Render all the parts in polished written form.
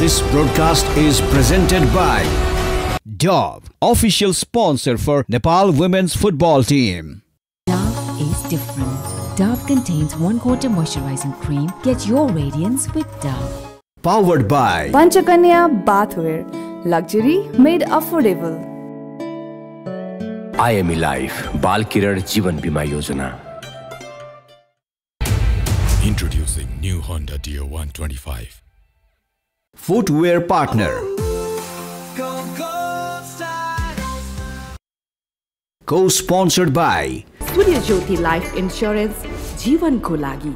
This broadcast is presented by Dove, official sponsor for Nepal women's football team. Dove is different. Dove contains 1/4 moisturizing cream. Get your radiance with Dove. Powered by Panchakanya Bathware, luxury made affordable. IME Life, Bal Kiran Jeevan Bima Yojana. Introducing new Honda Dio 125. Footwear partner. Co-sponsored by Surya Jyoti Life Insurance, जीवन को लागि.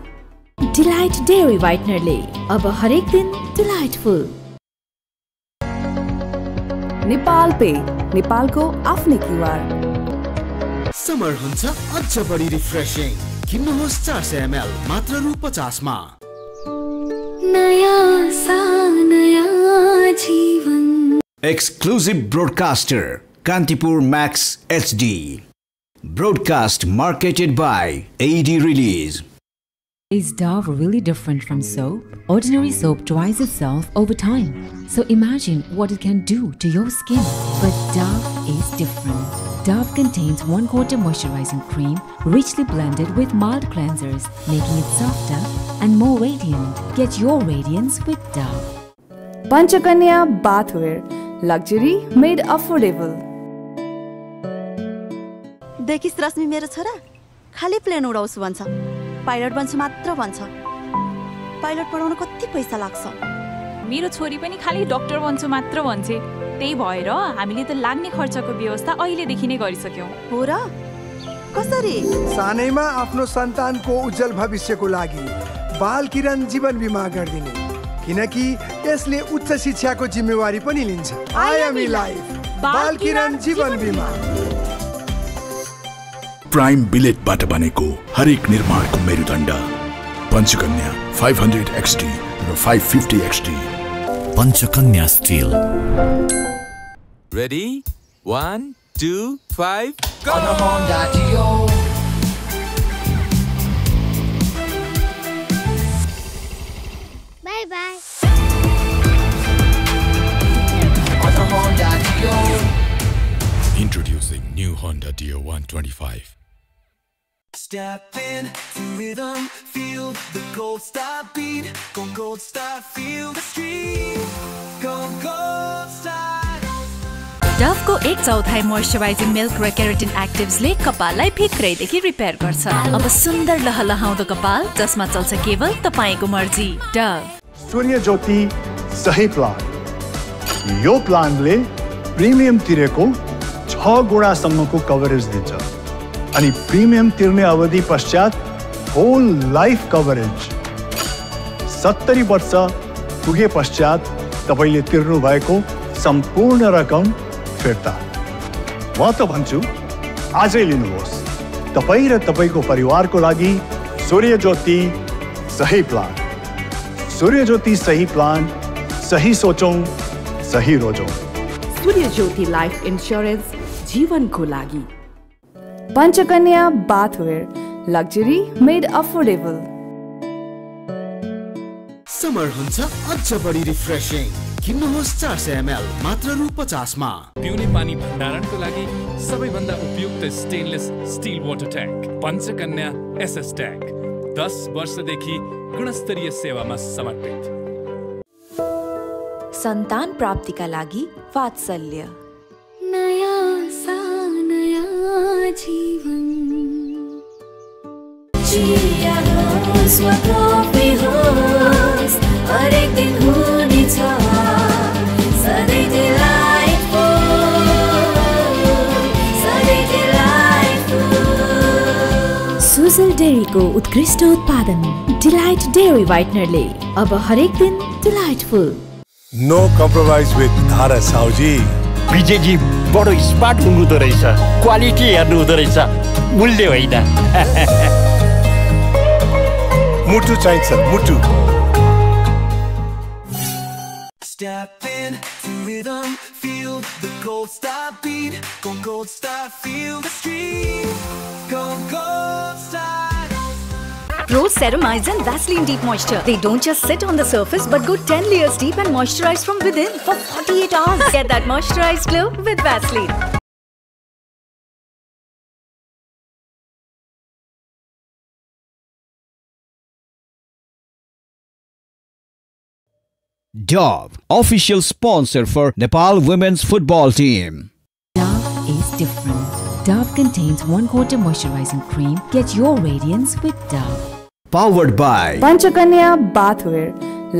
Delight Dairy Whitener ले अब हरेक दिन delightful. Nepal पे, नेपालको आफ्नै क्युआर. समर हुन्छ अझ बढी रिफ्रेशिङ. किन्नुहोस् 400 ml मात्र रु 50 मा. नयाँ सा नयाँ जीवन. Exclusive broadcaster Kantipur Max HD. Broadcast marketed by AD Release. Is Dove really different from soap? Ordinary soap dries itself over time. So imagine what it can do to your skin. But Dove is different. Dove contains 1/4 moisturizing cream, richly blended with mild cleansers, making it softer and more radiant. Get your radiance with Dove. Panchakanya Bathware, luxury made affordable. देखिस् Rashmi मेरो छोरा खाली plane उडाउँछु भन्छ, pilot बन्छु मात्र भन्छ. Pilot पढाउन कति पैसा लाग्छ? मेरो छोरी पनि खाली डाक्टर बन्छु मात्र भन्छे. त्यही भएर हामीले त लाग्ने खर्चको व्यवस्था अहिलेदेखि नै गरिसक्यौं. हो र? कसरी? सानैमा आफ्नो सन्तानको उज्जवल भविष्यको लागि बाल किरण जीवन बिमा गर्दिने, किनकि यसले उच्च शिक्षाको जिम्मेवारी पनि लिन्छ. IME Life, बाल किरण जीवन बिमा. प्राइम बिलेटबाट बनेको हरेक निर्माणको मेरुदण्ड. Panchakanya 500 XT raw 550 XT. Panchakanya still. Ready? 1, 2, 5, go! Bye bye. Introducing new Honda Dio 125. Step in to rhythm, feel the gold star beat. Go gold star, feel the street. Go gold star. Dove को 1/4 moisturising milk र keratin एक्टिभ्सले कपाललाई भित्रैदेखि repair गर्छ. अब सुन्दर लहलहाउँदो कपाल जसमा चल्छ केवल तपाईको मर्जी. Dove. सूर्य ज्योति सही प्लान. यो प्लानले प्रिमियम तिरेको 6 गुणासम्मको कभरेज दिन्छ अनि प्रिमियम तिर्ने अवधि पश्चात होल लाइफ कभरेज. 70 वर्ष पुगे पश्चात तपाईले तिर्नु भएको सम्पूर्ण रकम फिर्ता. म त भन्छु आजै लिनुहोस्. तपाई र तपाईको परिवारको लागि सूर्य ज्योति सही प्लान. सूर्य ज्योति सही प्लान. सही सोचौं, सही रोजौं. Surya Jyoti Life Insurance, जीवन को लागि. Panchakanya Bathware, luxury made affordable. Summer हुन्छ अझ बढी रिफ्रेशिङ. किन्नुहोस् 400 ml मात्र रु 50 मा. पिउने पानी भण्डारणको लागि सबैभन्दा उपयुक्त stainless steel water tank Panchakanya SS tank. 10 वर्षदेखि गुणस्तरीय सेवामा समर्पित. सन्तान प्राप्तिका लागि वात्सल्य. नयाँ सा नयाँ जीवन. जिया होस् वा कफी होस्, हरेक दिन हुनेछ सधैँ delightful, सधैँ delightful. सुजल डेरीको उत्कृष्ट उत्पादन डिलाइट डेयरी व्हाइटनरले अब हरेक दिन delightful. No compromise with Dhara Sauji. Vijayji बडो स्मार्ट हुनुहुँदो रहेछ. क्वालिटी हेर्नु हुँदो रहेछ, मूल्य होइन. मुटु चाहिन्छ, मुटु. Step in to rhythm, feel the gold star beat. Go gold star, feel the street. Go gold star. Pro Ceramides and Vaseline Deep Moisture. They don't just sit on the surface but go 10 layers deep and moisturize from within for 48 hours. Get that moisturized glow with Vaseline. Dove, official sponsor for Nepal women's football team. Dove is different. Dove contains 1/4 moisturizing cream. Get your radiance with Dove. Powered by Panchakanya Bathware.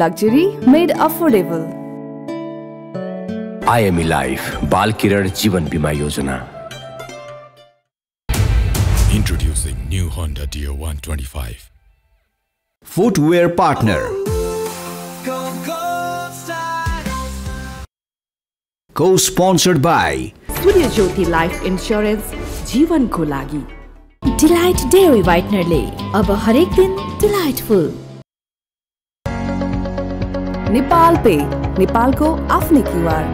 Luxury made affordable. IME Life बाल किरण जीवन बीमा योजना. Introducing new Honda Dio 125. Footwear partner. Co-sponsored by Surya Jyoti life insurance जीवनको लागि. Delight Dairy Whitener ले अब हरेक दिन delightful. नेपाल पे नेपालको आफ्नै क्युआर.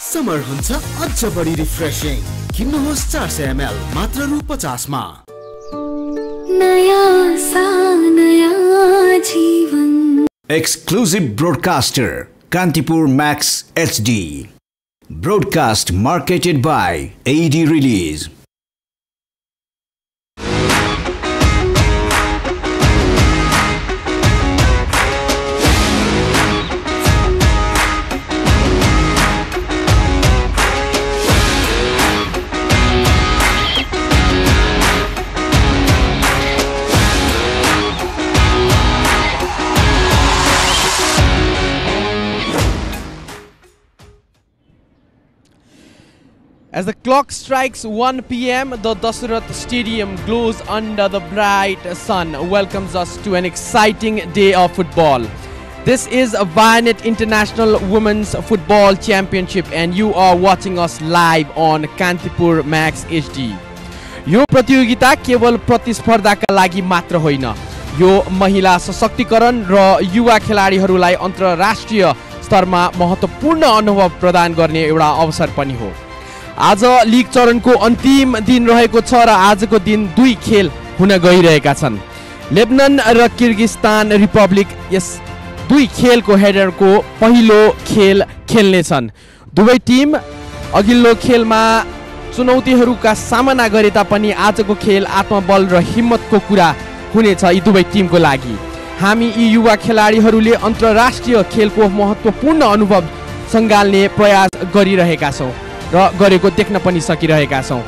समर हुन्छ अझ बढी रिफ्रेशिङ. किन्नुहोस् 400 ml मात्र रु 50 मा. नयाँ सा नयाँ जीवन. Exclusive broadcaster Kantipur Max HD. Broadcast marketed by AD Release. As the clock strikes 1 p.m., the Dasarath Stadium glows under the bright sun, welcomes us to an exciting day of football. This is a Vianet International Women's Football Championship and you are watching us live on Kantipur Max HD. यो प्रतियोगिता केवल प्रतिस्पर्धाका लागि मात्र होइन, यो महिला सशक्तिकरण र युवा खेलाडीहरूलाई अन्तर्राष्ट्रिय स्तरमा महत्त्वपूर्ण अनुभव प्रदान गर्ने एउटा अवसर पनि हो। आज लीग चरणको अन्तिम दिन रहेको छ र आजको दिन 2 खेल हुन गइरहेका छन्। लेबनन र किर्गिस्तान रिपब्लिक यस 2 खेलको हेडरको पहिलो खेल खेल्ने छन्। दुवै टिम अघिल्लो खेलमा चुनौतीहरूका सामना गरे तापनि आजको खेल आत्मबल र हिम्मतको कुरा हुनेछ यी दुवै टिमको लागि। हामी यी युवा खेलाडीहरूले अन्तर्राष्ट्रिय खेलको महत्त्वपूर्ण अनुभव सँगाल्ने प्रयास गरिरहेका छौँ र गरेको देख्न पनि सकिरहेका छौँ।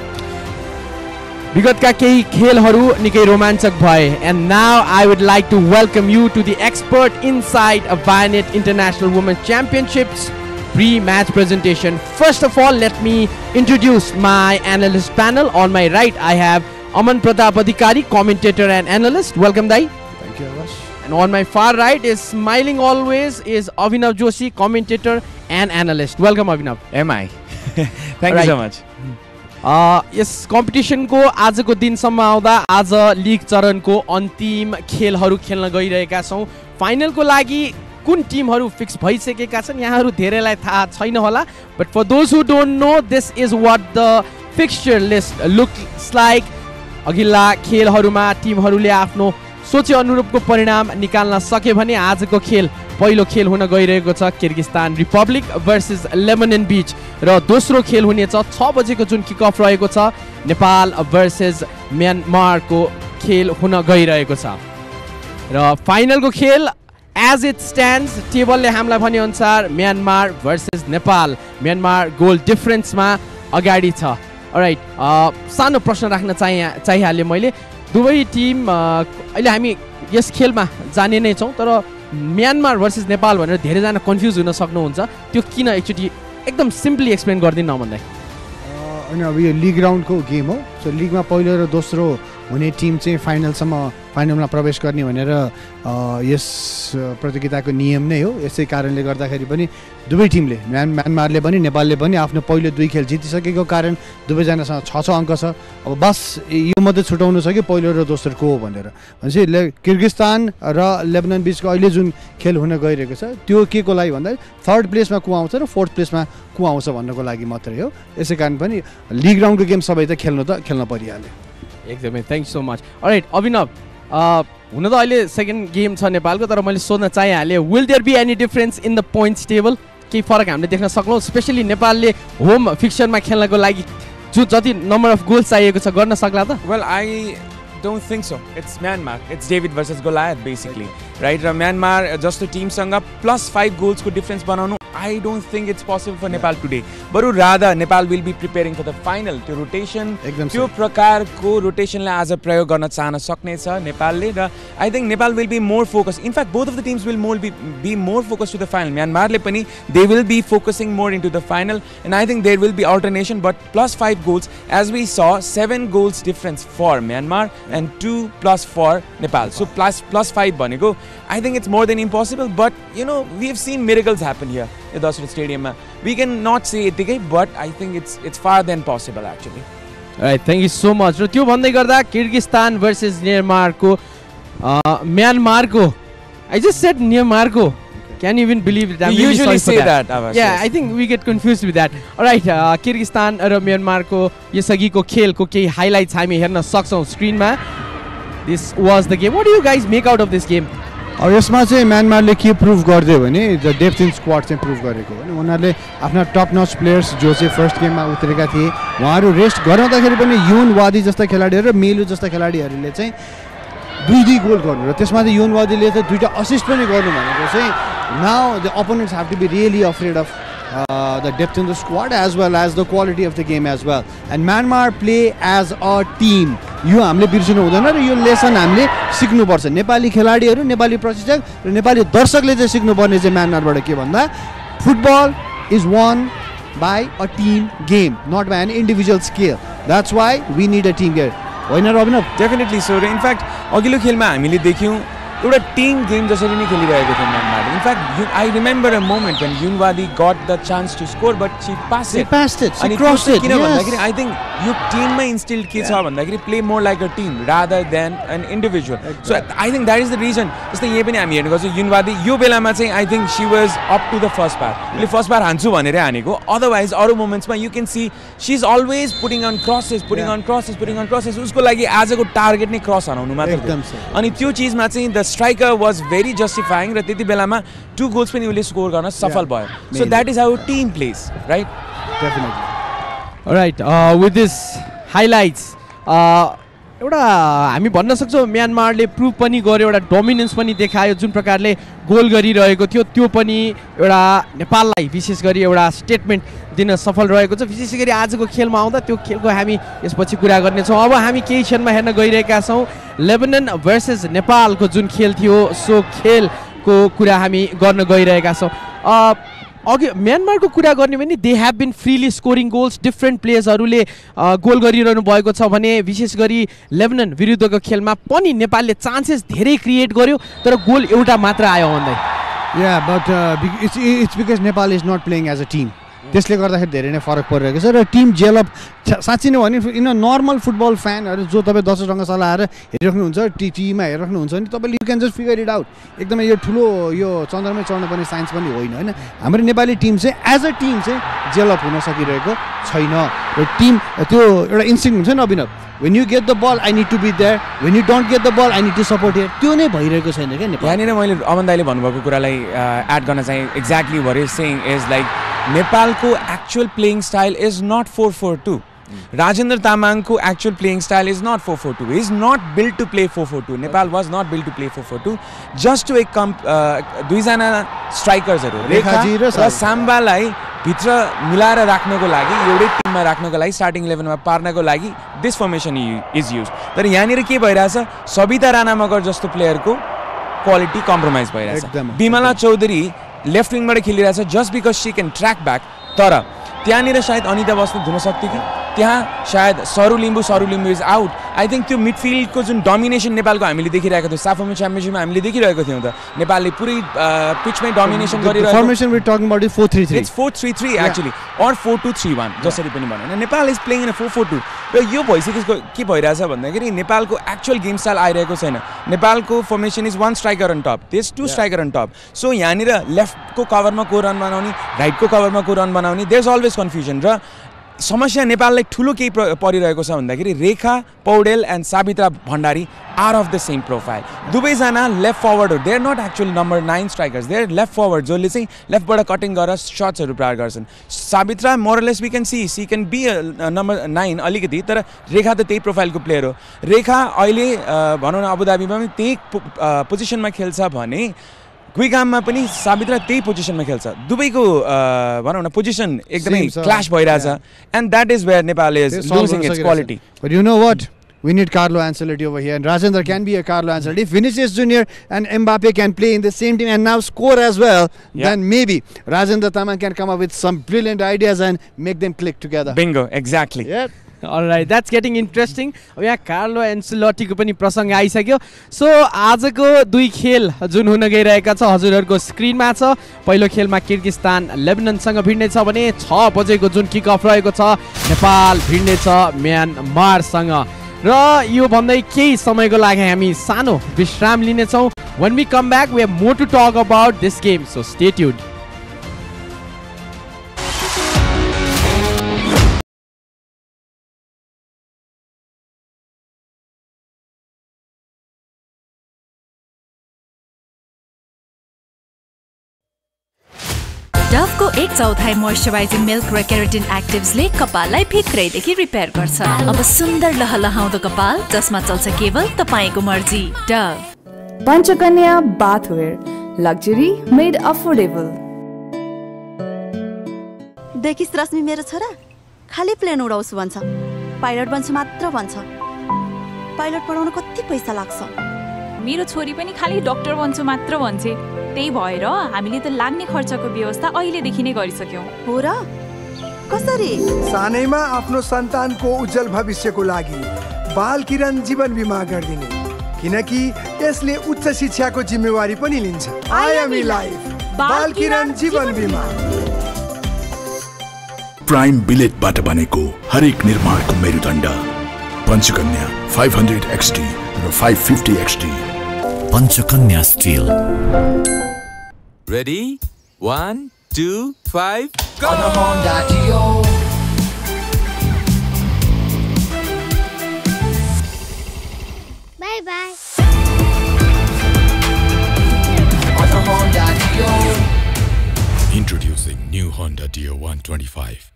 विगतका केही खेलहरू निकै रोमाञ्चक भए and now I would like to welcome you to the expert insight of Vianet International Women's Championships pre-match presentation. First of all, let me introduce my analyst panel. On my right, I have Aman Pratap Adhikari, commentator and analyst. Welcome, Dai. Thank you, Avash. And on my far right is smiling always is Avinav Joshi, commentator and analyst. Welcome, Avinav. Am I? Thank you so much. Yes कम्पिटिसनको आजको दिनसम्म आउँदा आज लिग चरणको अन्तिम खेलहरू खेल्न गइरहेका छौँ। फाइनलको लागि कुन टिमहरू फिक्स भइसकेका छन् यहाँहरू धेरैलाई थाहा छैन होला, but for those who don't know this is what the fixture list looks like. अघिल्ला खेलहरूमा टिमहरूले आफ्नो सोचे अनुरूपको परिणाम निकाल्न सके भने आजको खेल पहिलो खेल हुन गइरहेको छ किर्गिस्तान रिपब्लिक भर्सेस लेबनन बीच र दोस्रो खेल हुनेछ 6 बजेको जुन किक अफ रहेको छ नेपाल भर्सेस म्यानमारको खेल हुन गइरहेको छ। र फाइनलको खेल एज इट स्ट्यान्ड्स टेबलले हामीलाई भने अनुसार म्यानमार भर्सेस नेपाल, म्यानमार गोल डिफरेन्समा अगाडि छ। अलराइट, सानो प्रश्न राख्न चाहिहालेँ मैले। दुवै टिम अहिले हामी यस खेलमा जाने नै छौँ, तर म्यानमार भर्सेस नेपाल भनेर धेरैजना कन्फ्युज हुन सक्नुहुन्छ, त्यो किन एकचोटि एकदम सिम्पली एक्सप्लेन गरिदिनु न भन्दै। अनि अब यो लिग राउन्डको गेम हो, सो लिगमा पहिलो र दोस्रो हुने टिम चाहिँ फाइनलमा प्रवेश गर्ने भनेर यस प्रतियोगिताको नियम नै हो। यसै कारणले गर्दाखेरि पनि दुवै टिमले म्यानमारले पनि नेपालले पनि आफ्नो पहिलो 2 खेल जितिसकेको कारण दुवैजनासँग 6 अङ्क छ। अब बस यो मात्रै छुटाउनु छ कि पहिलो र दोस्रो को हो भनेर। भनेपछि किर्गिस्तान र लेबनन बिचको अहिले जुन खेल हुन गइरहेको छ त्यो के को लागि भन्दा 3rd प्लेसमा को आउँछ र 4th प्लेसमा को आउँछ भन्नको लागि मात्रै हो। यसै कारण पनि लिग राउन्डको गेम सबै त खेल्न परिहाल्यो। एकदमै thank you so much. Alright Abhinav, हुन त अहिले सेकेन्ड गेम छ नेपालको तर मैले सोध्न चाहिहालेँ will there be any difference in the points table केही फरक हामीले देख्न सक्छौँ स्पेसली नेपालले होम फिक्सरमा खेल्नको लागि जो जति नम्बर अफ गोल्स चाहिएको छ गर्न सक्ला त Well, I don't think so. It's Myanmar. It's David versus Goliath basically, right? Myanmar just a team sanga plus 5 goals ko difference bananu. I don't think it's possible for Nepal today. But rather Nepal will be preparing for the final to rotation. त्यो प्रकारको rotationलाई आज प्रयोग गर्न चाहन सक्ने छ नेपालले र I think Nepal will be more focused. In fact, both of the teams will be more focused to the final. Myanmarले पनि they will be focusing more into the final and I think there will be alternation but plus 5 goals as we saw 7 goals difference for Myanmar and 2 plus for Nepal. So plus 5 भनेको I think it's more than impossible but you know we have seen miracles happen here at Dasrat Stadium. We can not say it but I think it's far than possible actually. Alright, thank you so much. र त्यो भन्दै गर्दा Kyrgyzstan versus Myanmar को Myanmar को I just said Myanmar को Can you even believe it? You usually say that. Yeah, yes. I think we get confused with that. Alright, Kyrgyzstan raw Myanmar को यसअघिको खेलको केही highlights हामी हेर्न सक्छौं स्क्रिनमा. This was the game. What do you guys make out of this game? अब यसमा चाहिँ म्यानमारले के प्रुभ गरिदियो भने द डेप्थ इन स्क्वाड चाहिँ प्रुभ गरेको हो उनीहरूले आफ्ना टप नच प्लेयर्स जो चाहिँ फर्स्ट गेममा उत्रेका थिए उहाँहरू रेस्ट गराउँदाखेरि पनि युन वादी जस्ता खेलाडीहरू र मेलु जस्ता खेलाडीहरूले चाहिँ 2 गोल गर्नु र त्यसमा चाहिँ युन वादीले चाहिँ 2टा असिस्ट पनि गर्नु भनेको चाहिँ now the opponents have to be really afraid of the depth in the squad as well as the quality of the game as well and Myanmar play as a team यो हामीले बिर्सिनु हुँदैन र यो lesson हामीले सिक्नुपर्छ नेपाली खेलाडीहरू नेपाली प्रशिक्षक र नेपाली दर्शकले चाहिँ सिक्नुपर्ने चाहिँ म्यानमारबाट के भन्दा football is won by a team game not by an individual skill that's why we need a team here होइन र अभिनव Definitely so. In fact, अघिल्लो खेलमा हामीले देख्यौं एउटा टीम गेम जसरी नै खेलिरहेको थियो म्यानमारले In fact, I remember a moment when Yunwadi got the chance to score but she passed it. She crossed it. किन भन्दाखेरि I think यो टिममा इन्स्टिल के छ भन्दाखेरि play more like a team rather than an individual. So I think that is the reason. जस्तै यहाँ पनि हामी हेर्नु गर्छौं Yunwadi यो बेलामा चाहिँ I think she was up to the first bar. ले फर्स्ट बार हान्छु भनेर हानेको. Otherwise अरु मोमेन्ट्समा you can see she's always putting on crosses. उसको लागि आजको टार्गेट नै क्रस हान्नु मात्र हो. अनि त्यो चीजमा चाहिँ the striker was very justifying र त्यति बेलामा 2 goals पनि उले स्कोर गर्न सफल भयो. So that is how a team plays, right? Definitely. Alright, with this highlights एउटा हामी भन्न सक्छौं म्यानमारले प्रुभ पनि गर्यो एउटा डोमिनेन्स पनि देखायो जुन प्रकारले गोल गरिरहेको थियो त्यो पनि एउटा नेपाललाई विशेष गरी एउटा स्टेटमेन्ट दिन सफल रहेको छ विशेष गरी आजको खेलमा आउँदा त्यो खेलको हामी यसपछि कुरा गर्ने छौं अब हामी केही क्षणमा हेर्न गइरहेका छौं लेबनन भर्सेस नेपालको जुन खेल थियो सो खेलको कुरा हामी गर्न गइरहेका छौं अघि म्यानमारको कुरा गर्ने भने they have been freely scoring goals different प्लेयर्सहरूले गोल गरिरहनु भएको छ भने विशेष गरी लेबनन विरुद्धको खेलमा पनि नेपालले चान्सेस धेरै क्रिएट गर्यो तर गोल एउटा मात्र आयो भन्दै या but it's because Nepal is not playing as a team त्यसले गर्दाखेरि धेरै नै फरक परिरहेको छ र टिम जेलअप साँच्चै नै भने इन नर्मल फुटबल फ्यानहरू जो तपाईँ दर्शक रङ्गशाला आएर हेरिराख्नुहुन्छ टिभीमा हेरिराख्नुहुन्छ भने तपाईँले you can just figure it out एकदमै यो ठुलो यो चन्द्रमै चढ्नुपर्ने साइन्स पनि होइन होइन हाम्रो नेपाली टिम चाहिँ एज अ टिम चाहिँ जेलअप हुन सकिरहेको छैन र टिम त्यो एउटा इन्स्टिङ हुन्छ नि अभिनव when you get the ball I need to be there when you don't get the ball I need to support here त्यो नै भइरहेको छैन के नेपाल यहाँनिर मैले अमन दाइले भन्नुभएको कुरालाई एड गर्न चाहिँ exactly what he's saying is like नेपालको actual playing style is not 4-4-2 Rajendra Tamangko actual playing style is not 4-4-2. He is not built to play 4-4-2. Nepal was not built to play 4-4-2. Just to दुईजना स्ट्राइकर्सहरु रेखाजी र साम्बालाई भित्र मिलाएर राख्नको लागि एउटै टिममा राख्नको लागि स्टार्टिङ 11 मा पार्नको लागि दिस फर्मेसन इज युज्ड तर यहाँनिर के भइराछ सबिता राणा मगर जस्तो प्लेयरको क्वालिटी कम्प्रोमाइज भइराछ बिमला चौधरी लेफ्ट विङबाट खेलिरहेछ just because she can track back तर त्यहाँनिर सायद अनिता बस्नेत हुन सक्थ्यो कि त्यहाँ शायद सरु Limbu is out I think त्यो मिडफिल्डको जुन डोमिनेसन नेपालको हामीले देखिरहेको थियो साफोमी च्याम्पियनशिपमा हामीले देखिरहेको थियौं त नेपालले पुरै पिचमै डोमिनेसन गरिरहेको formation we talking about 4-3-3 it's 4-3-3 actually or 4-2-3-1 जसरी पनि भन्नु हैन नेपाल इज प्लेइङ इन 4-4-2 र यो भइसकेको के भइरहेछ भन्दाखेरि नेपालको एक्चुअल गेम स्टाइल आइरहेको छैन नेपालको formation is one striker on top there is two striker on top so यहाँनिर लेफ्टको कभरमा को रन बनाउने राइटको कभरमा को रन बनाउने देयर इज अलवेज कन्फ्युजन र समस्या नेपाललाई ठुलो केही परिरहेको छ भन्दाखेरि Rekha Poudel and Sabitra Bhandari are of the same profile दुवैजना लेफ्ट फरवर्ड हो they are not actually number 9 strikers they are left forward जसले चाहिँ लेफ्टबाट कटिङ गरेर सट्सहरू प्रहार गर्छन् Sabitra more less we can see can be number 9 अलिकति तर रेखा त त्यही प्रोफाइलको प्लेयर हो रेखा अहिले भनौँ न अबुधाबीमा पनि त्यही पोजिसनमा खेल्छ भने गुइगाममा पनि साबित्रा त्यही पोजिसनमा खेल्छ दुवैको भनौँ न पोजिसन एकदमै क्लास भइरहेछ and that is where Nepal is losing its quality but you know what we need Carlo Ancelotti over here and Rajendra can be a Carlo Ancelotti if Vinicius Junior and Mbappe can play in the same team and now score as well then maybe Rajendra Tamang can come up with some brilliant ideas and make them click together bingo exactly Alright, that's getting interesting. अब यहाँ Carlo एन्सेलोटी को पनि प्रसंग आइसक्यो सो आजको दुई खेल जुन हुन गइरहेका छ हजुरहरुको स्क्रिनमा छ पहिलो खेलमा किर्गिस्तान लेबनन सँग भिड्ने छ भने 6 बजेको जुन किक अफ रहेको छ नेपाल भिड्ने छ म्यानमार सँग र यो भन्दै केही समयको लागि हामी सानो विश्राम लिने छौं when we come back we have more to talk about this game so stay tuned dove को 1/4 मोइस्चराइजिङ मिल्क र केराटिन एक्टिभ्सले कपाललाई भित्रैदेखि रिपेयर गर्छ अब सुन्दर लहलहाउँदो कपाल जसमा चल्छ केवल तपाईको मर्जी Dove Panchakanya bathware luxury made affordable देखिस् रश्मि मेरो छोरा खाली प्लेन उडाउँछु भन्छ पाइलट बन्छु मात्र भन्छ पाइलट पढाउन कति पैसा लाग्छ मेरो छोरी पनि खाली डाक्टर बन्छु मात्र भन्छे त्यही भएर हामीले त लाग्ने खर्चको व्यवस्था अहिलेदेखि नै गरिसक्यौं हो र कसरी सानैमा आफ्नो सन्तानको उज्जवल भविष्यको लागि बाल किरण जीवन बीमा गर्दिने किनकि यसले उच्च शिक्षाको जिम्मेवारी पनि लिन्छ आइएमई लाइफ बाल किरण जीवन बीमा प्राइम बिलेटबाट बनेको हरेक निर्माणको मेरुदण्ड Panchakanya 500 XT raw 550 XT Panchakanya still Ready? 1, 2, 5, go! On a Honda Dio. Bye bye. On a Honda Dio. Introducing new Honda Dio 125.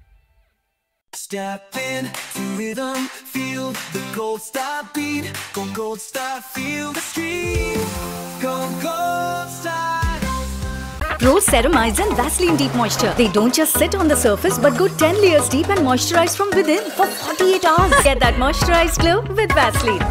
Step in to rhythm, feel the gold star beat. Go gold star, feel the street. Go gold star. Pro Ceramides and Vaseline Deep Moisture. They don't just sit on the surface but go 10 layers deep and moisturize from within for 48 hours. Get that moisturized glow with Vaseline.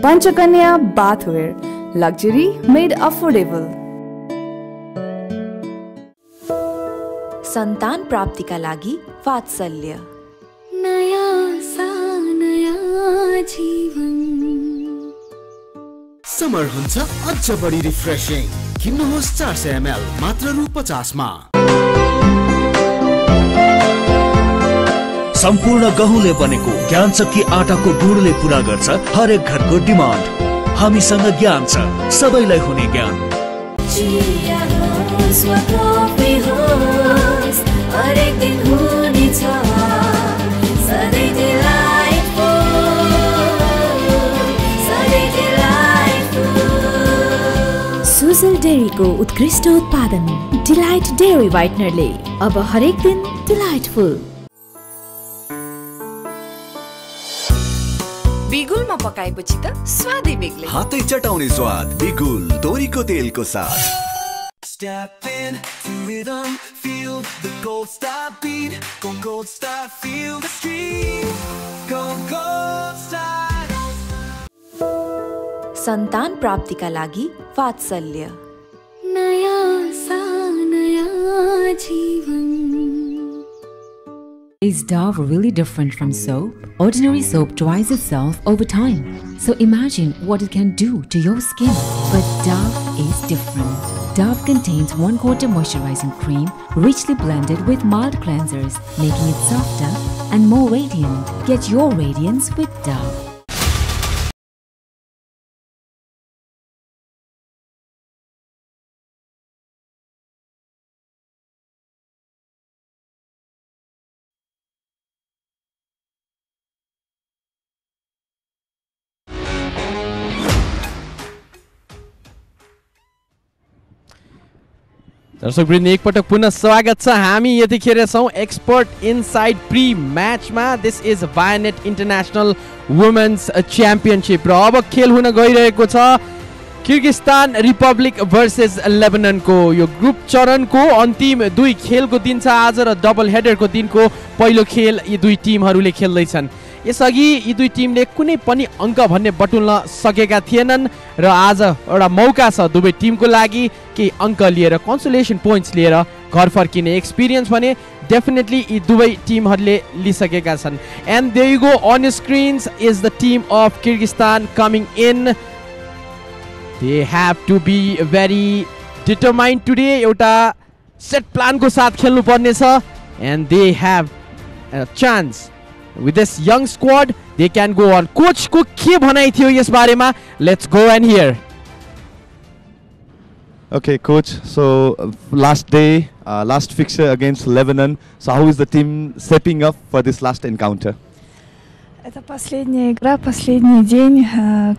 Panchakanya bathware luxury made affordable सन्तान प्राप्तिका लागि वात्सल्य नयाँ सा नयाँ जीवन summer हुन्छ अझ बढी रिफ्रेशिङ किन्नुहोस् 400 ml मात्र रु 50 मा सम्पूर्ण गहुँले बनेको ज्ञान चक्की आटाको गुणले पूरा गर्छ हरेक घरको डिमान्ड हामीसँग ज्ञान छ सबैलाई हुने ज्ञान हरेक दिन हुनेछ सधैँ सुजल डेयरीको उत्कृष्ट उत्पादन डिलाइट डेयरी व्हाइटनरले अब हरेक दिन डिलाइटफुल बिगुलमा पकाएपछि त स्वादै बेग्लै हातै चटाउने स्वाद बिगुल तोरीको तेलको साथ Step in to rhythm, feel the gold star beat. Go gold star, feel the street. Go gold star. सन्तान प्राप्तिका लागि वात्सल्य नयाँ सा नयाँ जीवन Is Dove really different from soap? Ordinary soap dries itself over time. So imagine what it can do to your skin. But Dove is different. Dove contains 1/4 moisturizing cream, richly blended with mild cleansers, making it softer and more radiant. Get your radiance with Dove. दर्शकवृन्द एकपटक पुनः स्वागत छ हामी यतिखेर छौं expert inside pre म्याचमा this is Wynet international women's championship र अब खेल हुन गइरहेको छ किर्गिस्तान रिपब्लिक भर्सेस लेबननको यो ग्रुप चरणको अन्तिम दुई खेलको दिन छ आज र डबल हेडरको दिनको पहिलो खेल यी दुई टिमहरूले खेल्दैछन् यसअघि यी दुई टिमले कुनै पनि अङ्क भन्ने बटुल्न सकेका थिएनन् र आज एउटा मौका छ दुवै टिमको लागि केही अङ्क लिएर कन्सोलेसन पोइन्ट्स लिएर घर फर्किने एक्सपिरियन्स भने डेफिनेटली यी दुवै टिमहरूले लिइसकेका छन् and there you go on screens is the team of Kyrgyzstan coming in they have to be very determined today एउटा सेट प्लानको साथ खेल्नु पर्नेछ and they have a chance with this young squad they can go on. Coach को के भनाइ थियो yes बारेमा? Let's go and hear. Okay, coach. So last day, last fixture against Lebanon. So how is the team stepping up for this last encounter? Это последняя игра, последний день.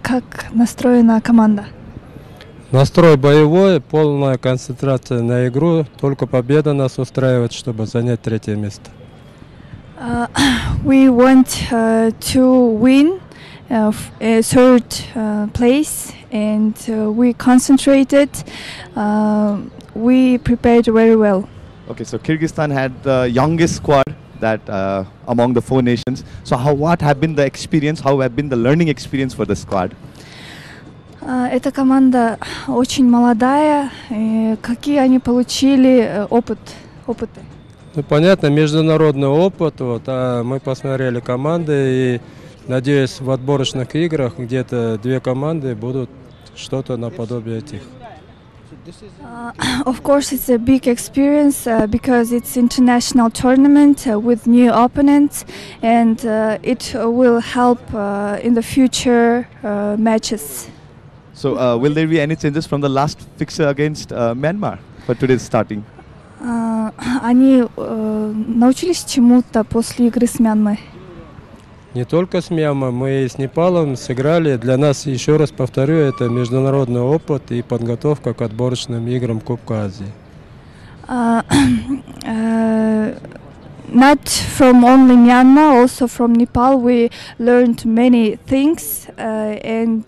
Как настроена команда? Настрой боевой, полная концентрация на игру. Только победа нас устраивает, чтобы занять третье место. We want to win a third place, and we concentrated. We prepared very well. Okay, so Kyrgyzstan had the youngest squad that among the four nations. So what have been the experience? How have been the learning experience for the squad? Эта команда очень молодая. Какие они получили опыты? Ну, понятно, международный опыт, вот, а мы посмотрели команды и надеюсь в отборочных играх где-то две команды будут что-то наподобие этих. Of course, it's a big experience because it's international tournament with new opponents, and it will help in the future matches. So will there be any changes from the last fixture against Myanmar for today's starting? Они научились чему-то после игры с Мьянмой? Не только с Мьянмой, мы и с Непалом сыграли. Для нас, еще раз повторю, это международный опыт и подготовка к отборочным играм Кубка Азии. Not from only Myanmar, also from Nepal we learned many things, and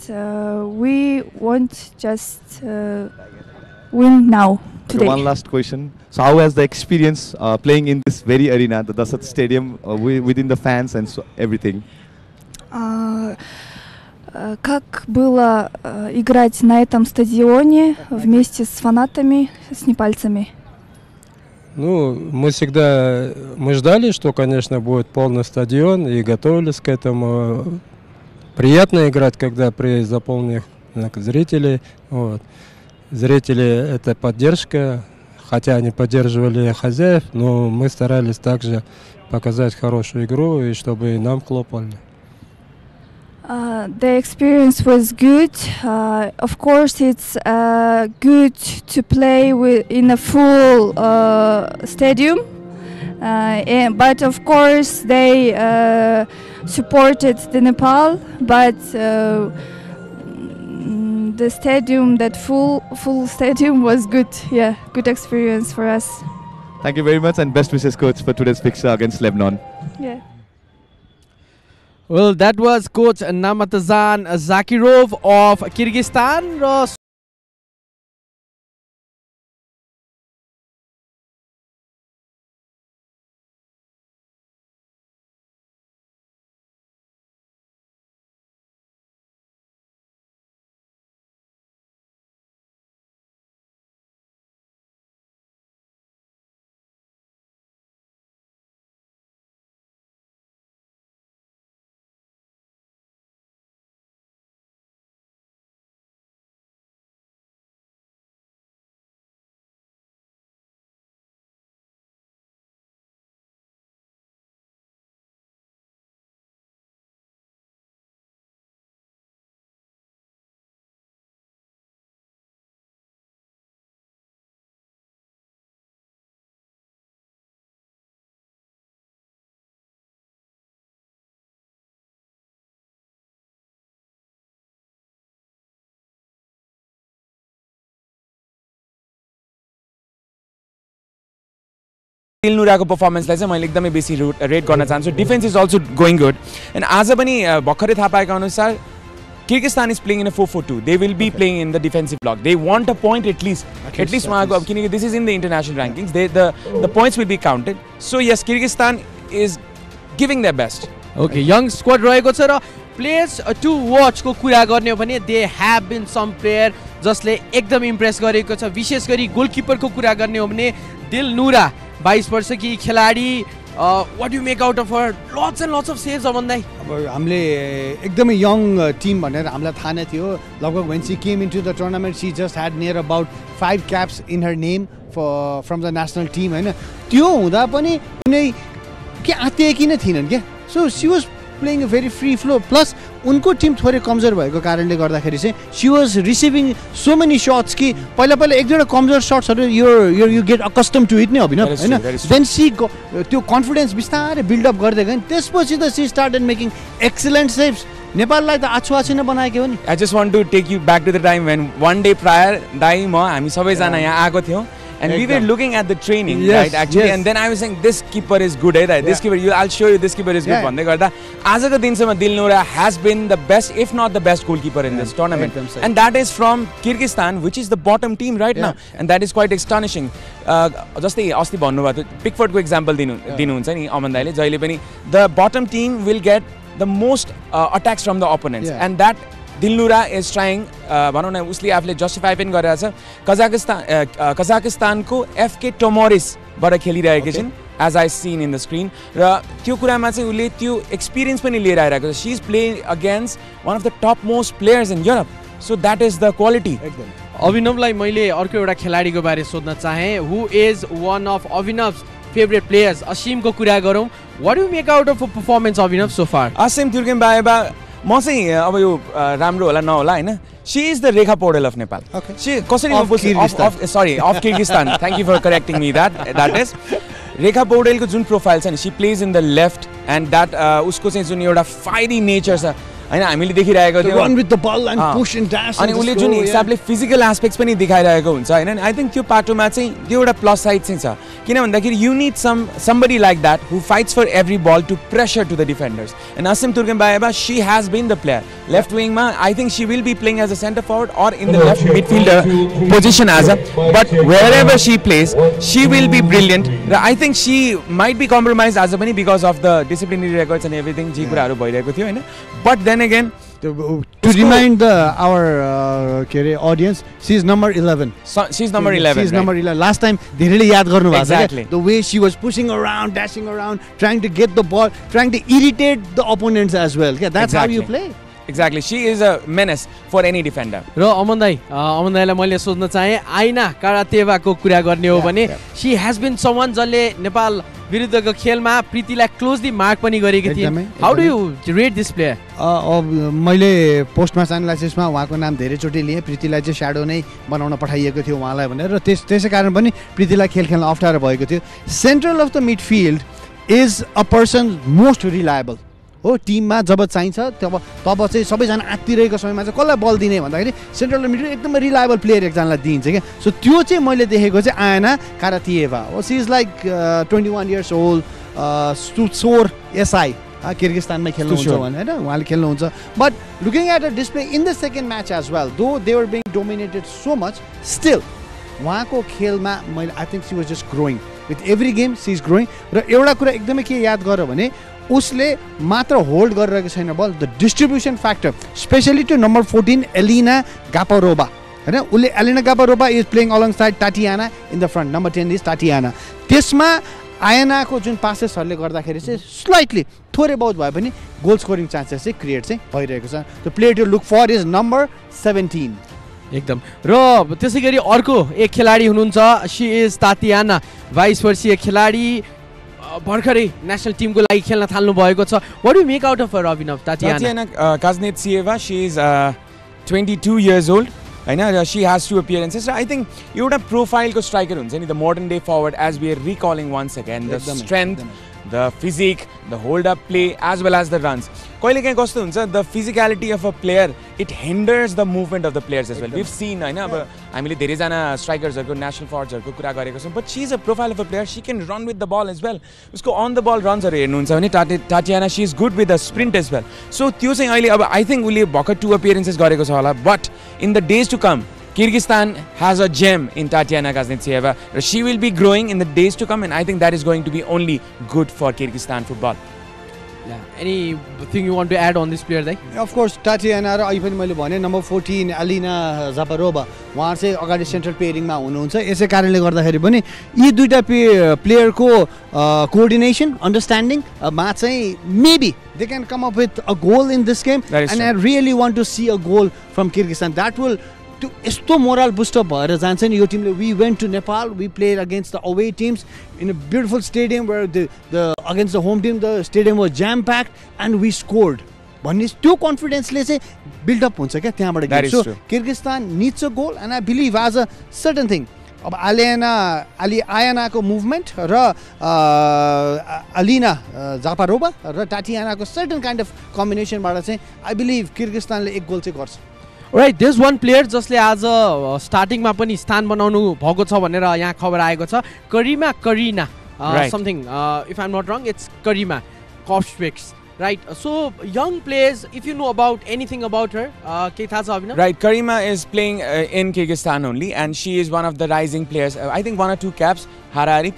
we want just win now. Okay, one last question. So how has the experience playing in this very arena, the Dasat Stadium, within the fans and everything? Как было играть на этом стадионе вместе с фанатами, с непальцами? Ну, мы ждали, что, конечно, будет полный стадион и готовились к этому. Приятно играть, когда при заполненных зрителей. Вот. Зрители — это поддержка, хотя они поддерживали хозяев, но мы старались также показать хорошую игру и чтобы и нам хлопали. The experience was good. Of course, it's good to play in a full stadium, but of course they supported the Nepal, but the stadium, that full stadium was good. Yeah, good experience for us. Thank you very much and best wishes, coach, for today's fixture against Lebanon. Yeah. Well, that was Coach Namatazan Zakirov of Kyrgyzstan. दिलनुराको पर्फर्मेन्सलाई चाहिँ मैले एकदमै बेसी rate गर्न चाहन्छु defence is also going good and आज पनि भर्खरै थाहा पाएको अनुसार Kyrgyzstan is playing in a 4-4-2. They will be playing in the defensive block. They want a point at least. At least this is in the international rankings. The points will be counted. So yes, Kyrgyzstan is giving their best. Okay, young squad रहेको छ र players to watch को कुरा गर्ने हो भने they have been some player जसले एकदम impress गरेको छ विशेष गरी गोलकिपर को कुरा गर्ने हो भने दिलनुरा 22 वर्षकी खेलाडी what do you make out of her? Lots and lots of saves अमन दाइ. अब हामीले एकदमै यङ टिम भनेर हामीलाई थाहा नै थियो लगभग when she came into the tournament she just had near about 5 caps in her name from the national team हैन त्यो हुँदा पनि कुनै के आत्तिएकी नै थिएनन् के so she was playing a very free flow plus उनको टिम थोरै कमजोर भएको कारणले गर्दाखेरि चाहिँ she was receiving so many shots कि पहिला पहिला एक दुईवटा कमजोर शट्सहरु you get accustomed to it नै अभिनव हैन then she त्यो कन्फिडेन्स बिस्तारै बिल्ड अप गर्दै गइन् त्यसपछि त she started making excellent saves नेपाललाई त आछु नै बनाएको हो नि I just want to take you back to the time when one day prior दाइ म हामी सबै जना यहाँ आएको थियौ and we were looking at the training right actually and then I was saying this keeper is good this keeper I'll show you this keeper is good भन्दै गर्दा आजको दिनसम्म दिलनुरा has been the best if not the best goalkeeper in this tournament and that is from Kyrgyzstan which is the bottom team right now and that is quite astonishing जस्तै अस्ति भन्नुभयो पिकफोर्डको example दिनुहुन्छ नि अमन दाइले जहिले पनि the bottom team will get the most attacks from the opponents and that दिलनुरा is trying भनौँ न उसले आफूले जस्टिफाई पनि गरेछ कजाकिस्तानको FK टोमोरिस बाट खेलिरहेको छिन् as I seen in the screen र त्यो कुरामा चाहिँ उले त्यो एक्सपिरियन्स पनि लिएर आइरहेको छ she is playing against one of the top most players in Europe so that is the quality अभिनवलाई मैले अर्को एउटा खेलाडीको बारे सोध्न चाहे who is one of Abhinav's favorite players असीमको कुरा गरौँ what do you make out of a performance Abhinav so far असीम तुर्गेनबाएबा म चाहिँ अब यो राम्रो होला नहोला हैन she is the Rekha Paudel of Nepal she कसरी of Kyrgyzstan thank you for correcting me that is Rekha Paudel को जुन प्रोफाइल छ नि she plays in the left and that उसको चाहिँ जुन एउटा fiery nature छ हैन हामीले देखिरहेको थियो run with the ball and push and dash अनि उले जुन हिसाबले फिजिकल एस्पेक्ट्स पनि देखाइरहेको हुन्छ हैन आई थिंक त्यो पाटोमा चाहिँ त्यो एउटा प्लस साइड चाहिँ छ किन भन्दाखेरि you need somebody like that who fights for every ball to pressure to the defenders and Asim Turgenbayeva she has been the player left wing ma I think she will be playing as a center forward or in the left midfielder position as a but wherever she plays she will be brilliant I think she might be compromised as a because of the disciplinary records and everything जी कुराहरु भइरहेको थियो हैन but then again to remind our audience she is number 11 she's number 11 she's number 11 last time धेरैले याद गर्नु भएको छ the way she was pushing around dashing around trying to get the ball trying to irritate the opponents as well that's how you play exactly she is a menace for any defender र अमन दाइलाई मैले सोध्न चाहे आइना कारातेवाको कुरा गर्ने हो भने she has been someone जसले नेपाल विरुद्धको खेलमा प्रीतिलाई क्लोजली मार्क पनि गरेकी थिए how do you rate this player मैले पोस्ट म्याच एनालाइसिसमा उहाँको नाम धेरै चोटि लिए प्रीतिलाई चाहिँ स्याडो नै बनाउन पठाइएको थियो उहाँलाई भनेर र त्यसै कारण पनि प्रीतिलाई खेल खेल्न अप्ठ्यारो भएको थियो central of the midfield is a person most reliable हो टिममा जब चाहिन्छ तब चाहिँ सबैजना आत्तिरहेको समयमा चाहिँ कसलाई बल दिने भन्दाखेरि सेन्ट्रल मिडफिल्ड एकदमै रिलायबल प्लेयर एकजनालाई दिइन्छ क्या सो त्यो चाहिँ मैले देखेको चाहिँ आयना कारातिएभा हो she is like 21 years old सोर एसआई किर्गिस्तानमै खेल्नुहुन्छ भने हैन उहाँले खेल्नुहुन्छ but looking at a display in the second match as well though they were being dominated so much still उहाँको खेलमा मैले I think she was just growing with every game she is growing र एउटा कुरा एकदमै के याद गर्यो भने उसले मात्र होल्ड गरिरहेको छैन ball the distribution factor specially to number 14 Alina Gaparova हैन उसले Alina Gaparova is playing along side Tatiana in the front number 10 is Tatiana त्यसमा आयनाको जुन पासेसहरुले गर्दाखेरि चाहिँ स्लाइटली थोरै बहुत भए पनि गोल स्कोरिङ चान्सेस चाहिँ क्रिएट चाहिँ भइरहेको छ the player to look for is number 17 एकदम र त्यसैगरी अर्को एक खेलाडी हुनुहुन्छ शी इज तातियाना 22 वर्षीय खेलाडी भर्खरै नेशनल टिमको लागि खेल्न थाल्नु भएको छ what do make out of her Abhinav Tatiana Kuznetsova she is 22 years old हैन she has two appearances I think एउटा प्रोफाइलको स्ट्राइकर हुन्छ नि the modern day forward as we are recalling once again the strength the physique, the hold-up play, as well as the runs. कहिलेकाहीँ कस्तो हुन्छ, the physicality of a player, it hinders the movement of the players as well. We've seen, हैन, अब हामीले धेरैजना स्ट्राइकर्सहरुको national फर्वार्ड्सहरुको कुरा गरेको छौं, but she is a profile of a player. She can run with the ball as well. उसको on the ball runsहरु हेर्नुहुन्छ भने Tatiana, she is good with the sprint as well. So त्यो चाहिँ अहिले अब I think उले भर्खर 2 appearances गरेको छ होला, but in the days to come Kyrgyzstan has a gem in Tatiana Gaznetseva. She will be growing in the days to come, and I think that is going to be only good for Kyrgyzstan football. Yeah. Anything you want to add on this player, Dai? Of course, Tatiana र अहिले पनि मैले भने number 14 Alina Zaparova उहाँ चाहिँ अगाडि central पेयरिङमा हुनुहुन्छ. यसै कारणले गर्दाखेरि पनि यी दुईटा प्लेयरको कोअर्डिनेसन अन्डरस्ट्यान्डिङ मा चाहिँ maybe they can come up with a goal in this game, and I really want to see a goal from Kyrgyzstan. That will यस्तो मोरल बुस्टअप भएर जान्छ नि यो टिमले. We went to Nepal, we played against the away teams in a beautiful stadium where the against the home team the stadium was jam packed and we scored. भन्ने त्यो कन्फिडेन्सले चाहिँ build up हुन्छ क्या त्यहाँबाट game. So Kyrgyzstan needs a goal, and I believe as a certain thing. अब आयानाको movement र Alina Japarova र टाटियानाको सर्टन काइन्ड अफ कम्बिनेसनबाट चाहिँ आई बिलिभ किर्गिस्तानले एक गोल चाहिँ गर्छ. Alright, there's one player जसले आज स्टार्टिङमा पनि स्थान बनाउनु भएको छ भनेर यहाँ खबर आएको छ. Karina something, if I'm not wrong, it's Karima Kopsvix. Right, so young players, if you know about anything about her, right, Karima is playing in Kyrgyzstan only, and she is one of the rising players. I think 1 or 2 caps, Harari,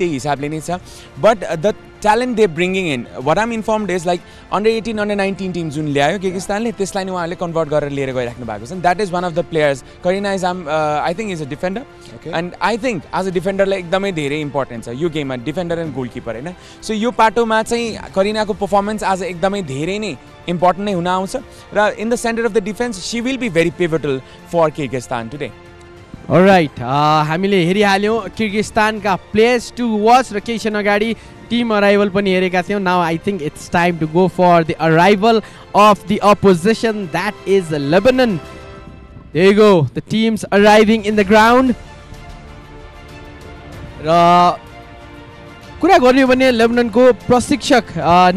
but the talent they're bringing in, what I'm informed is like under 18, under 19 teams जुन ल्यायो Kyrgyzstanले त्यसलाई नि उहाँले convert गरेर लिएर गइराख्नु भएको छ. And that is one of the players. Karina is I think is a defender, and I think as a defender लाई एकदमै धेरै इम्पोर्टेन्ट छ यो गेममा, डिफेन्डर एन्ड गोलकिपर हैन. सो यो पाटोमा चाहिँ करिनाको परफर्मेन्स आज एकदमै धेरै नै इम्पोर्टेन्ट नै हुन आउँछ र in the centre of the defence she will be very pivotal for Kyrgyzstan today. Alright, हामीले हेरिहाल्यौं किर्गिस्तानका प्लेयर्स टु वाच र केही क्षण अगाडि टीम अराइभल पनि हेरेका थियौं. Now I think it's time to go for the arrival of the opposition, that is Lebanon. There you go, the teams arriving in the ground. र कुरा गर्ने भने लेबननको प्रशिक्षक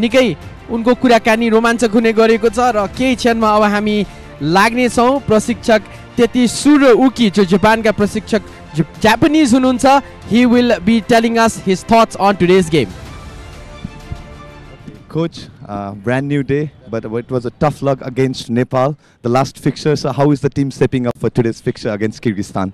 निकै उनको कुराकानी रोमाञ्चक हुने गरेको छ र केही क्षणमा अब हामी लाग्ने छौं प्रशिक्षक तेतिसुरो उकी जो जापानका प्रशिक्षक जापानिज हुनुहुन्छ. He will be telling us his thoughts on today's game. Coach, brand new day, but it was a tough luck against Nepal, the last fixture. So how is the team stepping up for today's fixture against Kyrgyzstan?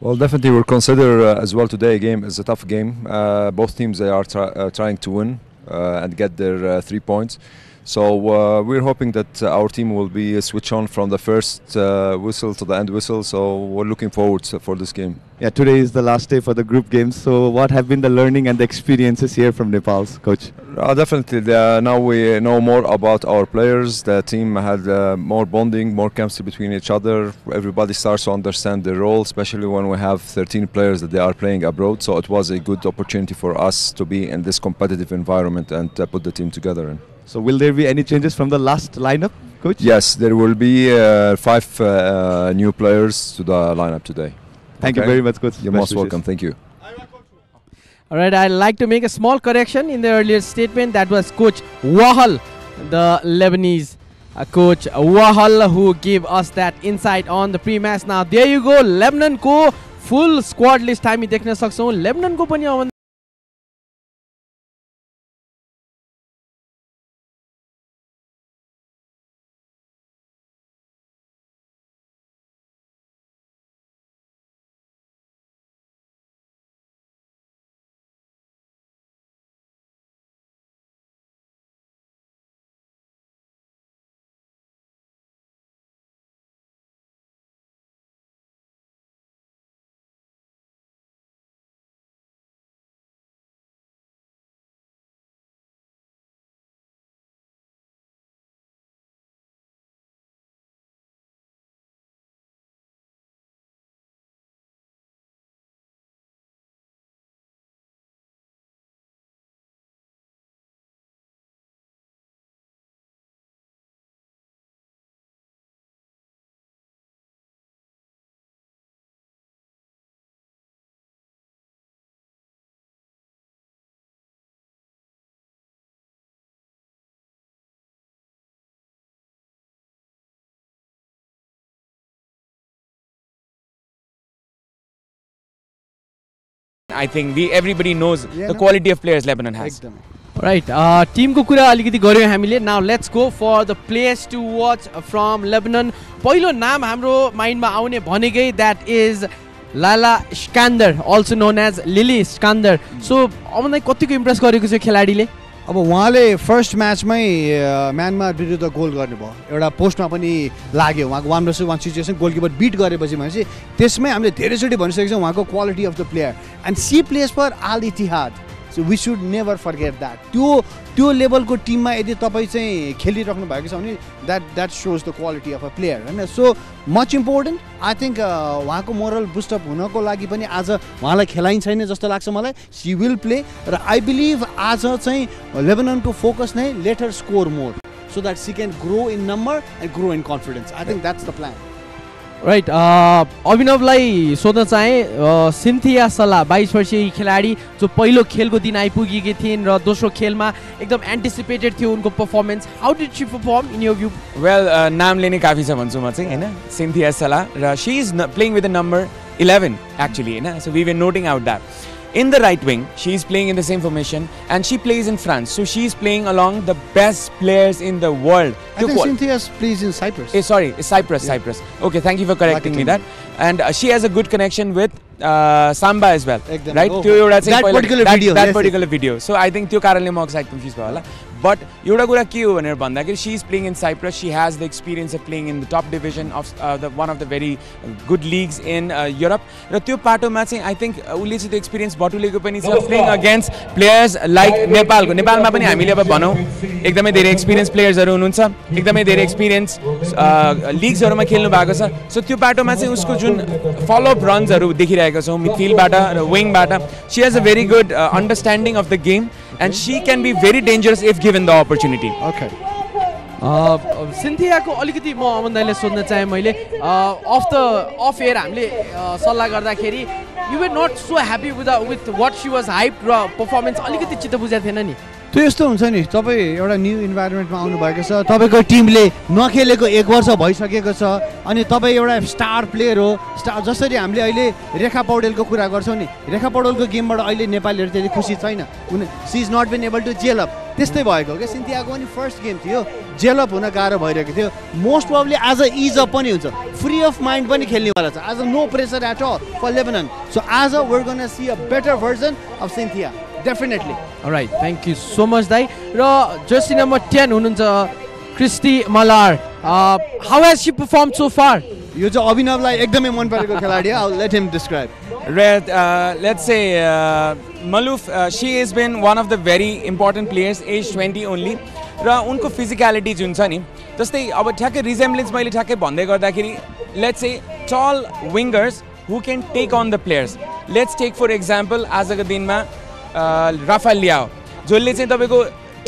Well, definitely we'll consider as well today game is a tough game. Both teams they are trying to win and get their 3 points. So we're hoping that our team will be switch on from the first whistle to the end whistle. So we're looking forward for this game. Yeah, today is the last day for the group games. So what have been the learning and the experiences here from Nepal's coach? Definitely, now we know more about our players. The team had more bonding, more chemistry between each other. Everybody starts to understand their role, especially when we have 13 players that they are playing abroad. So it was a good opportunity for us to be in this competitive environment and put the team together in. So will there be any changes from the last lineup, coach? Yes, there will be 5 new players to the lineup today. Thank you very much, coach. You're most welcome. Thank you. Alright, I'd like to make a small correction in the earlier statement. That was Coach Wahal, the Lebanese coach Wahal, who gave us that insight on the pre-match. Now there you go, Lebanon ko full squad list हामी देख्न सक्छौं. Lebanon को पनि I think everybody knows the quality of players Lebanon has. Right, team को कुरा अलिकति गर्यौं हामीले. Now let's go for the players to watch from Lebanon. पहिलो नाम हाम्रो माइन्डमा आउने भनेकै that is Lala Skander, also known as Lily Skander. So अमनलाई कतिको इम्प्रेस गरेको छ खेलाडीले? अब उहाँले फर्स्ट म्याचमै म्यानमार विरुद्ध गोल गर्नुभयो. एउटा पोस्टमा पनि लाग्यो उहाँको 1-1 सिचुएसन गोलकिपर बिट गरेपछि भनेपछि त्यसमै हामीले धेरैचोटि भनिसकेको छौँ उहाँको quality of the player. And she plays for all Etihad. So we should never forget that. त्यो लेभलको टिममा यदि तपाईँ चाहिँ खेलिराख्नु भएको छ भने that shows the quality of a player होइन. So much important. I think उहाँको मोरल बुस्टअप हुनको लागि पनि आज उहाँलाई खेलाइन्छ जस्तो लाग्छ मलाई. सी विल प्ले र आई बिलिभ आज चाहिँ लेबननको फोकस नै let her score more so that she can grow in number and grow in confidence. I think that's the plan. Right, अभिनवलाई सोध्न चाहे सिन्थिया सला 22 वर्षीय खेलाडी जो पहिलो खेलको दिन आइपुगेकी थिइन् र दोस्रो खेलमा एकदम एन्टिसिपेटेड थियो उनको performance. How did she perform in your view? Well नामले नै काफी छ भन्छु म चाहिँ हैन. सिन्थिया सला र she is playing with the number 11 actually हैन. So we were noting out that. In the right wing, she is playing in the same formation and she plays in France. So she is playing along the best players in the world. I think Cynthia plays in Cyprus. Sorry, Cyprus. Okay, thank you for correcting me that. And she has a good connection with Samba as well. Right? That particular video. So I think त्यो कारणले म सायद confuse भयो होला. But एउटा कुरा के हो भनेर भन्दाखेरि she is playing in Cyprus. She has the experience of playing in the top division of one of the very good leagues in Europe. र त्यो पाटोमा चाहिँ I think उले चाहिँ त्यो एक्सपिरियन्स बटुलेको पनि छ playing against players like नेपालको. नेपालमा पनि हामीले अब भनौँ एकदमै धेरै एक्सपिरियन्स प्लेयर्सहरू हुनुहुन्छ, एकदमै धेरै एक्सपिरियन्स लिग्सहरूमा खेल्नु भएको छ. सो त्यो पाटोमा चाहिँ उसको जुन फलोअप रन्सहरू देखिरहेको छौँ मिडफिल्डबाट र विङबाट. She has a very good understanding of the game and she can be very dangerous if given the opportunity. Okay. सिन्थियाको अलिकति म अमन दाइले सोध्न चाहे मैले अफ एयर हामीले सल्लाह गर्दाखेरि you were not so happy with what she was hype र पर्फर्मेन्स अलिकति चित्त बुझेको थिएन नि. त्यो यस्तो हुन्छ नि तपाईँ एउटा न्यू इन्भाइरोमेन्टमा आउनुभएको छ, तपाईँको टिमले नखेलेको 1 वर्ष भइसकेको छ अनि तपाईँ एउटा स्टार प्लेयर हो. जसरी हामीले अहिले रेखा पौडेलको कुरा गर्छौँ नि, रेखा पौडेलको गेमबाट अहिले नेपालीहरू त्यति खुसी छैन. She is not been able to gel up. त्यस्तै भएको क्या सिन्थियाको पनि फर्स्ट गेम थियो, जेल अप हुन गाह्रो भइरहेको थियो. मोस्ट प्रोबब्ली आज इज अप पनि हुन्छ, फ्री अफ माइन्ड पनि खेल्नेवाला छ आज. No pressure at all for Lebanon. So आज we're going to see a better version of Cynthia. Definitely. Alright, thank you so much Dai. Raw jersey number 10 हुनुहुन्छ Christy Malar. How has she performed so far? यो चाहिँ अभिनवलाई एकदमै मन परेको खेलाडी हो. I'll let him describe. Let's say Maluf, she has been one of the very important players, age 20 only. र उनको physicality जुन छ नि जस्तै अब ठ्याक्कै रिजेम्ब्लेन्स मैले ठ्याक्कै भन्दै गर्दाखेरि लेट्स से टल विङ्गर्स who can take on the players. Let's take for example आजको दिनमा राफेल लियाओ जसले चाहिँ तपाईको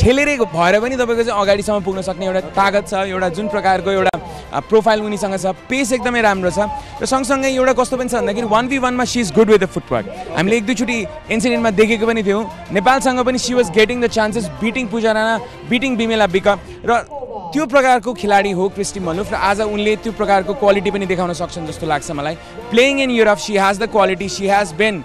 ठेलेरै भएर पनि तपाईको चाहिँ अगाडिसम्म पुग्न सक्ने एउटा तागत छ, एउटा जुन प्रकारको एउटा प्रोफाइल उनीसँग छ, पेस एकदमै राम्रो छ. र सँगसँगै एउटा कस्तो पनि छ भन्दाखेरि 1v1 मा she is good with the footwork. हामीले एक दुईचोटि इन्सिडेन्टमा देखेको पनि थियौँ. नेपालसँग पनि she was getting the chances, beating Puja Rana, beating Bimala BK. र त्यो प्रकारको खेलाडी हो क्रिस्टी मलुफ र आज उनले त्यो प्रकारको क्वालिटी पनि देखाउन सक्छन् जस्तो लाग्छ मलाई. Playing in Europe she has the quality, she has been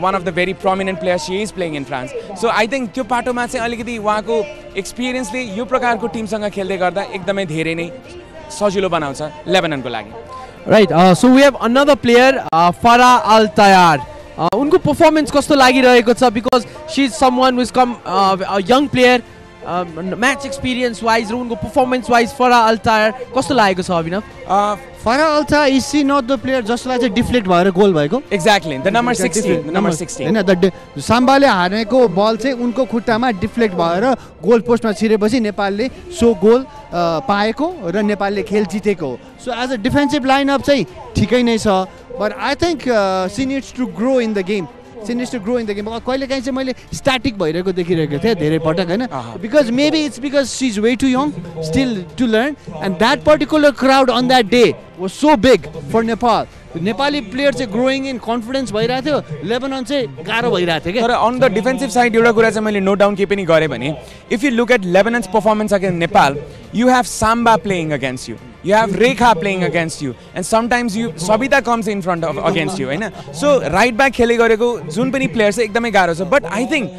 one of the very prominent players. She is playing in France. So I think त्यो पाटोमा चाहिँ अलिकति उहाँको एक्सपिरियन्सले यो प्रकारको टिमसँग खेल्दै गर्दा एकदमै धेरै नै सजिलो बनाउँछ लेबननको लागि. Right, so we have another player Farah Al Tayar. उनको पर्फर्मेन्स कस्तो लागिरहेको छ because she is someone who has come a young player match experience wise र उनको performance wise Farah Al Tayar कस्तो लागेको छ अभिनव? Farah Al Tayar is she not the player जसलाई चाहिँ डिफ्लेक्ट भएर गोल भएको? Exactly, the number 16, the number 16. Hahn the साम्बाले हानेको बल चाहिँ उनको खुट्टामा डिफ्लेक्ट भएर गोल पोस्टमा छिरेपछि नेपालले सो गोल पाएको र नेपालले खेल जितेको हो. So as a defensive lineup चाहिँ ठिकै नै छ, but I think she needs to grow in the game. She needs to grow in the game. कहिले काहीँ चाहिँ मैले स्ट्याटिक भइरहेको देखिरहेको थिएँ धेरै पटक हैन. Because maybe it's because she's way too young still to learn, and that particular crowd on that day was so big for Nepal. Nepali player चाहिँ ग्रोइङ इन कन्फिडेन्स भइरहेको थियो, लेबनन चाहिँ गाह्रो भइरहेको थियो. तर अन द डिफेन्सिभ साइड एउटा कुरा चाहिँ मैले नोट डाउन के पनि गरेँ भने if you look at Lebanon's performance against Nepal, you have Samba playing against you. you have Rekha playing against you, and sometimes Sabita comes in front of against you, हैन? So right back खेले गरेको जुन पनि player चाहिँ एकदमै गाह्रो छ, but I think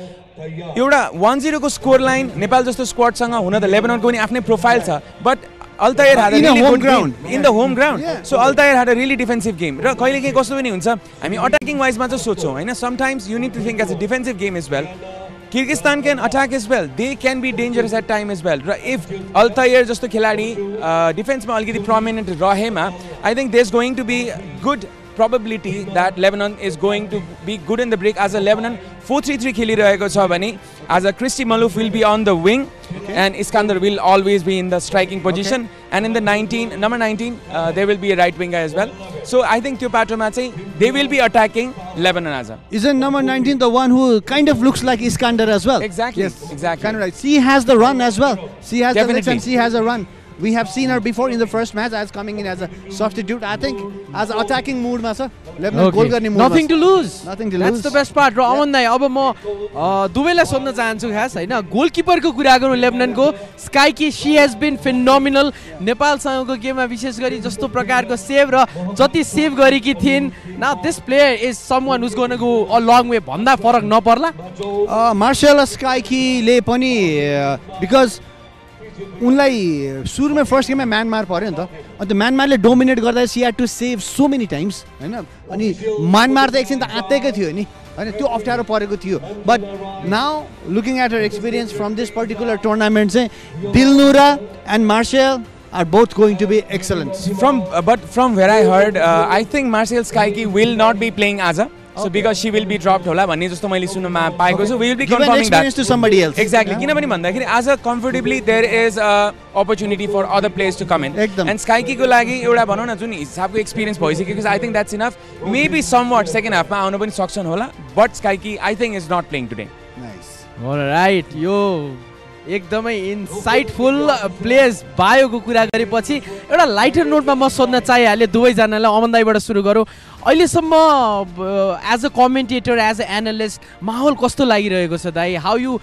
एउटा 1-0 को स्कोर लाइन नेपाल जस्तो स्क्वाड सँग हुन त लेबननको पनि आफ्नै प्रोफाइल छ, but Altair had a really good game in the home ground. So Altair had a really defensive game. र कहिलेकाहीँ कस्तो पनि हुन्छ, हामी अट्याकिङ वाइज मा चाहिँ सोच्छौँ, हैन? Sometimes you need to think as a defensive game as well. Kyrgyzstan can attack as well. They can be dangerous at time as well. If Altair जस्तो खेलाडी defence मा अलिकति prominent रहेमा, I think there's going to be good probability that Lebanon is going to be good in the break. As a Lebanon 4-3-3 खेलिरहेको छ भने, as a Christy Malouf will be on the wing, and Iskander will always be in the striking position, and in the number 19 there will be a right winger as well. So I think त्यो पाटोमा चाहिँ they will be attacking Lebanon as a. Isn't number 19 the one who kind of looks like Iskander as well? Exactly. Yes, exactly. Kind of right. She has the run as well. She has Definitely. the legs and she has a run. We have seen her before in the first match as coming in as a substitute. I think as attacking mood ma sir. Lebanon goal गर्ने mood. Nothing to lose. Nothing to lose. That's the best part. र अमन दाइ अब म दुवैलाई सोध्न चाहन्छु खास, हैन? गोलकिपरको कुरा गरौँ लेबननको, स्काइकी, she has been phenomenal. नेपालसँगको गेममा विशेष गरी जस्तो प्रकारको सेभ र जति सेभ गरेकी थिइन्, now this player is someone who's going to go a long way. भन्दा फरक नपर्ला. Marshall Skyki ले पनि because उनलाई सुरुमा फर्स्ट गेममा म्यानमार पर्यो नि त, अनि त्यो म्यानमारले डोमिनेट गर्दा she had to save so many times, हैन? अनि म्यानमार त एकछिन त आत्तेकै थियो नि, हैन? त्यो अप्ठ्यारो परेको थियो. But now looking at her experience from this particular tournament चाहिँ Dilnura and Marshall are both going to be excellent. But from where I heard, I think Marcel Skyki will not be playing Aza. So because she will be dropped होला भन्ने जस्तो मैले सुन्नमा पाएको छु, we will be confirming that to somebody else. Exactly. किनभने भन्दाखेरि as a comfortably there is a opportunity for other players to come in. And Skyki को लागि एउटा भनौँ न जुन हिसाबको एक्सपिरियन्स भइसकेको, I think that's enough. Maybe somewhat second half मा आउन पनि सक्छन् होला, but Skyki I think is not playing today. Nice. All right. यो एकदमै इन्साइटफुल प्लेयर्स बायोको कुरा गरेपछि एउटा लाइटर नोटमा म सोध्न चाहिहालेँ दुवैजनालाई. अमन दाइबाट सुरु गरौँ. अहिलेसम्म as a commentator, as a analyst माहौल कस्तो लागिरहेको छ दाइ? How you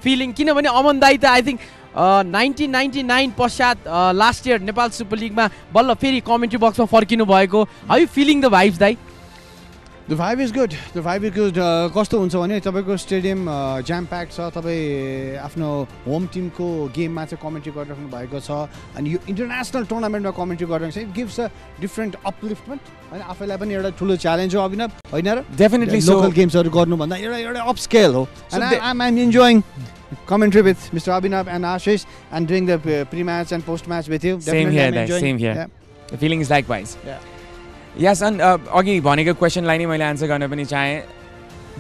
feeling? किनभने अमन दाइ त आई थिङ्क 1999 पश्चात लास्ट इयर नेपाल सुपर लिगमा बल्ल फेरि कमेन्ट्री बक्समा फर्किनु भएको. How you feeling the vibes Dai? The vibe is good. The vibe is good. कस्तो हुन्छ भने तपाईको स्टेडियम ज्याम प्याक्ड छ, तपाईँ आफ्नो होम टिमको गेममा चाहिँ कमेन्ट्री गरिराख्नु भएको छ, अनि यो इन्टरनेसनल टुर्नामेन्टमा कमेन्ट्री गरिरहेको छ. इट गिभ्स अ डिफ्रेन्ट अपलिफ्टमेन्ट, होइन? आफैलाई पनि एउटा ठुलो च्यालेन्ज हो अभिनव, होइन र? डेफिनेटली लोकल गेम्सहरू गर्नुभन्दा एउटा अप स्केल हो. And I'm enjoying commentary with Mr. Abhinav and Ashish and doing the pre-match and post-match with you. Same here, same here. Yeah. The feeling is likewise. Yeah. Yes, and अघि भनेको क्वेसनलाई नै मैले answer गर्न पनि चाहेँ.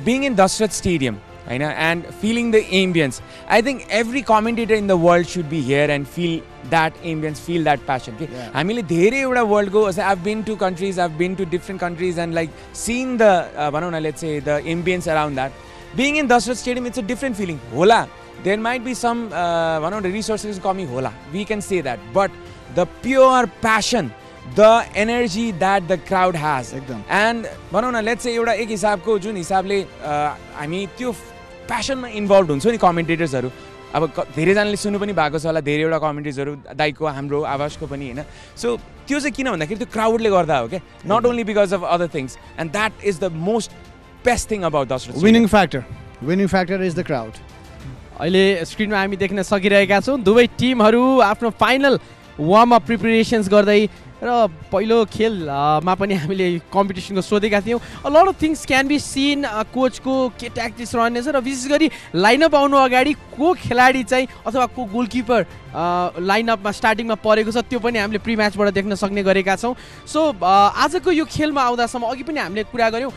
Being in Dasrat Stadium, होइन, and feeling the ambience, I think every commentator in the world should be here and feel that ambience, feel that passion. हामीले धेरै एउटा वर्ल्डको, I've been to countries, I've been to different countries and like seen the भनौँ न, let's say the ambience around that. Being in Dasrat Stadium, it's a different feeling. होला, there might be some भनौँ न resources कमी होला, we can say that, but the pure passion, the energy that the crowd has, and भनौँ न, let's say एउटा एक हिसाबको जुन हिसाबले हामी त्यो प्यासनमा इन्भल्भ हुन्छौँ नि कमेन्टेटर्सहरू, अब धेरैजनाले सुन्नु पनि भएको छ होला, धेरैवटा कमेन्टेटर्सहरू दाइको, हाम्रो आवाजको पनि, होइन? सो त्यो चाहिँ किन भन्दाखेरि त्यो क्राउडले गर्दा हो क्या, not only because of other things, and that is the most best thing about Dasarath. Winning factor is the crowd. अहिले स्क्रिनमा हामी देख्न सकिरहेका छौँ दुवै टिमहरू आफ्नो फाइनल वार्म अप प्रिपरेसन्स गर्दै, र पहिलो खेलमा पनि हामीले कम्पिटिसनको सोधेका थियौँ. A lot of things can be seen, कोचको के ट्याक्टिक्स रहनेछ, र विशेष गरी लाइनअप आउनु अगाडि को खेलाडी चाहिँ अथवा को गोलकिपर लाइनअपमा स्टार्टिङमा परेको छ त्यो पनि हामीले प्री म्याचबाट देख्न सक्ने गरेका छौँ. सो आजको यो खेलमा आउँदासम्म अघि पनि हामीले कुरा गऱ्यौँ,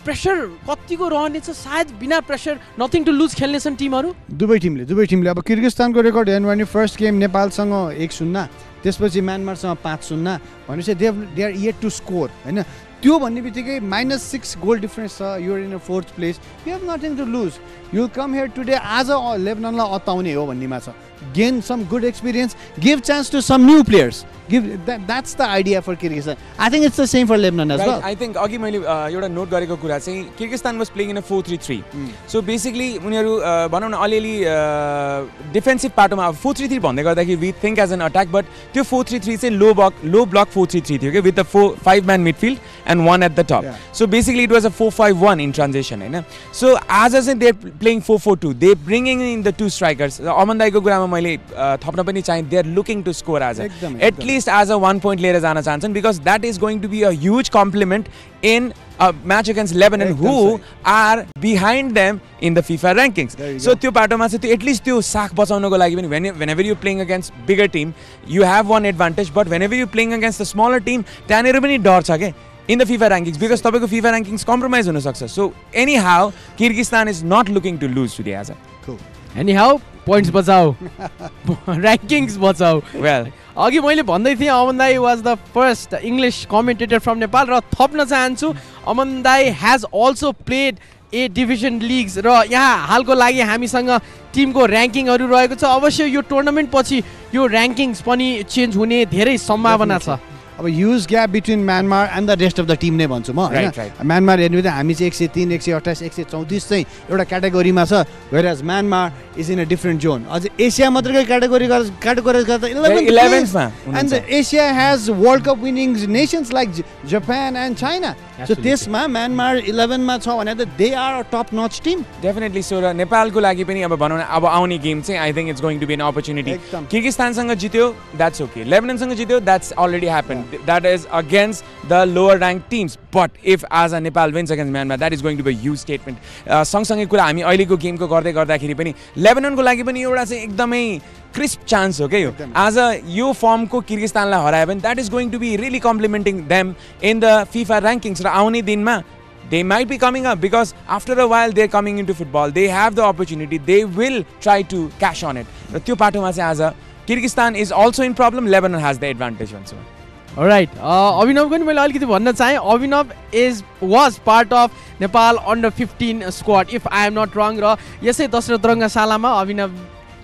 प्रेसर कतिको रहनेछ? सायद बिना प्रेसर नथिङ टु लुज खेल्नेछन् टिमहरू दुवै टिमले. अब किर्गिस्तानको रेकर्ड हेर्नु भने फर्स्ट गेम नेपालसँग 1-0, त्यसपछि म्यानमारसँग 5-0 भनेपछि they are yet to score, होइन? त्यो भन्ने बित्तिकै -6 गोल डिफरेन्स छ, you're in a 4th place, you have nothing to lose, you come here today आज लेबननलाई अत्ताउने हो भन्नेमा छ, gain some good experience, give chance to some new players, that's the idea for Kyrgyzstan. I think it's the same for Lebanon as well. I think अघि मैले एउटा note गरेको कुरा चाहिँ Kyrgyzstan was playing in a 4-3-3. So basically उनीहरू भनौँ न अलिअलि डिफेन्सिभ पाटोमा 4-3-3 भन्दै गर्दाखेरि we think as an attack, but त्यो 4-3-3 चाहिँ low block 4-3-3 थियो के, with the 5-man midfield and 1 at the top. So basically it was a 4-5-1 in transition Hahn. So आज चाहिँ they are playing 4-4-2. They bringing in the two strikers. अमन दाइको कुरामा मैले थप्न पनि चाहे, they are looking to score आज. At least as a 1 point लिएर जान चाहन्छन्, because that is going to be a huge compliment in a match against Lebanon, who are behind them in the FIFA rankings. So त्यो पाटोमा चाहिँ at least त्यो साख बचाउनको लागि पनि whenever you playing against bigger team you have one advantage, but whenever you playing against the smaller team त्यहाँनिर पनि डर छ के in the FIFA rankings, because तपाईँको FIFA rankings compromise हुन सक्छ. So anyhow Kyrgyzstan is not looking to lose today as a cool. Anyhow points बचाऊ rankings बचाऊ. Well अघि मैले भन्दै थिएँ अमन दाई was the first English commentator from Nepal, र थप्न चाहन्छु अमन दाई has also played A division leagues, र यहाँ हालको लागि हामीसँग टिमको ऱ्याङ्किङहरू रहेको छ. अवश्य यो टुर्नामेन्ट पछि यो ऱ्याङ्किङ्स पनि चेन्ज हुने धेरै सम्भावना छ. अब huge gap between Myanmar and the rest of the Tim नै भन्छु म हैन. म्यानमार हेर्नु भने हामी चाहिँ 103, 128, 134 चाहिँ एउटा क्याटेगोरीमा छ, whereas Myanmar is in a different zone. अझ एसिया मात्रकै क्याटेगोरी गर्दा 11th मा, and Asia has world cup winning nations like Japan and China. So त्यसमा म्यानमार 11 मा छ भने त they are a top notch team. Definitely. So र नेपालको लागि पनि अब भनौँ न अब आउने गेम चाहिँ I think it's going to be an opportunity. किर्गिस्तानसँग जित्यो द्याट्स ओके, लेबननसँग जित्यो that's already happen, that is against the lower ranked teams, but if as a Nepal wins against Myanmar, that is going to be a huge statement. सँगसँगै कुरा हामी अहिलेको गेमको गर्दाखेरि पनि लेबननको लागि पनि एउटा चाहिँ एकदमै क्रिस्प चान्स हो के यो. आज यो फर्मको किर्गिस्तानलाई हरायो भने that is going to be really complimenting them in the FIFA rankings. र आउने दिनमा they might be coming up, because after a while they're coming into football, they have the opportunity, they will try to cash on it. र त्यो पाटोमा चाहिँ आज Kyrgyzstan is also in problem, Lebanon has the advantage once more. Alright, अभिनवको नि मैले अलिकति भन्न चाहेँ. अभिनव was part of Nepal under 15 squad if I am not wrong, र यसै दशरथ रङ्गशालामा अभिनव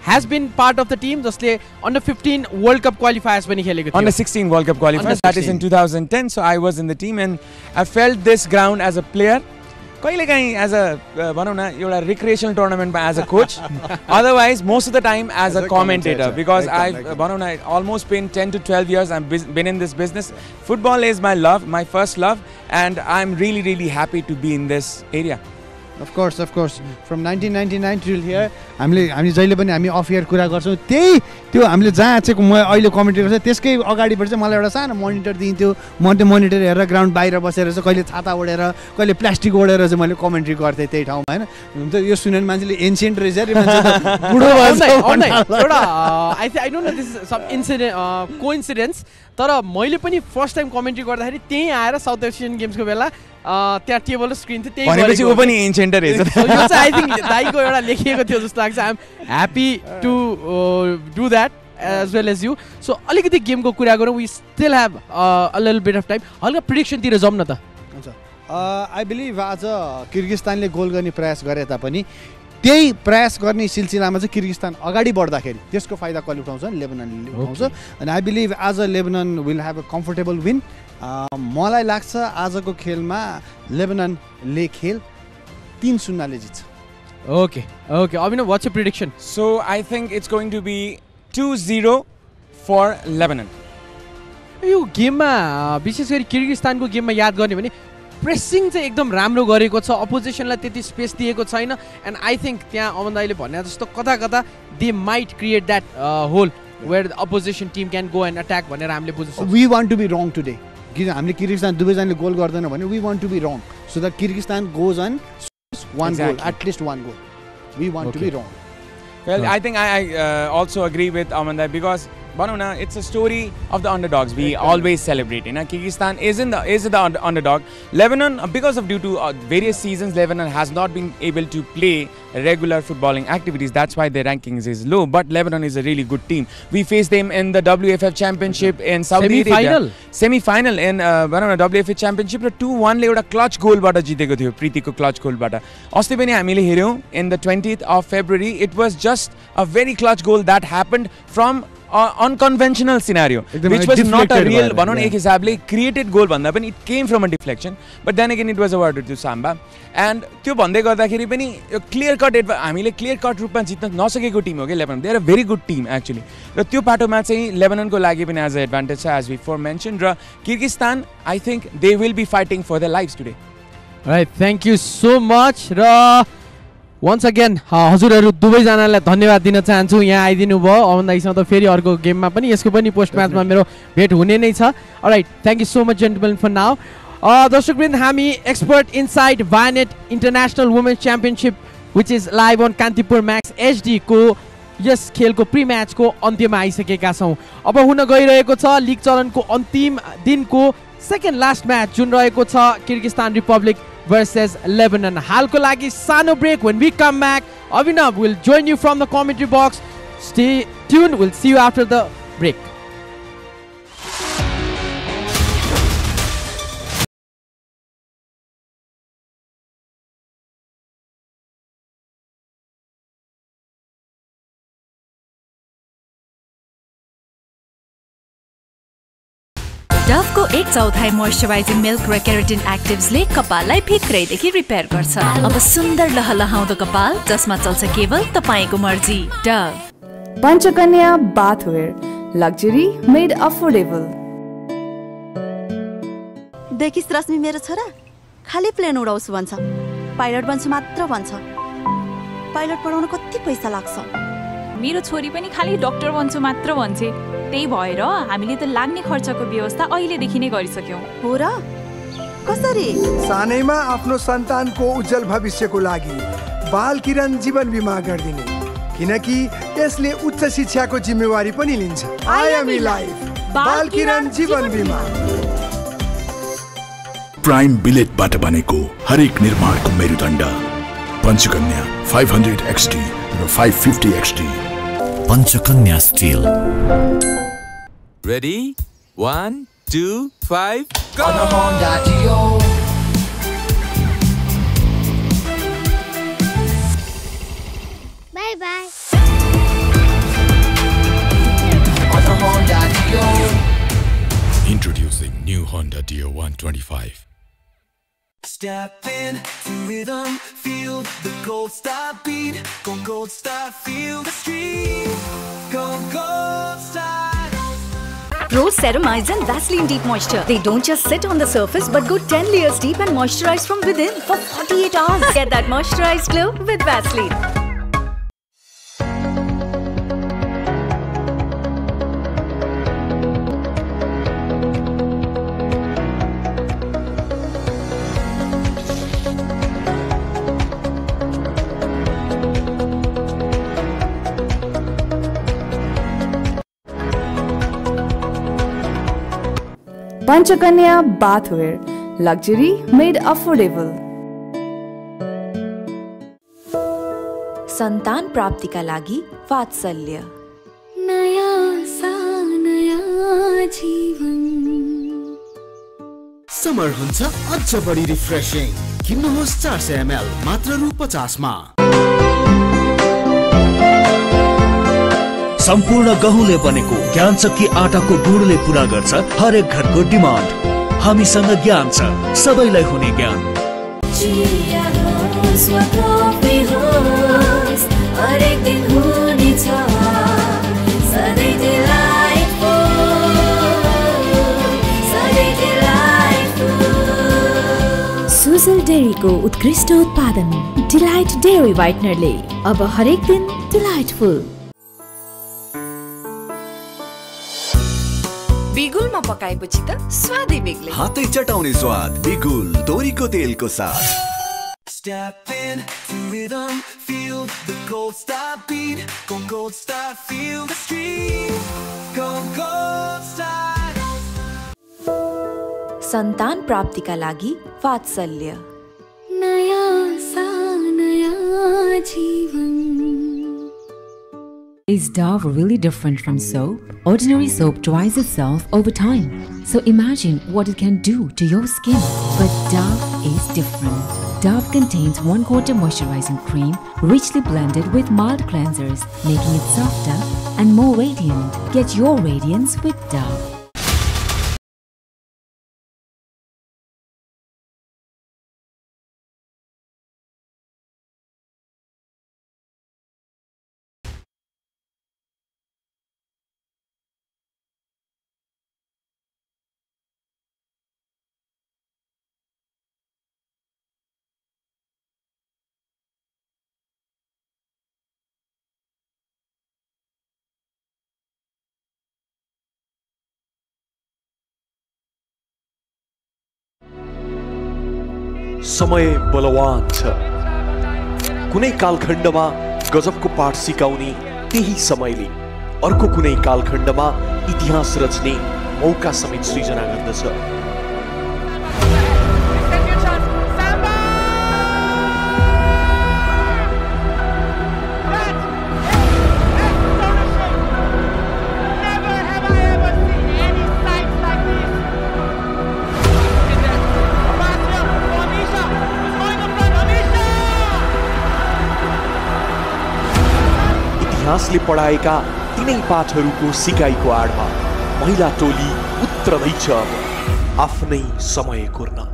has been part of the team जसले under 15 World Cup qualifiers पनि खेलेको थियो. Under 16 World Cup qualifiers, that is in 2010. So I was in the team and I felt this ground as a player. कहिलेकाहीँ as a भनौँ न एउटा recreational टुर्नामेन्टमा as a coach, otherwise most of the time as a commentator, because I भनौँ न almost spend 10 to 12 years I've been in this business. Football is my love, my first love, and I'm really happy to be in this area. Of course. From 1999 till here, हामी जहिले पनि हामी of air कुरा गर्छौँ. त्यही त्यो हामीले जहाँ चाहिँ म अहिले कमेन्ट्री गर्छ त्यसकै अगाडिबाट चाहिँ मलाई एउटा सानो मोनिटर दिन्थ्यो. म त्यो मोनिटर हेरेर ग्राउन्ड बाहिर बसेर चाहिँ कहिले छाता ओढेर कहिले प्लास्टिक ओढेर चाहिँ मैले कमेन्ट्री गर्थेँ त्यही ठाउँमा हैन. हुन त यो सुनेर मान्छेले एन्सियन्ट रहेछ रे, मान्छे बुढो भएछ. एउटा I don't know this some incident coincidence, तर मैले पनि फर्स्ट टाइम कमेन्ट्री गर्दाखेरि त्यही आएर साउथ एसियन गेम्सको बेला त्यहाँ टेबल र स्क्रिन थियो, त्यही भनेपछि उ पनि एन्सियन्ट रहेछ. यो चाहिँ आई थिङ्क दाइको एउटा लेखिएको थियो जस्तो लाग्छ. I am happy to do that as well as you. So अलिकति गेमको कुरा गरौँ. We still have a little bit of time. हल्का प्रेडिक्सनतिर जाउँ न त. हुन्छ. आई बिलिभ आज किर्गिस्तानले गोल गर्ने प्रयास गरे तापनि त्यही प्रयास गर्ने सिलसिलामा चाहिँ किर्गिस्तान अगाडि बढ्दाखेरि त्यसको फाइदा कसले उठाउँछ? लेबननले उठाउँछ. अनि आई बिलिभ आज Lebanon will have a comfortable win. मलाई लाग्छ आजको खेलमा लेबननले खेल 3-0 ले जित्छ. Okay. Abhinav, what's your prediction? So I think it's going to be 2-0 for Lebanon. यो गेममा विशेष गरी किर्गिस्तानको गेममा याद गर्ने भने प्रेसिङ चाहिँ एकदम राम्रो गरेको छ, अपोजिसनलाई त्यति स्पेस दिएको छैन. एन्ड आई थिङ्क त्यहाँ अमन दाइले भने जस्तो कता कता they might create that hole where the opposition team can go and attack भनेर हामीले बुझ्छौँ. We want to be wrong today. हामीले किर्गिस्तान दुवैजनाले गोल गर्दैन भने we want to be wrong so that Kyrgyzstan goes on one goal, at least one goal. We want to be wrong. Well, I think I also agree with Amanda, because भनौँ न it's a story of the underdogs. We always celebrate. Kyrgyzstan is the underdog. Lebanon, because of due to various seasons, Lebanon has not been able to play regular footballing activities. That's why their rankings is low. But Lebanon is a really good team. We faced them in the WFF Championship in Saudi Arabia. Semi-final in WFF Championship. 2-1 ले एउटा clutch गोलबाट जितेको थियो, प्रीतिको clutch गोलबाट. अस्ति पनि हामीले हेर्यौं in the 20th of February. It was just a very clutch goal that happened from unconventional scenario, which was not a real, भनौँ न एक हिसाबले created goal भन्दा पनि it came from a deflection, but then again it was awarded to Samba. And त्यो भन्दै गर्दाखेरि पनि clear cut हामीले clear cut रूपमा जित्न नसकेको टिम हो के Lebanon. They are a very good team actually. र त्यो पाटोमा चाहिँ Lebanon को लागि पनि as an advantage as we mentioned. Raw Kyrgyzstan, I think they will be fighting for their lives today. Right, thank you so much. Raw once again हजुरहरु दुवैजनालाई धन्यवाद दिन चाहन्छु यहाँ आइदिनु भयो आउँदैछ त फेरि अर्को गेममा पनि यसको पनि पोस्ट म्याचमा मेरो भेट हुने नै छ. Alright, thank you so much gentlemen for now. दर्शकवृन्द, हामी expert inside Vianet international women's championship which is live on Kantipur Max HD को यस खेलको प्री म्याचको अन्त्यमा आइसकेका छौं. अब हुन गइरहेको छ लिग चरणको अन्तिम दिनको सेकेन्ड लास्ट म्याच जुन रहेको छ किर्गिस्तान रिपब्लिक versus Lebanon. हालको लागि सानो break. When we come back, Abhinav will join you from the commentary box. Stay tuned. We'll see you after the break. Dove को 1/4 मोइस्चराइजिङ मिल्क र keratin एक्टिभ्सले कपाललाई भित्रैदेखि repair गर्छ. अब सुन्दर लहलहाउँदो कपाल जसमा चल्छ केवल तपाईको मर्जी. Dove Panchakanya bathware, luxury made affordable. देखिस् रश्मि, मेरो छोरा खाली प्लेन उडाउँछु भन्छ, पाइलट बन्छु मात्र भन्छ. पाइलट पढाउन कति पैसा लाग्छ? मेरो छोरी पनि खाली डाक्टर बन्छु मात्र भन्छे. त्यही भएर हामीले त लाग्ने खर्चको व्यवस्था अहिलेदेखि नै गरिसक्यौं. हो र? कसरी? सानैमा आफ्नो सन्तानको उज्जवल भविष्यको लागि बाल किरण जीवन बीमा गरिदिने, किनकि यसले उच्च शिक्षाको जिम्मेवारी पनि लिन्छ. आइएमई लाइफ बाल किरण जीवन बीमा. प्राइम बिलेटबाट बनेको हरेक निर्माणको मेरुदण्ड Panchakanya 500 XT raw 550 XT. Panchakanya still. Ready? 1, 2, 5, go! On a Honda Dio. Bye bye. On a Honda Dio. Introducing new Honda Dio 125. Step in to rhythm, feel the gold star beat. Go gold star, feel the street. Go gold star. Pro Ceramides and Vaseline Deep Moisture. They don't just sit on the surface but go 10 layers deep and moisturize from within for 48 hours. Get that moisturized glow with Vaseline. Panchakanya bathware, luxury made affordable. सन्तान प्राप्तिका लागि वात्सल्य. नयाँ सा नयाँ जीवन. Summer हुन्छ अझ बढी रिफ्रेशिङ. किन्नुहोस् 400 ml मात्र रु 50 मा. सम्पूर्ण गहुँले बनेको ज्ञानचक्की आटाको गुणले पूरा गर्छ हरेक घरको डिमान्ड. हामीसँग ज्ञान छ, सबैलाई हुने ज्ञान. हरेक दिन हुनेछ सधैँ delightful, सधैँ delightful. सुजल डेयरीको उत्कृष्ट उत्पादन डिलाइट डेयरी व्हाइटनरले अब हरेक दिन डिलाइटफुल. बिगुलमा पकाएपछि त स्वादै बेग्लै. हातै चटाउने स्वाद बिगुल तोरीको तेलको साथ. Step in to rhythm, feel the gold star beat. Go gold star, feel the street. Go gold star. सन्तान प्राप्तिका लागि वात्सल्य नयाँ सा नयाँ जीवन. Is Dove really different from soap? Ordinary soap dries itself over time. So imagine what it can do to your skin. But Dove is different. Dove contains 1/4 moisturizing cream richly blended with mild cleansers, making it softer and more radiant. Get your radiance with Dove. समय बलवान छ. कुनै कालखण्डमा गजबको पाठ सिकाउने त्यही समयले अर्को कुनै कालखण्डमा इतिहास रच्ने मौका समेत सृजना गर्दछ. इतिहासले पढाएका तिनै पाठहरूको सिकाइको आडमा महिला टोली उत्रदैछ अब आफ्नै समय कुर्न.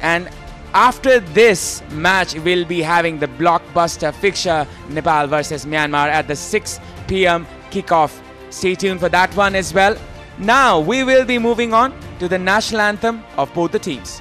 And after this match, we'll be having the blockbuster fixture Nepal versus Myanmar at the 6 p.m. kickoff. Stay tuned for that one as well. Now we will be moving on to the national anthem of both the teams.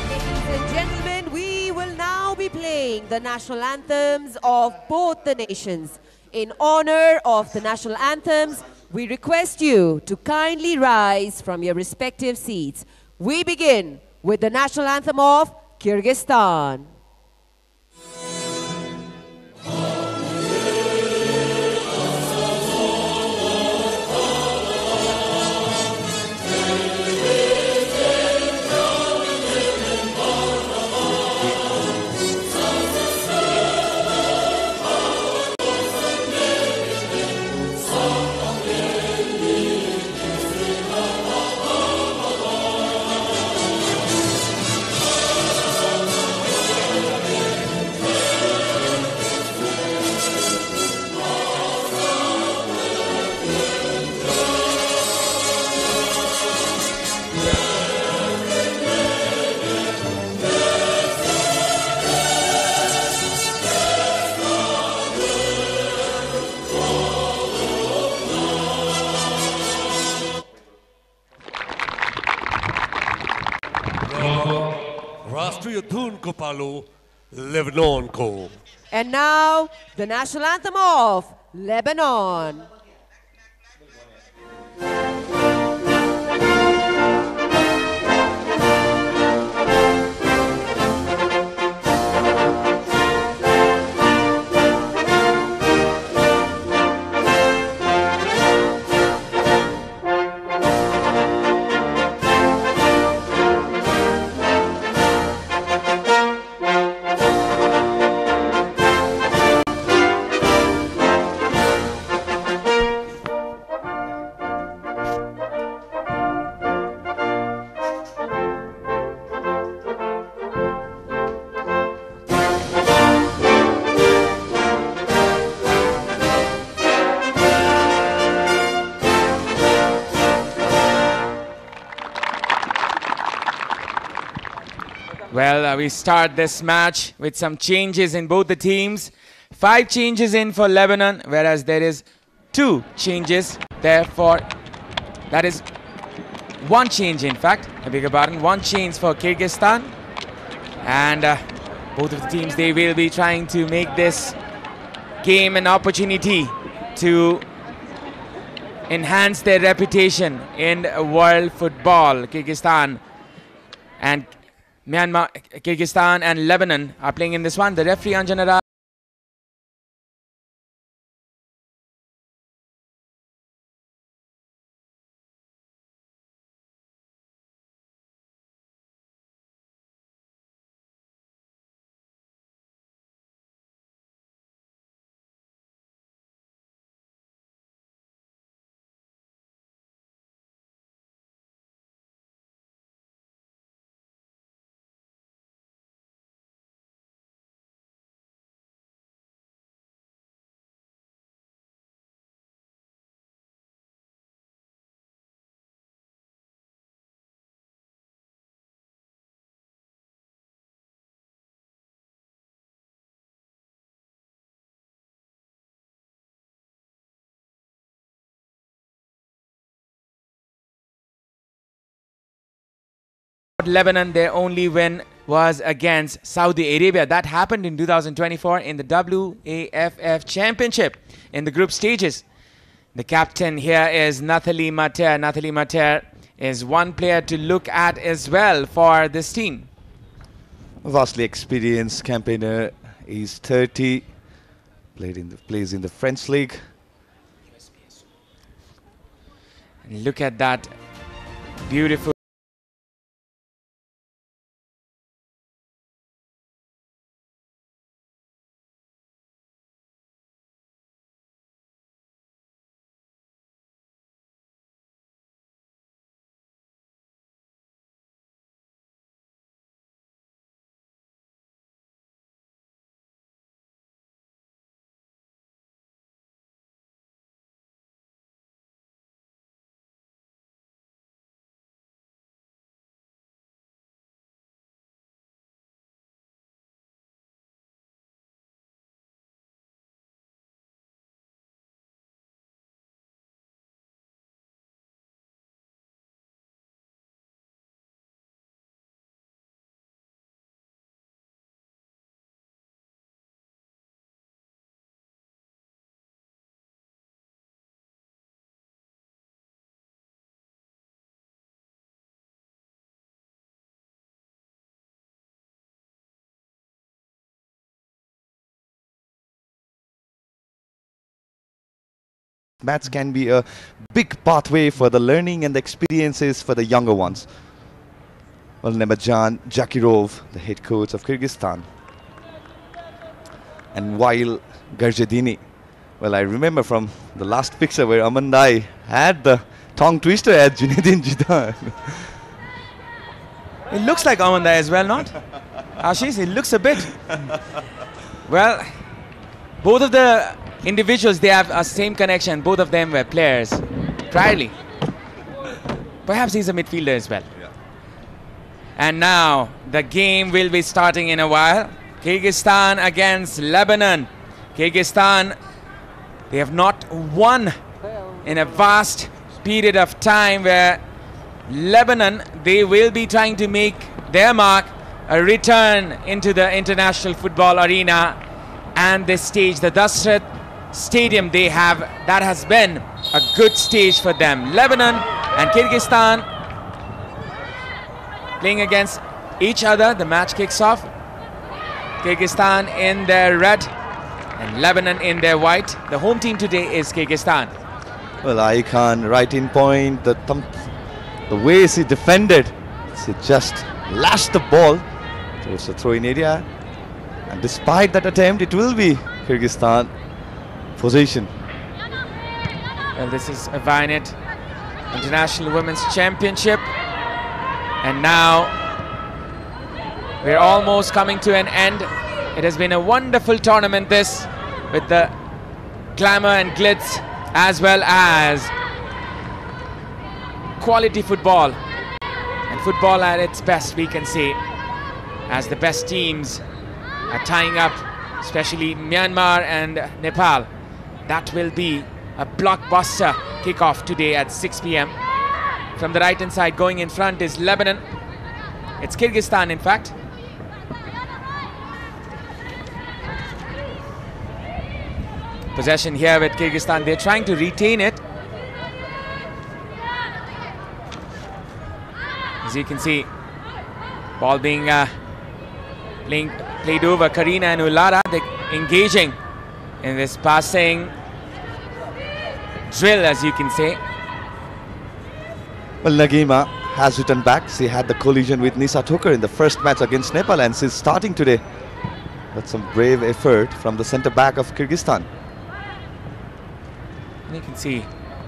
Ladies and gentlemen, we will now be playing the national anthems of both the nations. In honor of the national anthems, we request you to kindly rise from your respective seats. We begin with the national anthem of Kyrgyzstan. राष्ट्रिय धुन को पालो Lebanon को. And now the national anthem of Lebanon. Well, we start this match with some changes in both the teams. 5 changes in for Lebanon, whereas there is 2 changes. Therefore, that is 1 change, in fact. I beg your pardon. 1 change for Kyrgyzstan. And both of the teams, they will be trying to make this game an opportunity to enhance their reputation in world football. Kyrgyzstan and Myanmar, Kyrgyzstan and Lebanon are playing in this one. The referee Anjanara Lebanon, their only win was against Saudi Arabia. That happened in 2024 in the WAFF Championship in the group stages. The captain here is Nathalie Mater. Nathalie Mater is one player to look at as well for this team. Vastly experienced campaigner. He's 30. Plays in the French league. And look at that beautiful match can be a big pathway for the learning and the experiences for the younger ones. Well, Nemazjan Jakirov, the head coach of Kyrgyzstan. And while Garjedini, well, I remember from the last picture where Amandai had the tongue twister at Junedin Jidan. It looks like Amandai as well, not? Ashish, it looks a bit. Well, both of the individuals, they have a same connection. Both of them were players priorly. Perhaps he's a midfielder as well. Yeah. And now the game will be starting in a while. Kyrgyzstan against Lebanon. Kyrgyzstan, they have not won in a vast period of time, where Lebanon, they will be trying to make their mark, a return into the international football arena. And this stage, the Dasrat Stadium they have, that has been a good stage for them. Lebanon and Kyrgyzstan playing against each other. The match kicks off. Kyrgyzstan in their red and Lebanon in their white. The home team today is Kyrgyzstan. Well, Aikan right in point. The way she defended, she just lashed the ball towards the throw-in area. And despite that attempt, it will be Kyrgyzstan possession. Well, this is a Vianet International Women's Championship. And now we're almost coming to an end. It has been a wonderful tournament, this, with the glamour and glitz as well as quality football. And football at its best, we can say, as the best teams are tying up, especially Myanmar and Nepal. That will be a blockbuster kickoff today at 6 p.m. From the right hand side, going in front is Lebanon. It's Kyrgyzstan, in fact. Possession here with Kyrgyzstan. They're trying to retain it. As you can see, ball being played over. Karina and Ulara, they're engaging in this passing drill, as you can say. Well, Nagima has returned back. She had the collision with Nisa Thokar in the first match against Nepal, and she's starting today. That's some brave effort from the centre back of Kyrgyzstan. And you can see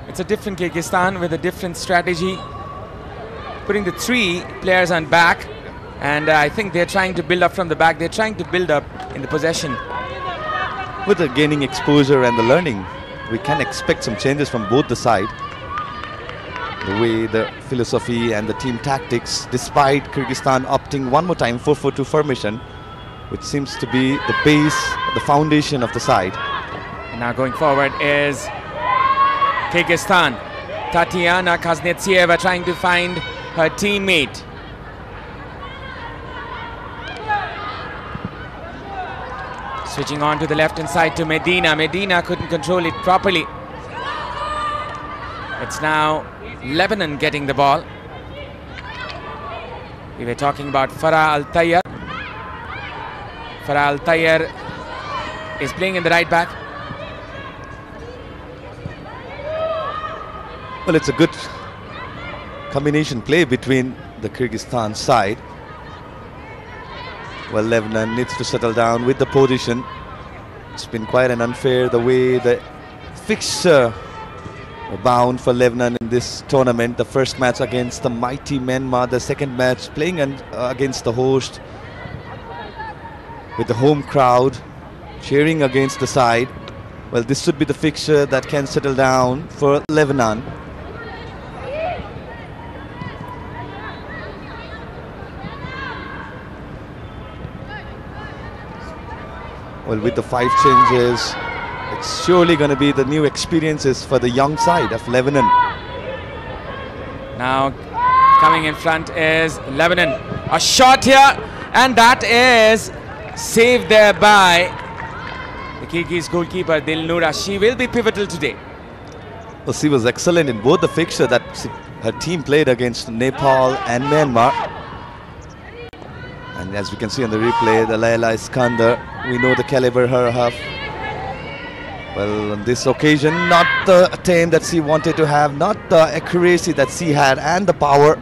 it's a different Kyrgyzstan with a different strategy, putting the three players on back. And I think they're trying to build up from the back. They're trying to build up in the possession. With the gaining exposure and the learning, we can expect some changes from both the sides. The way, the philosophy and the team tactics, despite Kyrgyzstan opting one more time 4-4-2 formation, which seems to be the base, the foundation of the side. And now going forward is Kyrgyzstan. Tatiana Kaznetsyeva trying to find her teammate. Switching on to the left hand side to Medina. Medina couldn't control it properly. It's now Lebanon getting the ball. We were talking about Farah Al-Tayyar. Farah Al-Tayyar is playing in the right back. Well, it's a good combination play between the Kyrgyzstan side. Well, Lebanon needs to settle down with the position. It's been quite an unfair the way the fixture bound for Lebanon in this tournament. The first match against the mighty Myanmar, the second match playing against the host, with the home crowd cheering against the side. Well, this should be the fixture that can settle down for Lebanon. Well, with the 5 changes, it's surely going to be the new experiences for the young side of Lebanon. Now coming in front is Lebanon. A shot here, and that is saved there by the Kyrgyz goalkeeper Dilnura. She will be pivotal today. Well, she was excellent in both the fixture that her team played against Nepal and Myanmar. And as we can see on the replay, the Laila Iskander, we know the caliber her have. Well, on this occasion, not the attempt that she wanted to have, not the accuracy that she had, and the power,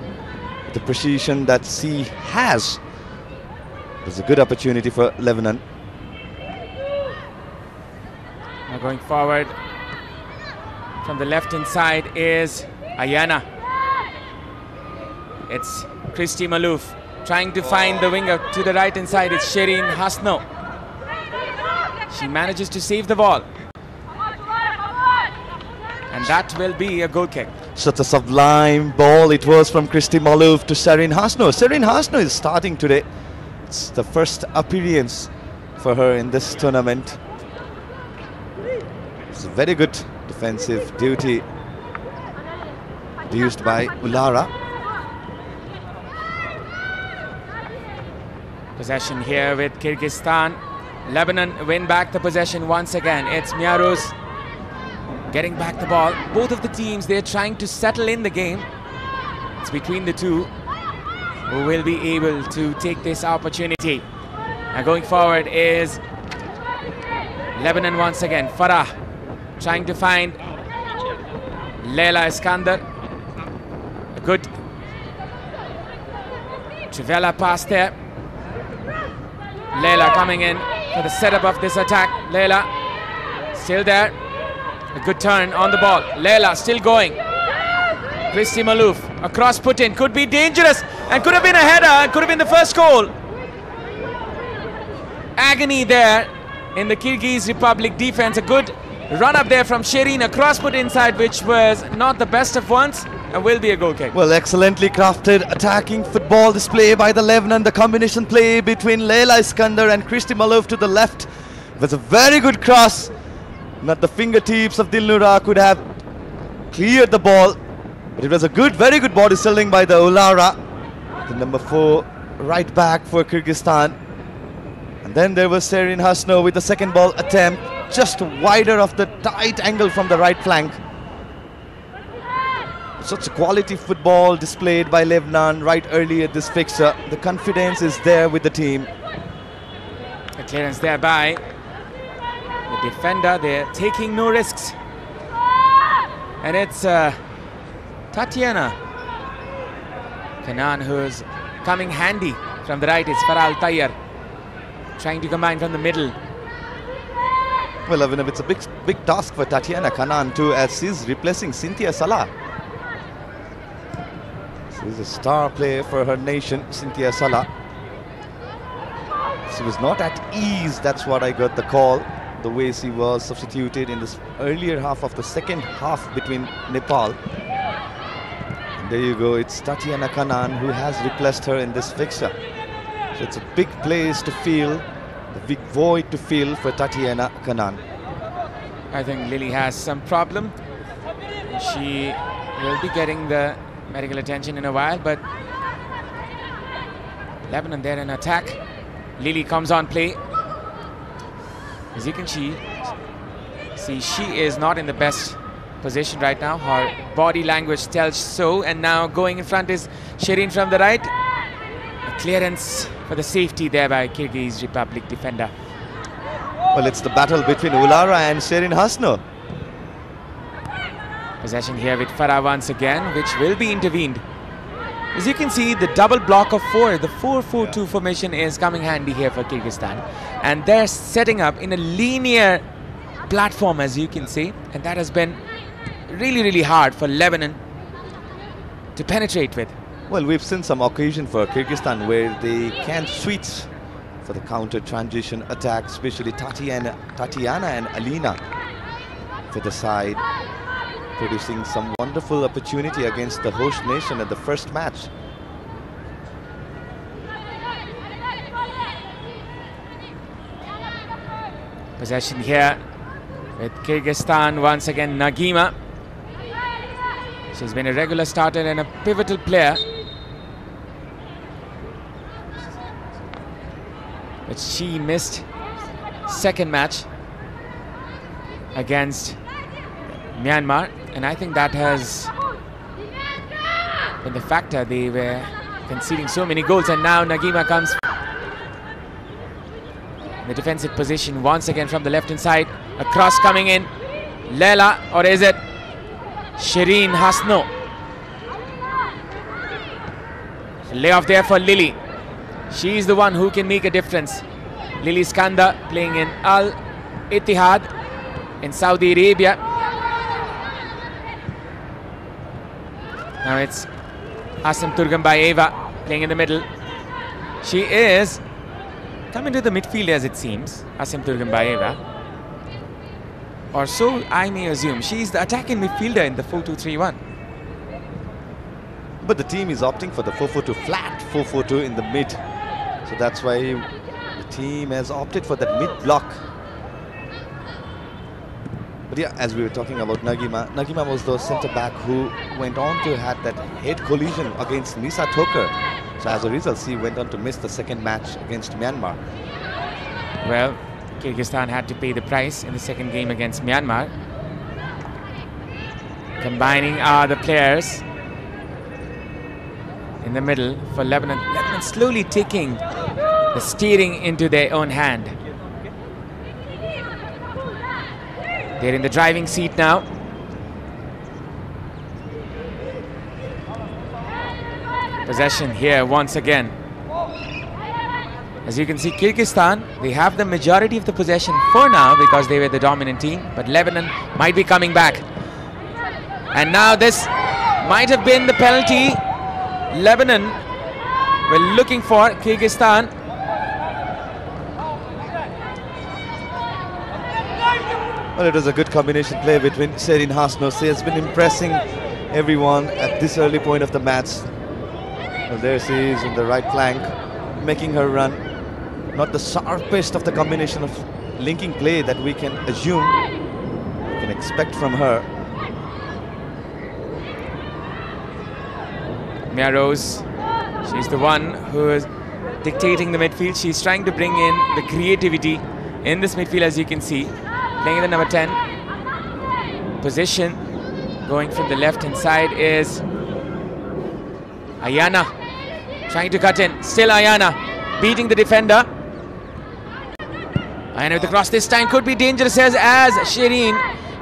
the precision that she has. There's a good opportunity for Lebanon. Now going forward from the left-hand side is Ayana. It's Christy Malouf trying to find the winger. To the right-hand side, it's Shireen Hasno. She manages to save the ball. And that will be a goal kick. Such a sublime ball it was from Christy Malouf to Shireen Hasno. Shireen Hasno is starting today. It's the first appearance for her in this tournament. It's a very good defensive duty used by Ulara. Possession here with Kyrgyzstan. Lebanon win back the possession once again. It's Miaruz getting back the ball. Both of the teams, they're trying to settle in the game. It's between the two who will be able to take this opportunity. Now going forward is Lebanon once again. Farah trying to find Leila Iskandar. A good Trivela pass there. Leila coming in for the setup of this attack. Leila still there. A good turn on the ball. Leila still going. Christy Malouf, a cross put in, could be dangerous and could have been a header, could have been the first goal. Agony there in the Kyrgyz Republic defense. A good run up there from Shireen, a cross put inside which was not the best of ones and will be a goal kick. Well, excellently crafted attacking football display by the Lebanon. The combination play between Leila Iskandar and Christy Malouf to the left was a very good cross. Not the fingertips of Dilnura could have cleared the ball, but it was a good, very good body selling by the Ulara, the number 4 right back for Kyrgyzstan. And then there was Shireen Hasno with the second ball attempt, just wider of the tight angle from the right flank. Such a quality football displayed by Lebanon right early at this fixture. The confidence is there with the team. The clearance there by the defender. They're taking no risks. And it's Tatiana Kanan who's coming handy from the right. It's Faral Tayyar trying to combine from the middle. Well, Avinav, it's a big task for Tatiana Kanan too, as she's replacing Cynthia Salah. She's a star player for her nation, Cynthia Salah. She was not at ease, that's what I got the call. The way she was substituted in this earlier half of the second half between Nepal. And there you go, it's Tatiana Kanan who has replaced her in this fixture. So it's a big place to fill, a big void to fill for Tatiana Kanan. I think Lily has some problem. She will be getting the medical attention in a while, but Lebanon there in attack. Lily comes on play. As you can see, she is not in the best position right now. Her body language tells so. And now going in front is Shireen from the right. A clearance for the safety there by Kyrgyz Republic defender. Well, it's the battle between Ulara and Shireen Hasno. Possession here with Farah once again, which will be intervened. As you can see, the double block of 4, the 4-4-2 formation is coming handy here for Kyrgyzstan. And they're setting up in a linear platform, as you can see. And that has been really, really hard for Lebanon to penetrate with. Well, we've seen some occasion for Kyrgyzstan where they can switch for the counter transition attack, especially Tatiana and Alina for the side, producing some wonderful opportunity against the host nation at the first match. Possession here with Kyrgyzstan once again. Nagima, she's been a regular starter and a pivotal player, but she missed second match against Myanmar, and I think that has been the factor. They were conceding so many goals, and now Nagima comes in the defensive position once again from the left hand side. A cross coming in. Leila, or is it Shireen Hasno? Layoff there for Lily. She's the one who can make a difference. Lily Skanda playing in Al Ittihad in Saudi Arabia. Now it's Asim Turgambayeva playing in the middle. She is coming to the midfield as it seems, Asim Turgambayeva. Or so I may assume. She's the attacking midfielder in the 4-2-3-1. But the team is opting for the 4-4-2 flat 4-4-2 in the mid. So that's why the team has opted for that mid block. But yeah, as we were talking about Nagima was the centre back who went on to have that head collision against Nisa Thoker. So as a result, she went on to miss the second match against Myanmar. Well, Kyrgyzstan had to pay the price in the second game against Myanmar. Combining the players in the middle for Lebanon. Lebanon slowly taking the steering into their own hand. They're in the driving seat now. Possession here once again. As you can see, Kyrgyzstan, they have the majority of the possession for now because they were the dominant team, but Lebanon might be coming back. And now this might have been the penalty Lebanon were looking for. Kyrgyzstan. Well, it was a good combination play between Shireen Hasno. She has been impressing everyone at this early point of the match. Well, there she is in the right flank, making her run. Not the sharpest of the combination of linking play that we can assume, we can expect from her. Mia Rose, she's the one who is dictating the midfield. She's trying to bring in the creativity in this midfield, as you can see. Playing in the number 10 position. Going from the left hand side is Ayana, trying to cut in. Still Ayana beating the defender. Ayana with the cross this time could be dangerous as Shireen,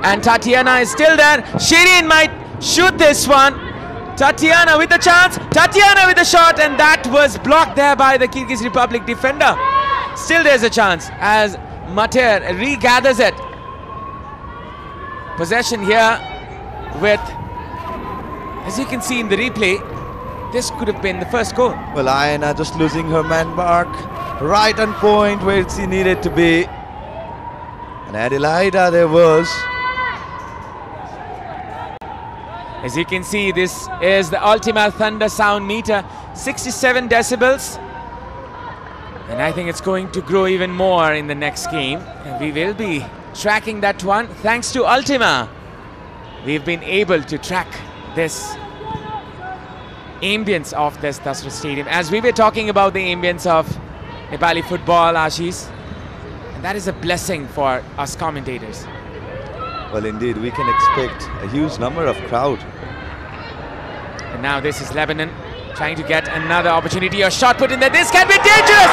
and Tatiana is still there. Shireen might shoot this one. Tatiana with the chance. Tatiana with the shot, and that was blocked there by the Kyrgyz Republic defender. Still there's a chance as Mater regathers it. Possession here with, as you can see in the replay, this could have been the first goal. Well, Ayana just losing her man mark right on point where she needed to be. And Adelaida there was. As you can see, this is the Ultima Thunder sound meter, 67 decibels. And I think it's going to grow even more in the next game. And we will be tracking that one. Thanks to Ultima, we've been able to track this ambience of this Dasra Stadium. As we were talking about the ambience of Nepali football, Ashish, and that is a blessing for us commentators. Well, indeed, we can expect a huge number of crowd. And now this is Lebanon trying to get another opportunity. A shot put in there. This can be dangerous.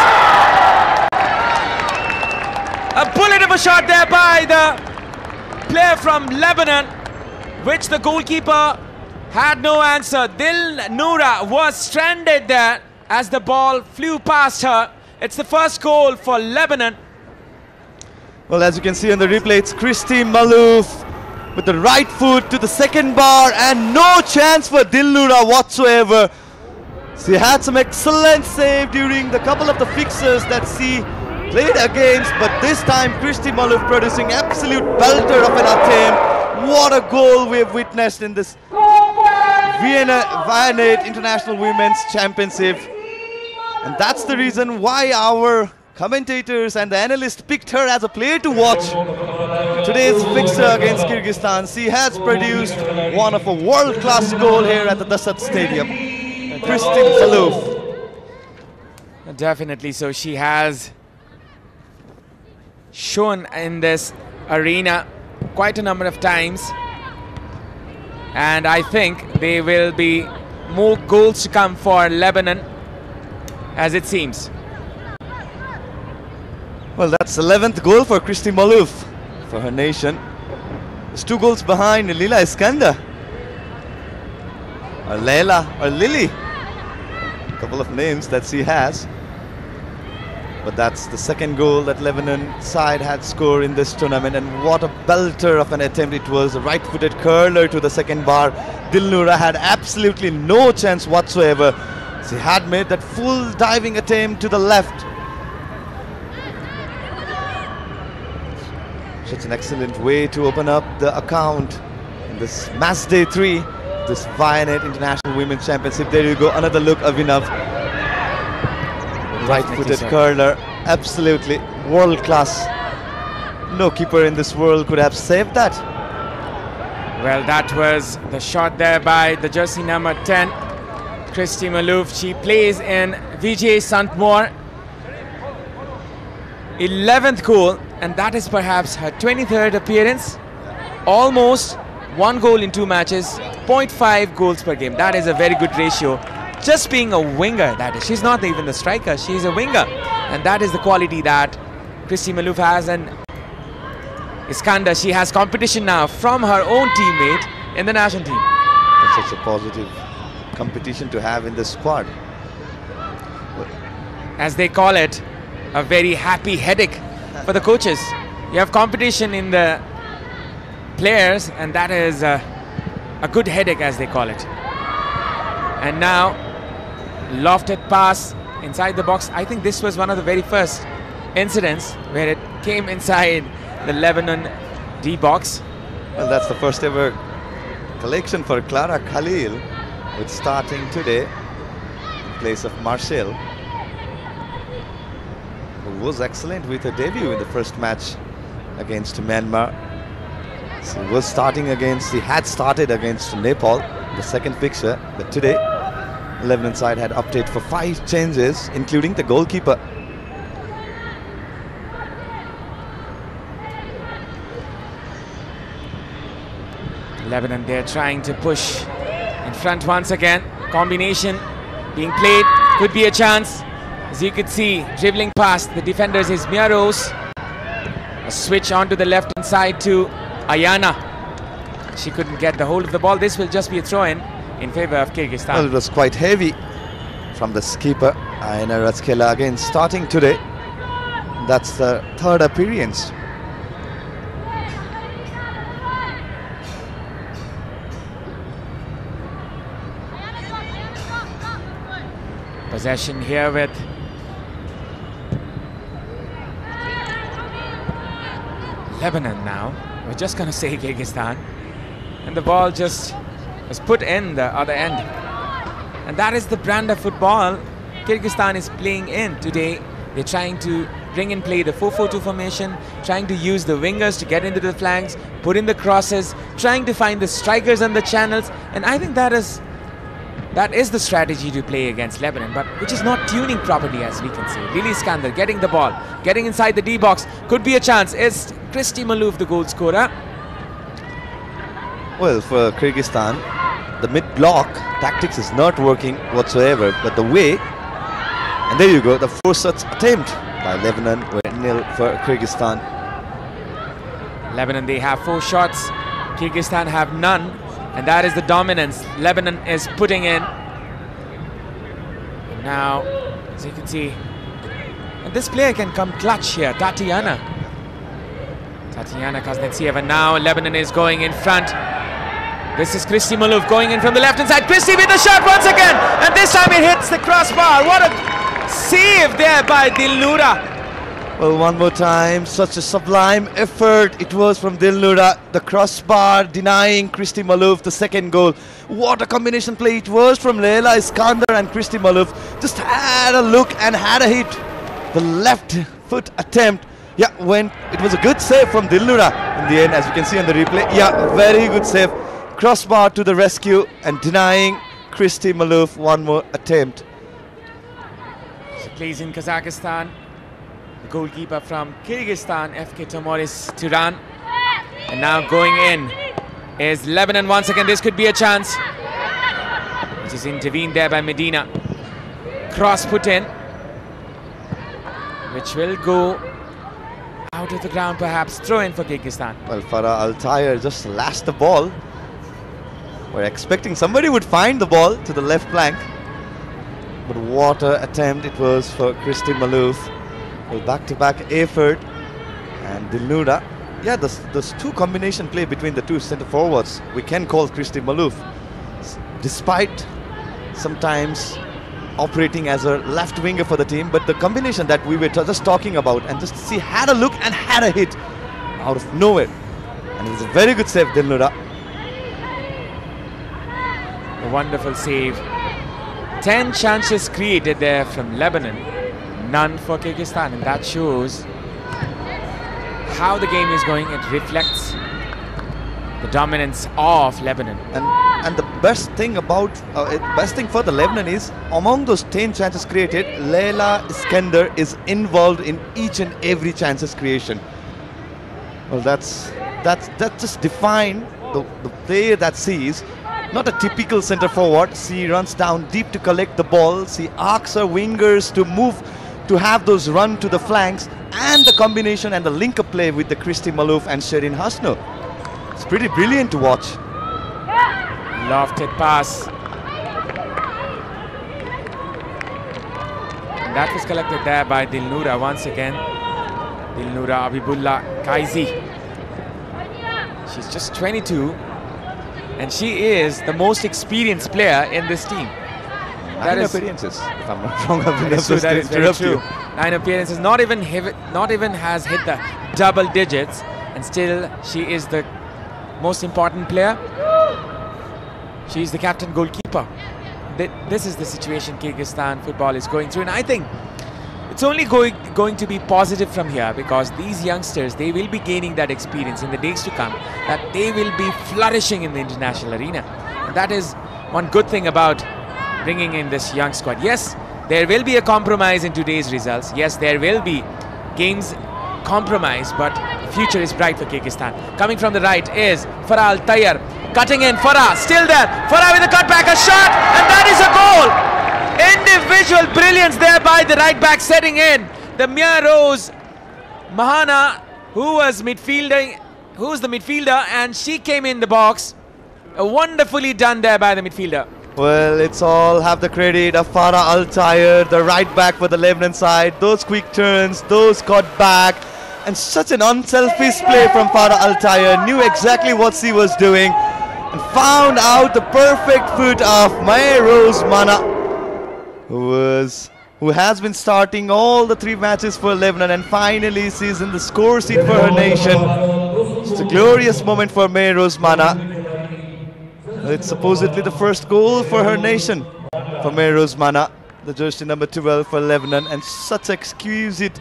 A bullet of a shot there by the player from Lebanon, which the goalkeeper had no answer. Dil Noura was stranded there as the ball flew past her. It's the first goal for Lebanon. Well, as you can see on the replay, it's Christy Malouf with the right foot to the second bar, and no chance for Dil Noura whatsoever. She had some excellent save during the couple of the fixers that she played against, but this time Christy Malouf producing absolute belter of an attempt. What a goal we have witnessed in this Vianet International Women's Championship. And that's the reason why our commentators and the analysts picked her as a player to watch today's fixture against Kyrgyzstan. She has produced one of a world-class goal here at the Dasat Stadium. Christy Malouf. Definitely so. She has shown in this arena quite a number of times, and I think there will be more goals to come for Lebanon, as it seems. Well, that's 11th goal for Christy Malouf for her nation. There's 2 goals behind Leela Iskander. Or Leila or Lily. A couple of names that she has. But that's the second goal that Lebanon side had scored in this tournament, and what a belter of an attempt it was. A right-footed curler to the second bar. Dilnura had absolutely no chance whatsoever. She had made that full diving attempt to the left. Such an excellent way to open up the account in this match day 3, this Vianet International Women's Championship. There you go, another look, Avinav. Right-footed curler, absolutely world-class. No keeper in this world could have saved that. Well, that was the shot there by the jersey number 10, Christy Malouf. She plays in Vijay Santmore. 11th goal, and that is perhaps her 23rd appearance. Almost 1 goal in 2 matches, 0.5 goals per game. That is a very good ratio. Just being a winger, that is. She's not even the striker, she's a winger. And that is the quality that Christy Malouf has. And Iskander, she has competition now from her own teammate in the national team. It's such a positive competition to have in this squad. As they call it, a very happy headache for the coaches. You have competition in the players, and that is a good headache, as they call it. And now, lofted pass inside the box. I think this was one of the very first incidents where it came inside the Lebanon D box. Well, that's the first ever collection for Clara Khalil, with starting today in place of Marcel, who was excellent with her debut in the first match against Myanmar. She was starting against, she had started against Nepal, the second fixture, but today Lebanon side had opted for 5 changes, including the goalkeeper. Lebanon, they're trying to push in front once again. Combination being played, could be a chance. As you could see, dribbling past the defenders is Miaros. A switch onto the left hand side to Ayana. She couldn't get the hold of the ball. This will just be a throw-in favor of Kyrgyzstan. Well, it was quite heavy from the skipper, Ayana Ratskela, again starting today. That's the 3rd appearance. Possession here with Lebanon now. We're just going to say Kyrgyzstan. And the ball just was put in the other end. And that is the brand of football Kyrgyzstan is playing in today. They're trying to bring in play the 4-4-2 formation, trying to use the wingers to get into the flanks, put in the crosses, trying to find the strikers and the channels. And I think that is the strategy to play against Lebanon, but which is not tuning properly, as we can see. Lily Iskander getting the ball, getting inside the D box. Could be a chance. Is Christy Malouf the goal scorer? Well, for Kyrgyzstan, the mid-block tactics is not working whatsoever, but the way, and there you go, the first attempt by Lebanon were nil for Kyrgyzstan. Lebanon, they have 4 shots, Kyrgyzstan have none, and that is the dominance Lebanon is putting in. And now, as you can see, and this player can come clutch here, Tatiana Kuznetsova. Now Lebanon is going in front. This is Christy Malouf going in from the left hand side. Christy with the shot once again, and this time it hits the crossbar. What a save there by Dilnura. Well, one more time, such a sublime effort it was from Dilnura. The crossbar denying Christy Malouf the second goal. What a combination play it was from Leila Iskander, and Christy Malouf just had a look and had a hit. The left foot attempt, yeah, it was a good save from Dilnura in the end, as you can see on the replay. Yeah, very good save. Crossbar to the rescue and denying Christy Malouf one more attempt. She plays in Kazakhstan. The goalkeeper from Kyrgyzstan, FK Tomoris Turan. And now going in is Lebanon once again. This could be a chance, which is intervened there by Medina. Cross put in, which will go Out of the ground, perhaps. Throw in for Kyrgyzstan. Well, Farah Altayr just lashed the ball. We're expecting somebody would find the ball to the left flank. But what an attempt it was for Kristi Malouf. Well, back-to-back effort. And Dilnura. Yeah, there's two combination play between the two centre forwards. We can call Kristi Malouf. Despite sometimes operating as a left winger for the team, but the combination that we were just talking about, and just see, had a look and had a hit out of nowhere. And it was a very good save, Dilnura. A wonderful save. 10 chances created there from Lebanon, none for Kyrgyzstan, and that shows how the game is going. It reflects the dominance of Lebanon. And the best thing for the Lebanon is, among those 10 chances created, Leila Iskender is involved in each and every chances creation. Well, that just defines the player that sees. Not a typical centre forward. She runs down deep to collect the ball. She asks her wingers to move, to have those run to the flanks, and the combination and the link-up play with the Kristi Malouf and Sherin Hasno. It's pretty brilliant to watch. Lofted pass. And that was collected there by Dilnura once again. Dilnura Abibullah Kaizi. She's just 22. And she is the most experienced player in this team. 9 appearances, if I'm not wrong. That is very true. 9 appearances, not even has hit the double digits, and still she is the most important player. She is the captain goalkeeper. This is the situation Kyrgyzstan football is going through, and I think it's only going to be positive from here, because these youngsters, they will be gaining that experience in the days to come, that they will be flourishing in the international arena. And that is one good thing about bringing in this young squad. Yes, there will be a compromise in today's results. Yes, there will be games compromised, but the future is bright for Kyrgyzstan. Coming from the right is Farah Altayr, cutting in. Farah still there. Farah with a cutback, a shot, and that is a goal. Individual brilliance there by the right back, setting in the Mia Rose Mahana, who's the midfielder, and she came in the box. Wonderfully done there by the midfielder. Well, it's all have the credit of Farah Altayr, the right back for the Lebanon side. Those quick turns, those cut back, and such an unselfish play from Farah Altayr. Knew exactly what she was doing and found out the perfect foot of Mia Rose Mahana, who has been starting all the 3 matches for Lebanon, and finally she's in the score sheet for her nation. It's a glorious moment for Mia Rose Mahana. It's supposedly the first goal for her nation, for Mia Rose Mahana, the jersey number 12 for Lebanon, and such exquisite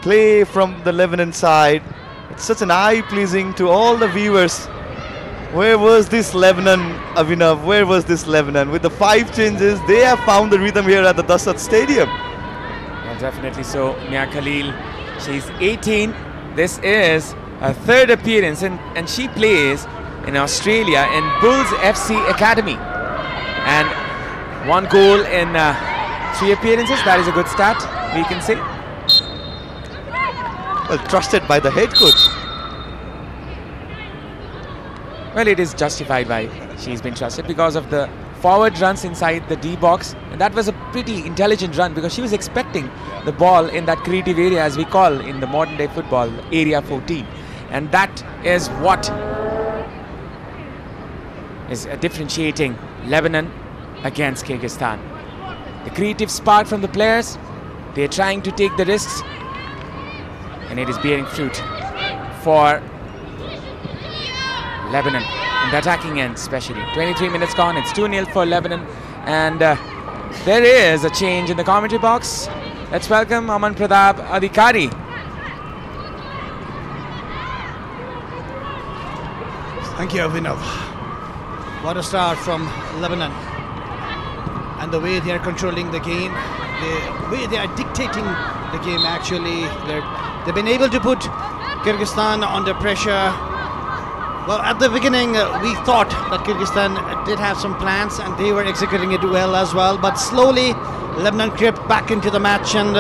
play from the Lebanon side. It's such an eye-pleasing to all the viewers. Where was this Lebanon, Avinav? Where was this Lebanon? With the 5 changes, they have found the rhythm here at the Dasat Stadium. Well, definitely so. Mia Khalil, she's 18. This is her 3rd appearance, and she plays in Australia in Bulls FC Academy. And 1 goal in 3 appearances. That is a good stat, we can say. Well, trusted by the head coach. Well, it is justified by she's been trusted because of the forward runs inside the D box, and that was a pretty intelligent run because she was expecting the ball in that creative area, as we call in the modern day football, area 14, and that is what is differentiating Lebanon against Kyrgyzstan. The creative spark from the players, they're trying to take the risks, and it is bearing fruit for Lebanon in the attacking end especially. 23 minutes gone, it's 2-0 for Lebanon, and there is a change in the commentary box. Let's welcome Aman Pradap Adhikari. Thank you, Avinav. What a start from Lebanon, and the way they are controlling the game, the way they are dictating the game. Actually, they've been able to put Kyrgyzstan under pressure. Well, at the beginning, we thought that Kyrgyzstan did have some plans and they were executing it well as well. But slowly, Lebanon crept back into the match, and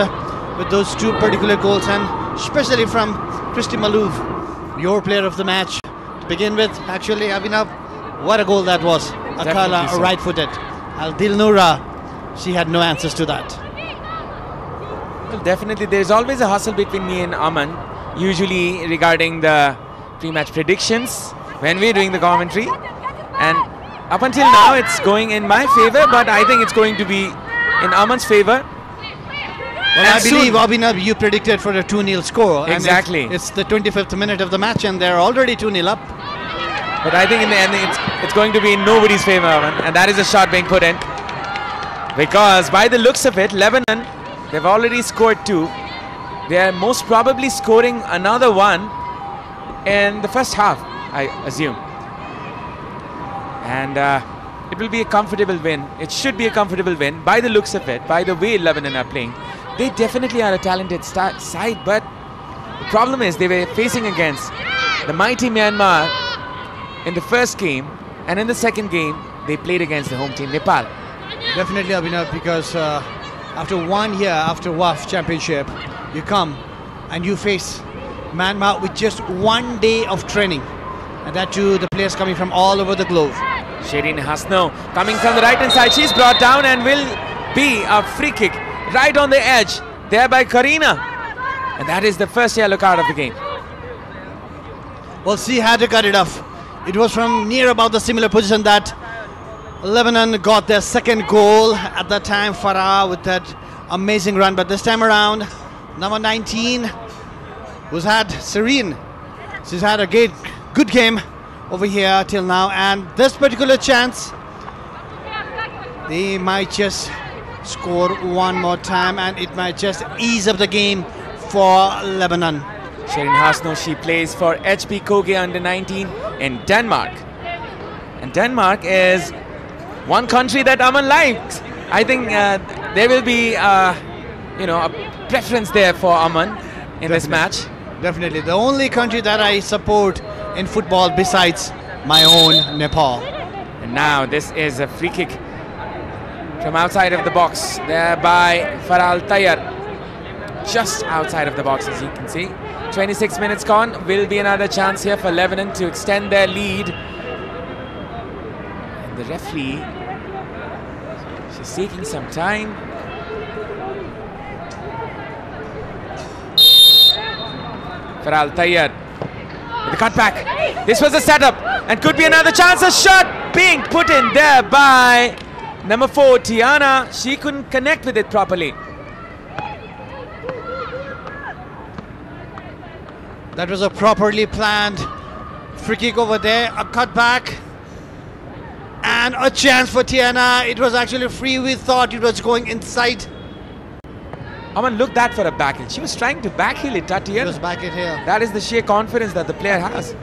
with those 2 particular goals, and especially from Christy Malouf, your player of the match. To begin with, actually, Abhinav, what a goal that was. Akala, so. right-footed. Al Dilnura, she had no answers to that. Well, definitely, there is always a hustle between me and Aman, usually regarding the pre-match predictions when we're doing the commentary. And up until now, it's going in my favor, but I think it's going to be in Aman's favor. Well, I believe, Abhinav, you predicted for a 2-0 score. Exactly. And it's the 25th minute of the match, and they're already 2-0 up. But I think in the end, it's going to be in nobody's favor, Aman, and that is a shot being put in. Because by the looks of it, Lebanon, they've already scored 2. They are most probably scoring another one in the first half, I assume. And it will be a comfortable win. It should be a comfortable win by the looks of it, by the way Lebanon are playing. They definitely are a talented side, but the problem is they were facing against the mighty Myanmar in the first game, and in the second game, they played against the home team, Nepal. Definitely, Abhinav, because after 1 year after WAF Championship, you come and you face Myanmar with just 1 day of training. And that too, the players coming from all over the globe. Shireen Hasno coming from the right-hand side. She's brought down and will be a free kick right on the edge there by Karina. And that is the first yellow card of the game. Well, she had to cut it off. It was from near about the similar position that Lebanon got their second goal. At that time, Farah with that amazing run. But this time around, number 19, who's had Serene. She's had a good game over here till now. And this particular chance, they might just score one more time and it might just ease up the game for Lebanon. Shireen Hasno, she plays for HP Koge under 19 in Denmark. And Denmark is one country that Aman likes. I think there will be, a preference there for Aman in this match. Definitely. The only country that I support in football besides my own Nepal. And now this is a free kick from outside of the box there by Faral Tayyar. Just outside of the box, as you can see. 26 minutes gone. Will be another chance here for Lebanon to extend their lead. And the referee, she's taking some time. Faral Tayyar with the cutback. This was a setup and could be another chance. A shot being put in there by number 4, Tiana. She couldn't connect with it properly. That was a properly planned free kick over there. A cutback and a chance for Tiana. It was actually free. We thought it was going inside. Aman, look that for a backheel. She was trying to backheel it, Tatiana. It was backheel here. That is the sheer confidence that the player has.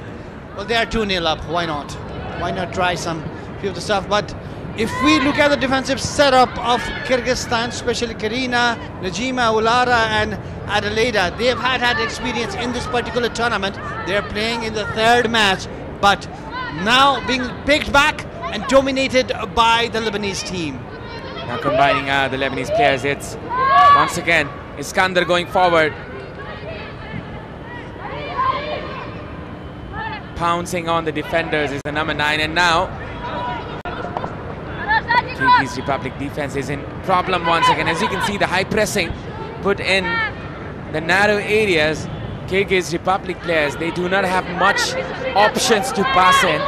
Well, they are 2-0 up. Why not? Why not try some few of the stuff? But if we look at the defensive setup of Kyrgyzstan, especially Karina, Najima, Ulara and Adelaida, they have had experience in this particular tournament. They are playing in the third match, but now being picked back and dominated by the Lebanese team. Now combining the Lebanese players, it's once again Iskander going forward. Pouncing on the defenders is the number 9, and now Kyrgyz Republic defense is in problem once again. As you can see, the high pressing put in the narrow areas. Kyrgyz Republic players, they do not have much options to pass in.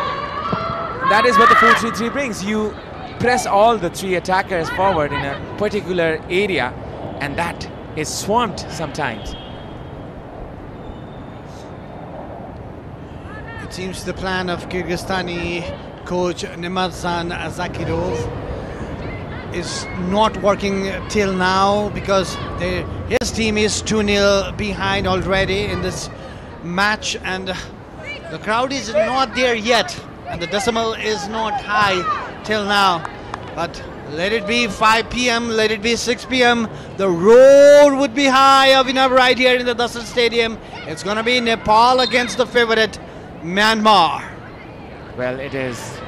That is what the 4-3-3 brings. You press all the 3 attackers forward in a particular area, and that is swamped sometimes. It seems the plan of Kyrgyzstani coach Nemazan Zakirov is not working till now, because his team is 2-0 behind already in this match, and the crowd is not there yet, and the decimal is not high till now. But let it be 5 p.m, let it be 6 p.m, the roar would be high, Abhinav, right here in the Dasar Stadium. It's gonna be Nepal against the favorite Myanmar. Well, it is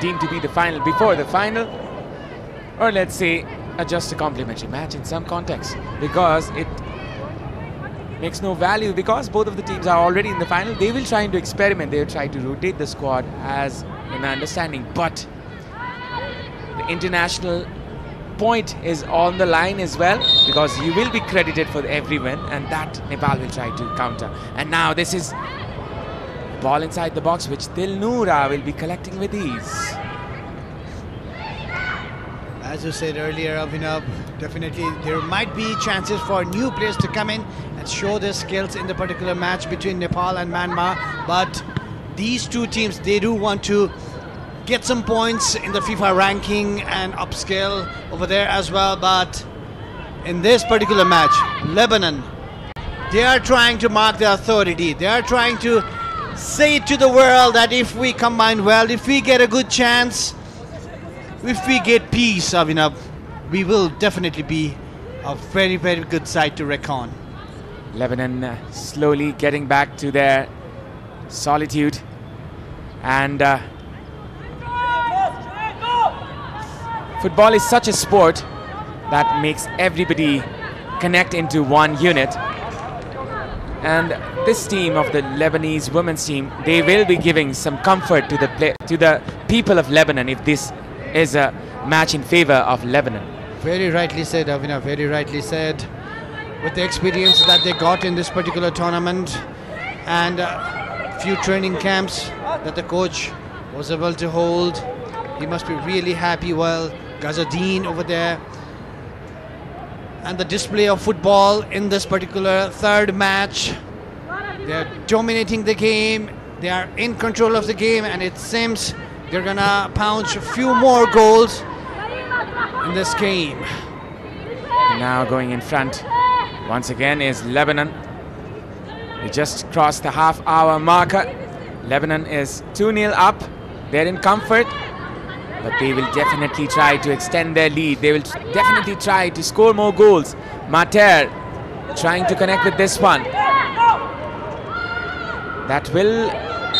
deemed to be the final before the final, or let's say just a complimentary match in some context, because makes no value because both of the teams are already in the final. They will try to experiment. They will try to rotate the squad as in my understanding. But the international point is on the line as well because you will be credited for every win, and that Nepal will try to counter. And now this is ball inside the box which Dilnoora will be collecting with ease. As you said earlier, Abhinav, definitely there might be chances for new players to come in and show their skills in the particular match between Nepal and Myanmar. But these two teams, they do want to get some points in the FIFA ranking and upscale over there as well. But in this particular match, Lebanon, they are trying to mark their authority. They are trying to say to the world that if we combine well, if we get a good chance, if we get peace, Abhinav, we will definitely be a very, very good side to reckon. Lebanon slowly getting back to their solitude, and football is such a sport that makes everybody connect into one unit. And this team of the Lebanese women's team, they will be giving some comfort to the people of Lebanon if this is a match in favor of Lebanon. Very rightly said, Avina, very rightly said. With the experience that they got in this particular tournament and a few training camps that the coach was able to hold, he must be really happy. Well, Ghazadeen over there. And the display of football in this particular third match. They are dominating the game. They are in control of the game, and it seems they're gonna pounce a few more goals in this game. Now going in front once again is Lebanon. We just crossed the half-hour marker. Lebanon is 2-0 up. They're in comfort, but they will definitely try to extend their lead. They will definitely try to score more goals. Mater trying to connect with this one. That will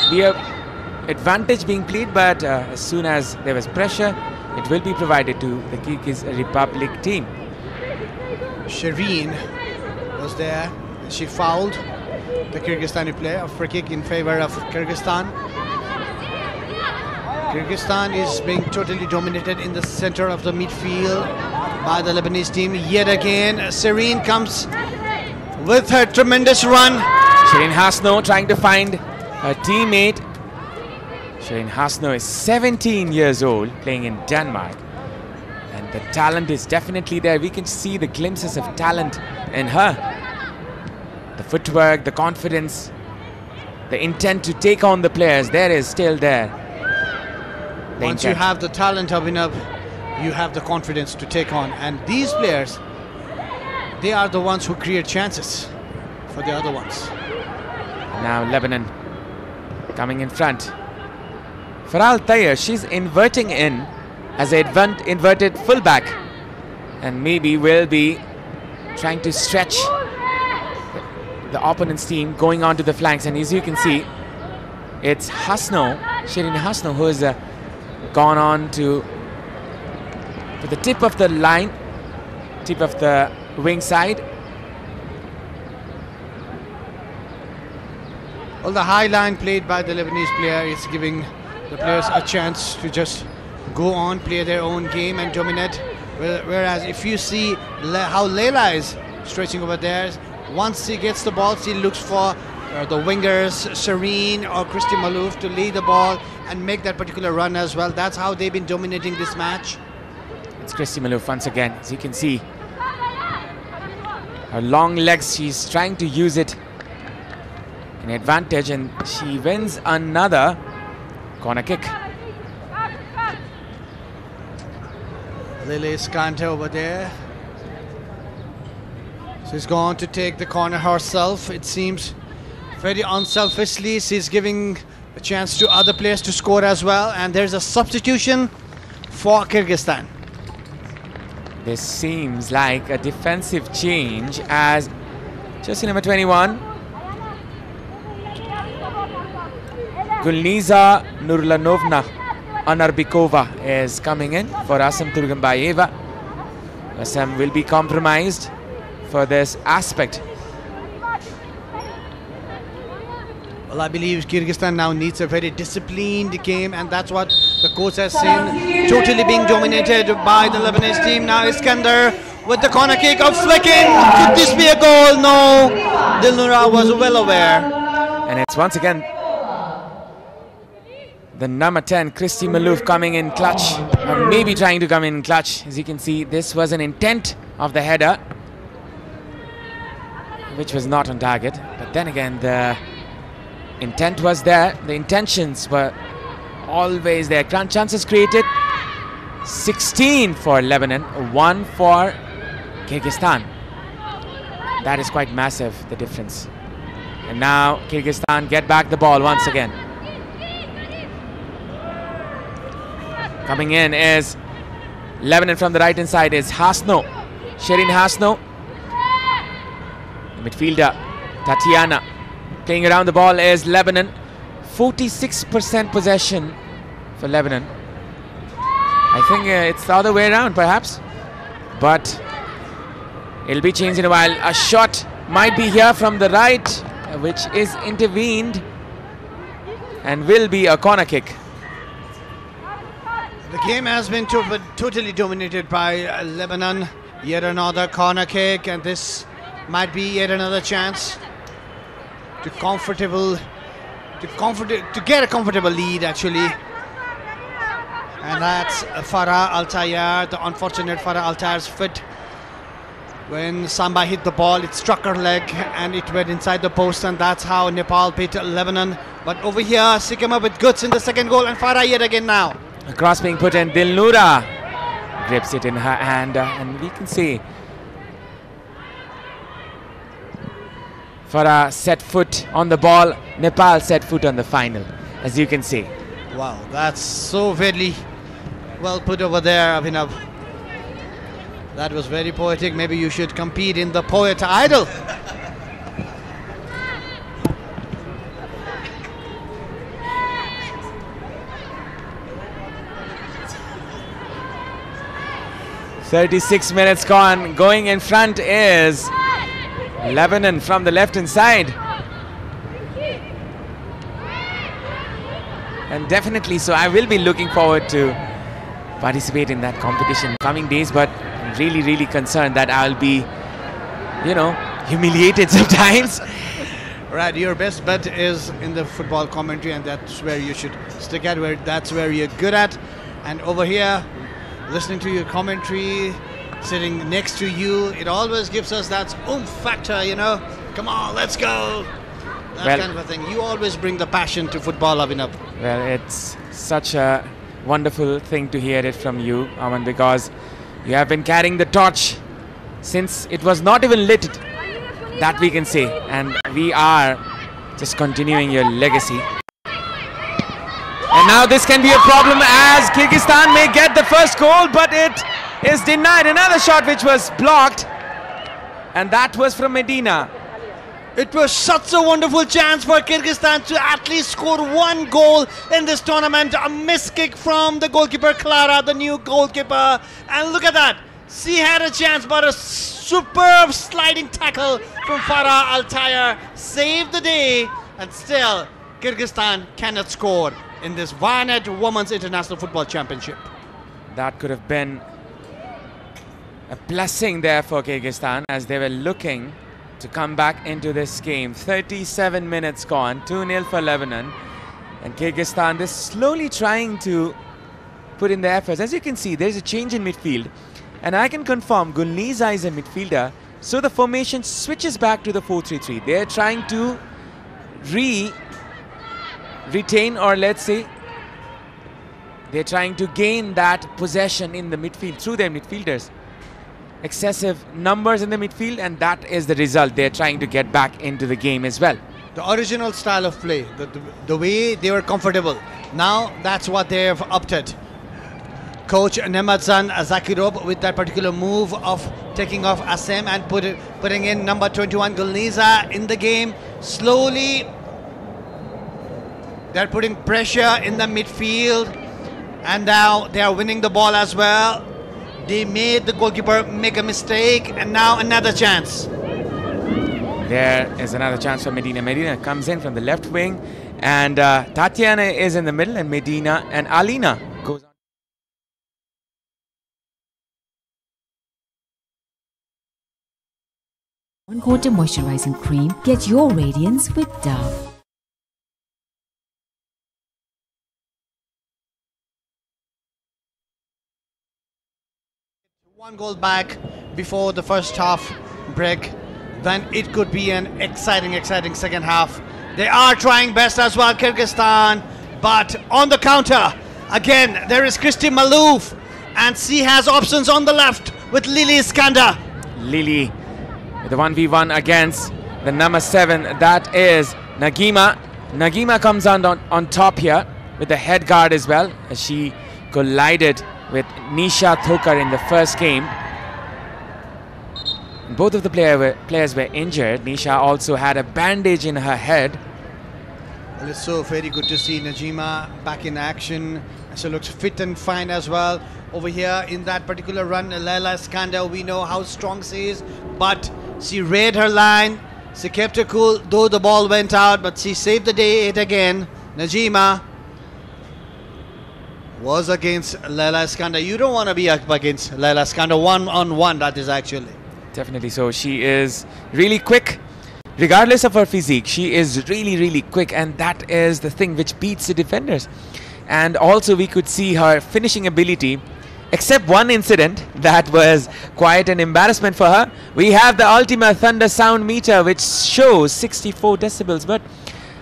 be a advantage being played, but as soon as there was pressure, it will be provided to the Kyrgyz Republic team. Shireen was there. She fouled the Kyrgyzstani player. A free kick in favor of Kyrgyzstan. Kyrgyzstan is being totally dominated in the center of the midfield by the Lebanese team. Yet again, Shireen comes with her tremendous run. Shireen Hasno trying to find her teammate. Shireen Hasno is 17 years old, playing in Denmark. And the talent is definitely there. We can see the glimpses of talent in her. The footwork, the confidence, the intent to take on the players, there is still there. Once you have the talent, Abhinav, you have the confidence to take on. And these players, they are the ones who create chances for the other ones. Now Lebanon coming in front. Faral Tayyar, she's inverting in as an inverted fullback, and maybe will be trying to stretch the opponent's team going onto the flanks. And as you can see, it's Hasno, Shireen Hasno, who has gone on to the tip of the line, tip of the wing side. Well, the high line played by the Lebanese player is giving the players a chance to just go on, play their own game and dominate. Whereas if you see how Leila is stretching over there, once she gets the ball, she looks for the wingers, Shireen or Christy Malouf, to lead the ball and make that particular run as well. That's how they've been dominating this match. It's Christy Malouf once again. As you can see, her long legs, she's trying to use it in advantage, and she wins another corner kick. Lily Skante over there. She's going to take the corner herself. It seems very unselfishly. She's giving a chance to other players to score as well. And there's a substitution for Kyrgyzstan. This seems like a defensive change as jersey number 21, Gulniza Nurlanovna Anarbikova, is coming in for Asam Turgambayeva. Asam will be compromised for this aspect. Well, I believe Kyrgyzstan now needs a very disciplined game, and that's what the coach has seen. Totally being dominated by the Lebanese team. Now Iskander with the corner kick of flicking. Could this be a goal? No. Dilnura was well aware. And it's once again the number 10, Christy Malouf, coming in clutch, or maybe trying to come in clutch. As you can see, this was an intent of the header, which was not on target. But then again, the intent was there. The intentions were always there. Chances created, 16 for Lebanon, 1 for Kyrgyzstan. That is quite massive, the difference. And now Kyrgyzstan get back the ball once again. Coming in is Lebanon from the right hand side is Hasno. Sherin Hasno. The midfielder, Tatiana. Playing around the ball is Lebanon. 46% possession for Lebanon. I think it's the other way around perhaps. But it'll be changed in a while. A shot might be here from the right, which is intervened and will be a corner kick. The game has been totally dominated by Lebanon. Yet another corner kick, and this might be yet another chance to get a comfortable lead actually. And that's Farah Altayar, the unfortunate Farah Altayar's foot. When Samba hit the ball, it struck her leg and it went inside the post, and that's how Nepal beat Lebanon. But over here, Sikima with goods in the second goal, and Farah yet again now. A cross being put in. Dilnura grips it in her hand, and we can see Farah set foot on the ball. Nepal set foot on the final, as you can see. Wow, that's so very well put over there, Abhinav. That was very poetic. Maybe you should compete in the Poet Idol. "36 minutes gone." Going in front is Lebanon from the left hand side. And definitely so, I will be looking forward to participate in that competition in coming days, but I'm really concerned that I'll be, you know, humiliated sometimes. Right, your best bet is in the football commentary, and that's where you should stick at, that's where you're good at. And over here, listening to your commentary, sitting next to you, it always gives us that oomph factor, you know. Come on, let's go. That kind of a thing. You always bring the passion to football, Abhinav. Well, it's such a wonderful thing to hear it from you, Aman, because you have been carrying the torch since it was not even lit, that we can say, and we are just continuing your legacy. And now this can be a problem, as Kyrgyzstan may get the first goal, but it is denied. Another shot which was blocked, and that was from Medina. It was such a wonderful chance for Kyrgyzstan to at least score one goal in this tournament. A miss kick from the goalkeeper Clara, the new goalkeeper. And look at that. She had a chance, but a superb sliding tackle from Farah Altayar saved the day. And still, Kyrgyzstan cannot score in this Vianet Women's International Football Championship. That could have been a blessing there for Kyrgyzstan, as they were looking to come back into this game. 37 minutes gone, 2-0 for Lebanon. And Kyrgyzstan, they're slowly trying to put in their efforts. As you can see, there's a change in midfield. And I can confirm Gulniza is a midfielder. So the formation switches back to the 4-3-3. They're trying to retain, or let's say, they're trying to gain that possession in the midfield through their midfielders. Excessive numbers in the midfield, and that is the result. They're trying to get back into the game as well. The original style of play, the way they were comfortable, now that's what they have opted. Coach Nemadzan Zakirov with that particular move of taking off Assem and putting in number 21 Gulniza in the game. Slowly they're putting pressure in the midfield, and now they are winning the ball as well. They made the goalkeeper make a mistake, and now another chance. There is another chance for Medina. Medina comes in from the left wing, and Tatiana is in the middle, and Medina and Alina goes on. One-quarter moisturizing cream. Get your radiance with Dove. One goal back before the first half break, then it could be an exciting second half. They are trying best as well, Kyrgyzstan, but on the counter, again, there is Kristi Malouf, and she has options on the left with Lily Iskander. Lily with the 1v1 against the number 7, that is Nagima. Nagima comes on top here with the head guard as well, as she collided with Nisha Thokar in the first game. Both of the players were injured. Nisha also had a bandage in her head. Well, it's so very good to see Najima back in action. She looks fit and fine as well. Over here in that particular run, Leila Iskander, we know how strong she is, but she read her line. She kept her cool, though the ball went out, but she saved the day yet again. Najima was against Leila Iskander. You don't want to be up against Leila Iskander one-on-one, that is actually. Definitely so. She is really quick. Regardless of her physique, she is really quick, and that is the thing which beats the defenders. And also we could see her finishing ability, except one incident that was quite an embarrassment for her. We have the Ultima Thunder sound meter which shows 64 decibels, but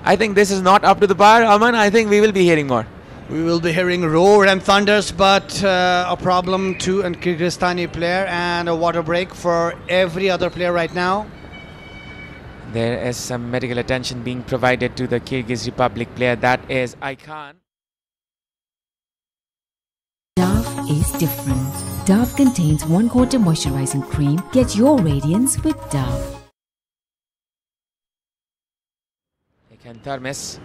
I think this is not up to the par. Aman, I think we will be hearing more. We will be hearing roar and thunders, but a problem to a Kyrgyzstani player and a water break for every other player right now. There is some medical attention being provided to the Kyrgyz Republic player, that is Aykan. Dove is different. Dove contains 1/4 moisturizing cream. Get your radiance with Dove. Kantipur.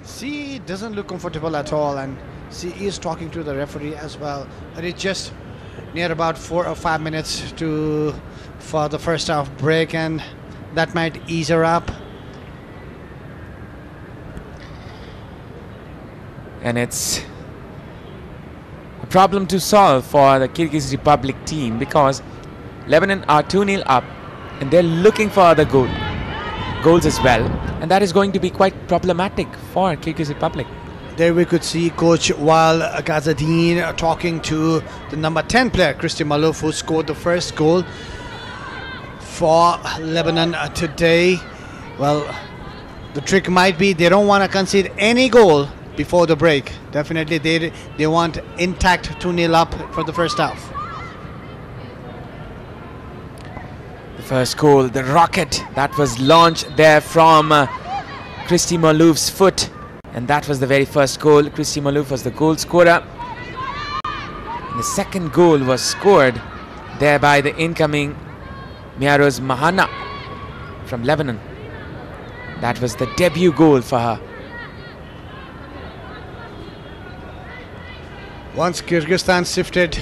She doesn't look comfortable at all, and she is talking to the referee as well. And it's just near about 4 or 5 minutes for the first half break, and that might ease her up. And it's a problem to solve for the Kyrgyz Republic team, because Lebanon are 2-0 up and they're looking for other goals as well, and that is going to be quite problematic for Kyrgyz Republic. There we could see Coach Wal Ghazadin talking to the number 10 player, Kristi Malouf, who scored the first goal for Lebanon today. Well, the trick might be they don't want to concede any goal before the break. Definitely they want intact 2-0 up for the first half. The first goal, the rocket that was launched there from Kristi Malouf's foot, and that was the very first goal. Kristi Malouf was the goal scorer. And the second goal was scored there by the incoming Miaroz Mahana from Lebanon. That was the debut goal for her. Once Kyrgyzstan shifted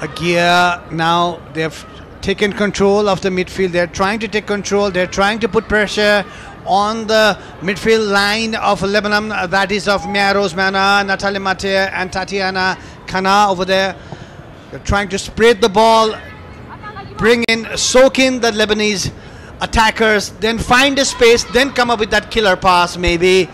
a gear, now they've taken control of the midfield. They're trying to take control. They're trying to put pressure on the midfield line of Lebanon, that is of Miaroz Mahana, Natalia Mate and Tatiana Kana over there. They're trying to spread the ball, soak in the Lebanese attackers, then find a space, then come up with that killer pass maybe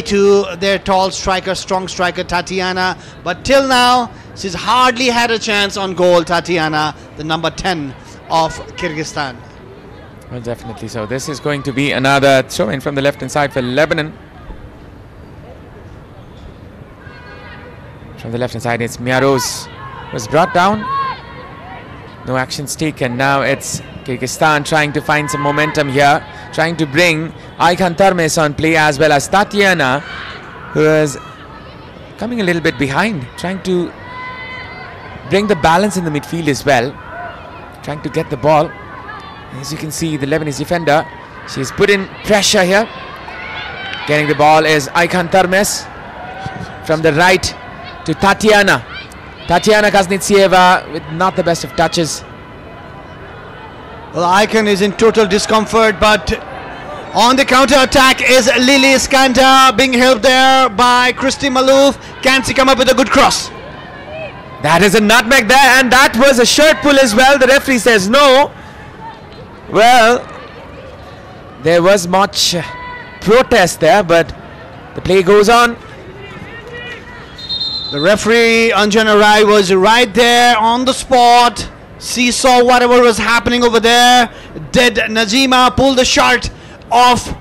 to their tall striker, strong striker Tatiana. But till now, she's hardly had a chance on goal, Tatiana, the number 10 of Kyrgyzstan. Well, definitely so. This is going to be another throw-in from the left-hand side for Lebanon. From the left-hand side, it's Miaroz. Was brought down. No actions taken. Now it's Kyrgyzstan trying to find some momentum here, trying to bring Aykan Tarmes on play, as well as Tatiana, who is coming a little bit behind, trying to bring the balance in the midfield as well, trying to get the ball. As you can see, the Lebanese defender, she's put in pressure here. Getting the ball is Aykan Tarmes. From the right to Tatiana. Tatiana Kaznitsyeva with not the best of touches. Well, Icon is in total discomfort, but on the counter-attack is Lily Iskander, being helped there by Christy Malouf. Can she come up with a good cross? That is a nutmeg there, and that was a shirt pull as well. The referee says no. Well, there was much protest there, but the play goes on. The referee, Anjana Rai, was right there on the spot. She saw whatever was happening over there. Did Najima pull the shirt off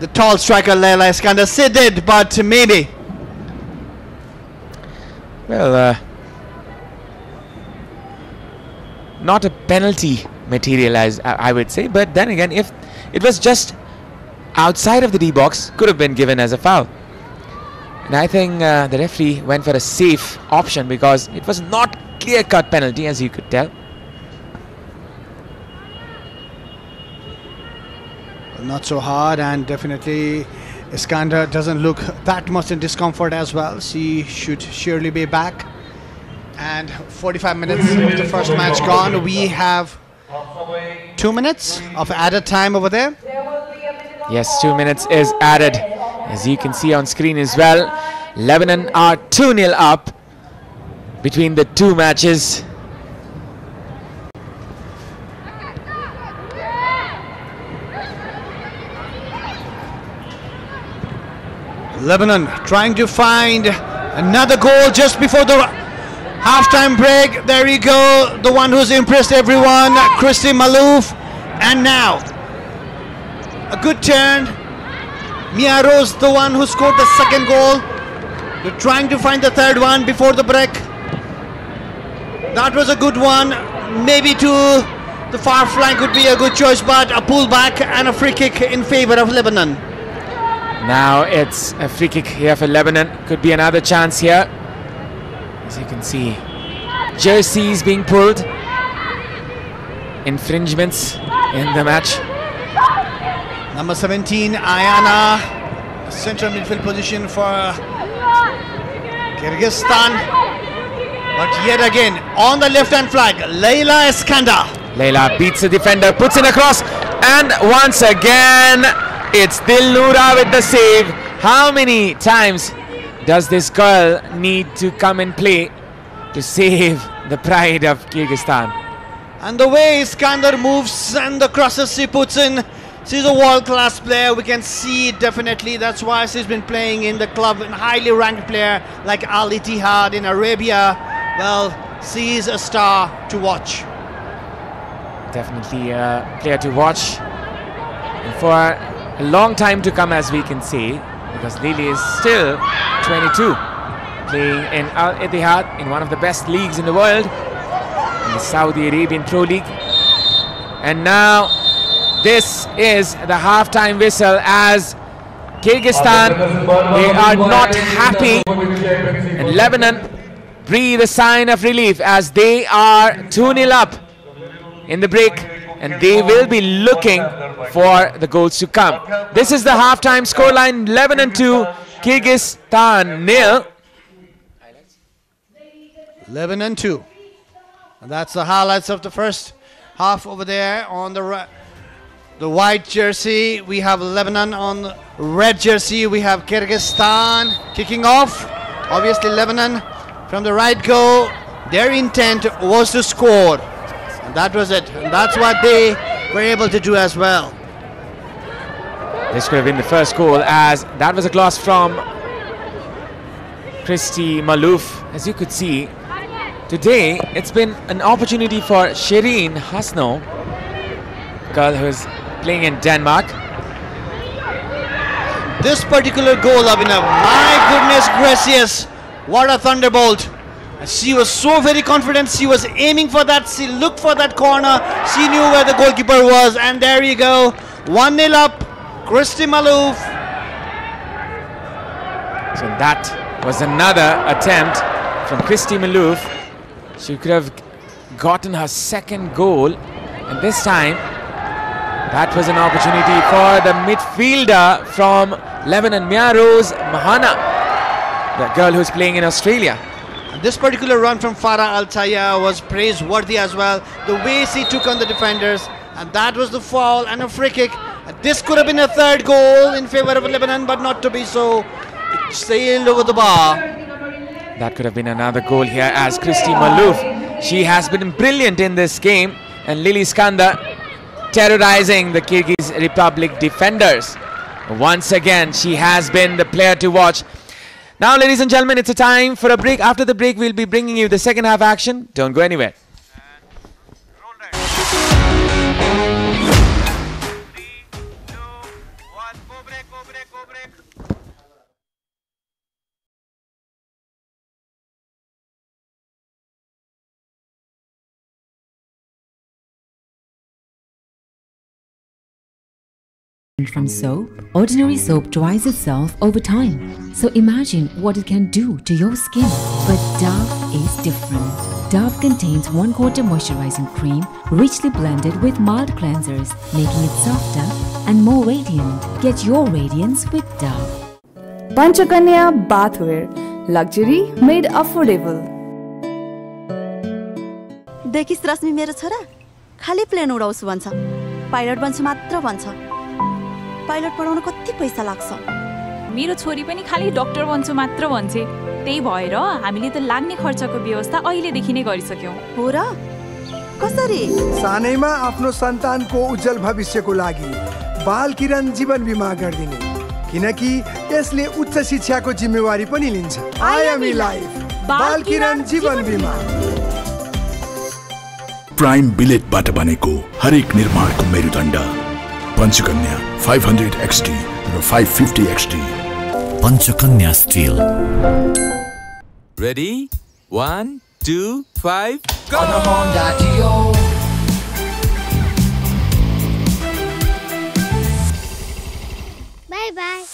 the tall striker Leila Iskander? She did, but maybe. Well, not a penalty material, as I would say, but then again, if it was just outside of the D box, could have been given as a foul. And I think the referee went for a safe option because it was not clear-cut penalty, as you could tell. Not so hard, and definitely Iskander doesn't look that much in discomfort as well. She should surely be back. And 45 minutes of the first match gone. We have 2 minutes of added time over there. Yes, 2 minutes is added, as you can see on screen as well. Lebanon are 2-0 up between the two matches. Lebanon trying to find another goal just before the halftime break. There you go, the one who's impressed everyone, Christy Malouf. And now a good turn. Mia Rose, the one who scored the second goal. They're trying to find the third one before the break. That was a good one. Maybe to the far flank would be a good choice, but a pullback and a free kick in favor of Lebanon. Now it's a free kick here for Lebanon. Could be another chance here. As you can see, jerseys being pulled. Infringements in the match. Number 17, Ayana, central midfield position for Kyrgyzstan. But yet again, on the left-hand flag, Leila Iskander. Leila beats the defender, puts in a cross, and once again, it's Dilnoora with the save. How many times does this girl need to come and play to save the pride of Kyrgyzstan? And the way Iskander moves and the crosses she puts in, she's a world-class player. We can see it definitely. That's why she's been playing in the club, a highly ranked player like Al Ittihad in Arabia. Well, she is a star to watch. Definitely a player to watch. And for a long time to come, as we can see, because Lily is still 22, playing in Al Ittihad in one of the best leagues in the world, in the Saudi Arabian Pro League. And now this is the halftime whistle as Kyrgyzstan, they are not happy, and Lebanon breathe a sign of relief as they are 2-0 up in the break, and they will be looking for the goals to come. This is the halftime scoreline: Lebanon 2, Kyrgyzstan 0. Lebanon 2. And that's the highlights of the first half over there. On the white jersey, we have Lebanon. On the red jersey, we have Kyrgyzstan kicking off. Obviously, Lebanon from the right goal, their intent was to score. And that was it. And that's what they were able to do as well. This could have been the first goal, as that was a cross from Christy Malouf. As you could see, today it's been an opportunity for Shireen Hasno, girl who's playing in Denmark. This particular goal, Abhinav, my goodness gracious, what a thunderbolt. She was so very confident. She was aiming for that. She looked for that corner. She knew where the goalkeeper was. And there you go. 1-0 up. Christy Malouf. So that was another attempt from Christy Malouf. She could have gotten her second goal. And this time, that was an opportunity for the midfielder from Lebanon, Mia Rose Mahana, the girl who's playing in Australia. this particular run from Farah Altaya was praiseworthy as well. The way she took on the defenders, and that was the foul and a free kick. This could have been a third goal in favor of Lebanon, but not to be so. It sailed over the bar. That could have been another goal here as Christy Malouf. She has been brilliant in this game, and Lily Skanda terrorizing the Kyrgyz Republic defenders. Once again, she has been the player to watch. Now, ladies and gentlemen, it's a time for a break. After the break, we'll be bringing you the second half action. Don't go anywhere. From soap, ordinary soap dries itself over time. So imagine what it can do to your skin. But Dove is different. Dove contains 1/4 moisturizing cream richly blended with mild cleansers, making it softer and more radiant. Get your radiance with Dove. Panchakanya bathwear, luxury made affordable. देखिस् Rashmi मेरो छोरा खाली plane उडाउँछु भन्छ, pilot बन्छु मात्र भन्छ। Pilot पढाउन कति पैसा लाग्छ? मेरो छोरी पनि खाली डाक्टर बन्छु मात्र भन्छे। त्यही भएर हामीले त लाग्ने खर्चको व्यवस्था अहिलेदेखि नै गरिसक्यौं। हो र? कसरी? सानैमा आफ्नो सन्तानको उज्जवल भविष्यको लागि बाल किरण जीवन बीमा गर्दिने, किनकि यसले उच्च शिक्षाको जिम्मेवारी पनि लिन्छ। आइएमई लाइफ बाल किरण जीवन बीमा। प्राइम बिलेटबाट बनेको हरेक निर्माणको मेरुदण्ड Panchakanya 500 XT raw 550 XT। Panchakanya still. Ready? 1, 2, 5, go! On a Honda Dio. Bye bye.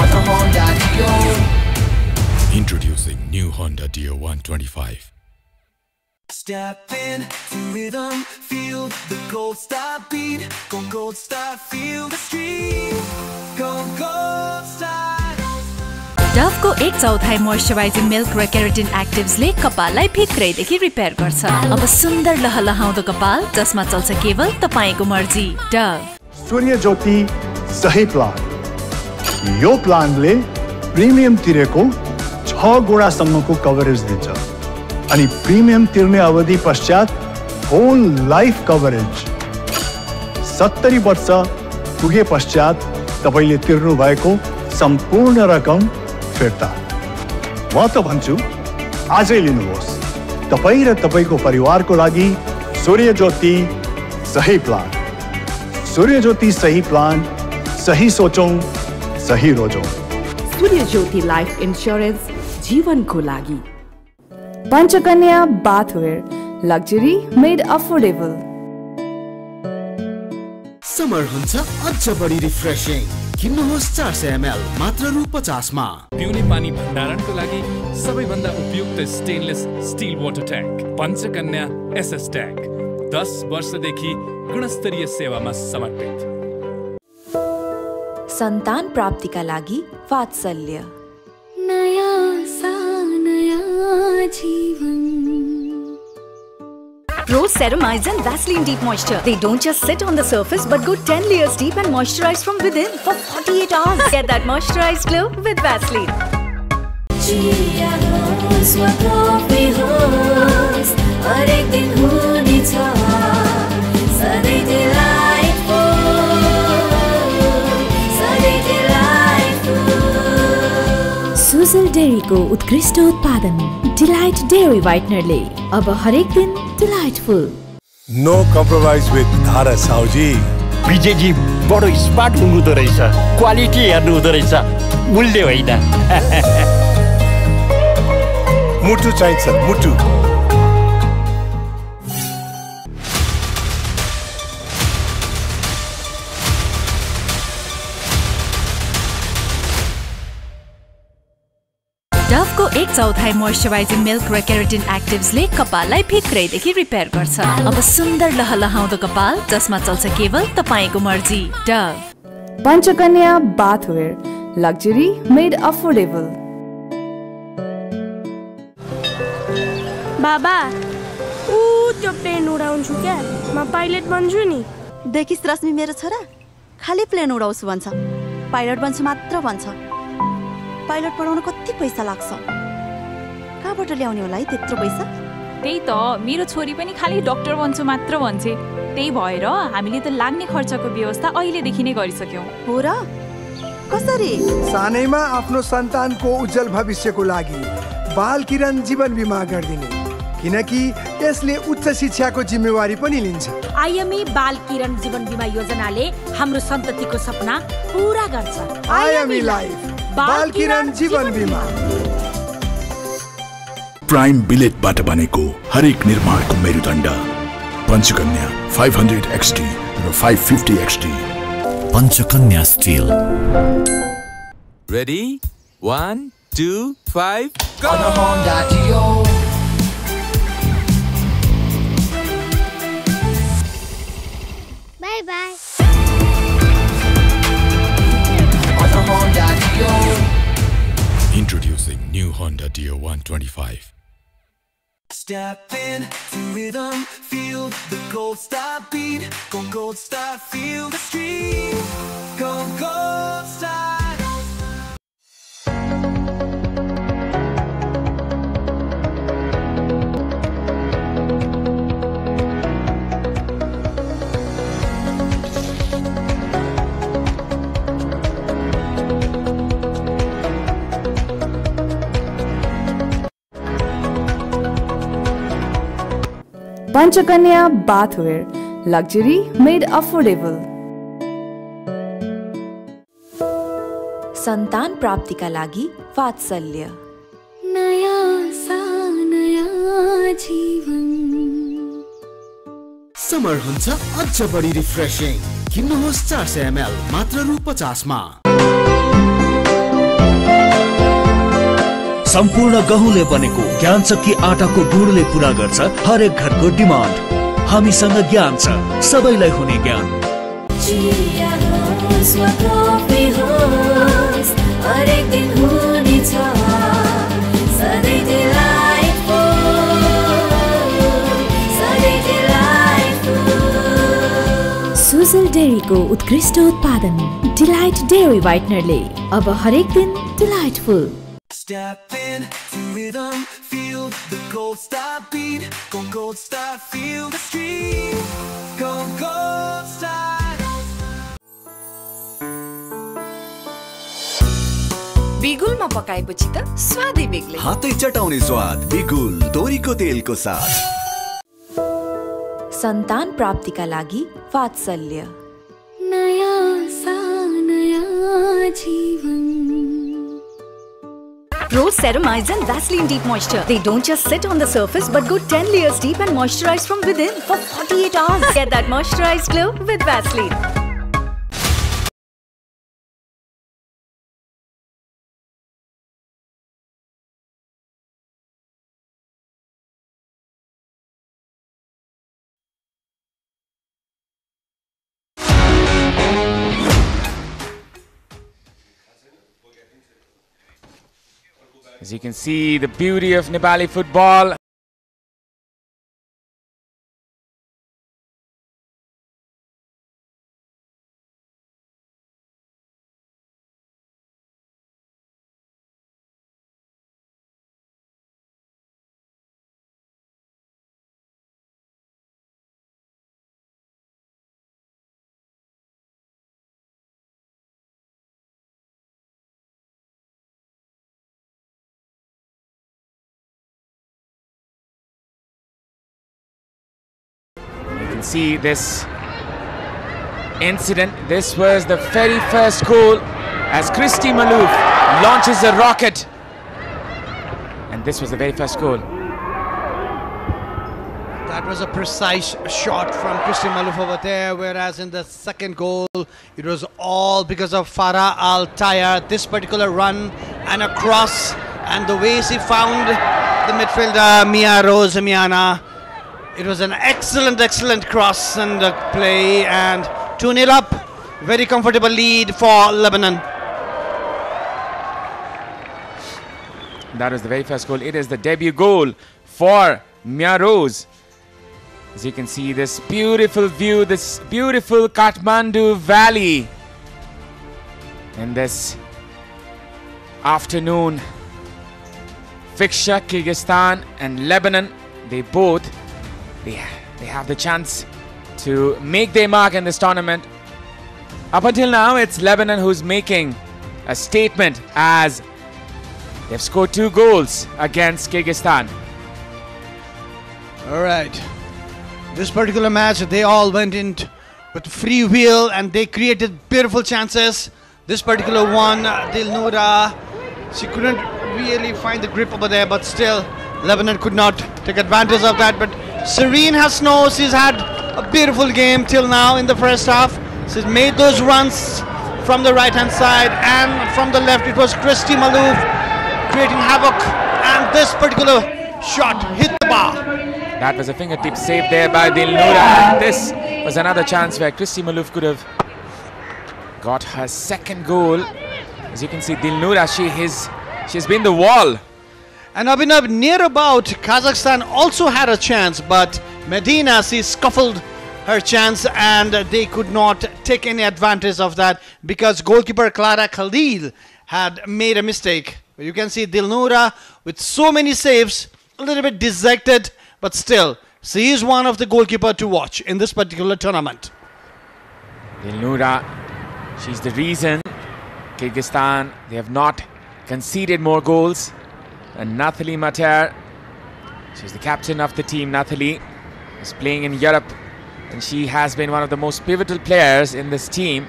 On a Honda Dio. Introducing new Honda Dio 125. Step in to rhythm, feel the gold star beat. Go gold star, feel the street. Go gold star. Dove को 1/4 moisturising milk र keratin एक्टिभ्सले कपाललाई भित्रैदेखि repair गर्छ। अब सुन्दर लहलहाउँदो कपाल जसमा चल्छ केवल तपाईको मर्जी। डव सूर्य ज्योति सही प्लान। यो प्लानले प्रिमियम तिरेको 6 गुणासम्मको कभरेज दिन्छ अनि प्रिमियम तिर्ने अवधि पश्चात होल लाइफ कभरेज। 70 वर्ष पुगे पश्चात तपाईले तिर्नु भएको सम्पूर्ण रकम फिर्ता। म त भन्छु आजै लिनुहोस्। तपाई र तपाईको परिवारको लागि सूर्य ज्योति सही प्लान। सूर्य ज्योति सही प्लान, सही सोचौं, सही रोजौं। सूर्य ज्योति लाइफ इन्स्योरेन्स जीवनको लागि। Panchakanya bathwear, luxury made affordable. Summer हुन्छ अझ बढी रिफ्रेशिङ। किन्नुहोस् 400 ml मात्र रु 50 मा। पिउने पानी भण्डारणको लागि सबैभन्दा उपयुक्त stainless steel water tank Panchakanya SS tank 10 वर्षदेखि गुणस्तरीय सेवामा समर्पित। सन्तान प्राप्तिका लागि वात्सल्य। नया सा नया जीवन। Pro Ceramides and Vaseline Deep Moisture. They don't just sit on the surface but go 10 layers deep and moisturize from within for 48 hours. Get that moisturized glow with Vaseline. जिया होस् वा कफी होस्, हरेक दिन हुनेछ सधैँ delightful, सधैँ delightful। Sujal डेरीको उत्कृष्ट उत्पादन डिलाइट डेयरी व्हाइटनरले अब हरेक दिन डिलाइटफुल। नो कम्प्रोमाइज विथ धारा साउजी। विजयजी बडो स्मार्ट हुनुहुँदो रहेछ। क्वालिटी हेर्नु हुँदो रहेछ, मूल्य होइन। मुटु चाहिन्छ मुटु। डव को 1/4 मोइस्चराइजिङ मिल्क र केराटिन एक्टिभ्सले कपाललाई भित्रैदेखि रिपेयर गर्छ। अब सुन्दर लहलहाउँदो कपाल जसमा चल्छ केवल तपाईको मर्जी। Dove Panchakanya bathwear, luxury made affordable. बाबा ऊ त्यो प्लेन उडाउँछु क्या म पाइलट बन्छु नि देखिस् रश्मि मेरो छोरा खाली प्लेन उडाउँछु भन्छ पाइलट बन्छु मात्र भन्छ पाइलट पढाउन कति पैसा लाग्छ कहाँबाट ल्याउने होला है त्यत्रो पैसा त्यही त मेरो छोरी पनि खाली डाक्टर बन्छु मात्र भन्छे त्यही भएर हामीले त लाग्ने खर्चको व्यवस्था अहिलेदेखि नै गरिसक्यौं हो र कसरी सानैमा आफ्नो सन्तानको उज्जवल भविष्यको लागि बाल किरण जीवन बिमा गरिदिने किनकि यसले उच्च शिक्षाको जिम्मेवारी पनि लिन्छ आइएमई बाल किरण जीवन बिमा योजनाले हाम्रो सन्ततिको सपना पूरा गर्छ आइएमई लाइफ बाल किरण जीवन बिमा प्राइम बिलेटबाट बनेको हरेक निर्माणको मेरुदण्ड Panchakanya 500 XT raw 550 XT Panchakanya still Ready? 1, 2, 5, go! On a Honda Dio. Bye bye. On a Honda Dio. Introducing new Honda Dio 125. Step in to rhythm, feel the gold star beat. Go gold star, feel the street. Go gold star. Panchakanya bathwear, luxury made affordable. सन्तान प्राप्तिका लागि वात्सल्य नयाँ सा नयाँ जीवन summer हुन्छ अझ बढी रिफ्रेशिङ किन्नुहोस् 400 ml मात्र रु 50 मा सम्पूर्ण गहुँले बनेको ज्ञान चक्की आटाको गुडले पूरा गर्छ हरेक घरको डिमान्ड हामीसँग ज्ञान छ सबैलाई हुने ज्ञान चिया होस् वा कफी होस् हरेक दिन हुनेछ सधैँ delightful सुजल डेरीको उत्कृष्ट उत्पादन डिलाइट डेयरी व्हाइटनरले अब हरेक दिन delightful Step in to rhythm, feel the gold star beat. Go gold star, feel the street. Go gold star. बिगुलमा पकाएपछि त स्वादै बेग्लै हातै चटाउने स्वाद बिगुल तोरीको तेलको साथ सन्तान प्राप्तिका लागि वात्सल्य नयाँ सा नयाँ जीवन Pro Ceramides and Vaseline Deep Moisture. They don't just sit on the surface but go 10 layers deep and moisturize from within for 48 hours. Get that moisturized glow with Vaseline. As you can see, the beauty of Nepali football. See this incident. This was the very first goal as Christy Malouf launches a rocket, and this was the very first goal. That was a precise shot from Christy Malouf over there, whereas in the second goal it was all because of Farah Al Tayar. This particular run and a cross, and the way she found the midfielder Mia Rose Miana. It was an excellent cross and play, and 2-0 up. Very comfortable lead for Lebanon. That was the very first goal. It is the debut goal for Mia Rose. As you can see, this beautiful view, this beautiful Kathmandu Valley in this afternoon fixture. Kyrgyzstan and Lebanon, they have the chance to make their mark in this tournament. Up until now, it's Lebanon who's making a statement as they've scored 2 goals against Kyrgyzstan. All right. This particular match, they all went in with free will and they created beautiful chances. This particular one, Dilnura, she couldn't really find the grip over there, but still Lebanon could not take advantage of that. But Serene Hasno, she's had a beautiful game till now in the first half. She's made those runs from the right hand side, and from the left it was Christy Malouf creating havoc, and this particular shot hit the bar. That was a fingertip save there by Dilnura, and this was another chance where Christy Malouf could have got her second goal. As you can see, Dilnura, she's been the wall. And Abhinav, near about, Kazakhstan also had a chance, but Medina, she scuffled her chance and they could not take any advantage of that because goalkeeper Clara Khalil had made a mistake. You can see Dilnura with so many saves, a little bit dejected, but still, she is one of the goalkeeper to watch in this particular tournament. Dilnura, she's the reason Kyrgyzstan, they have not conceded more goals. And Nathalie Mater, she's the captain of the team. Nathalie is playing in Europe and she has been one of the most pivotal players in this team.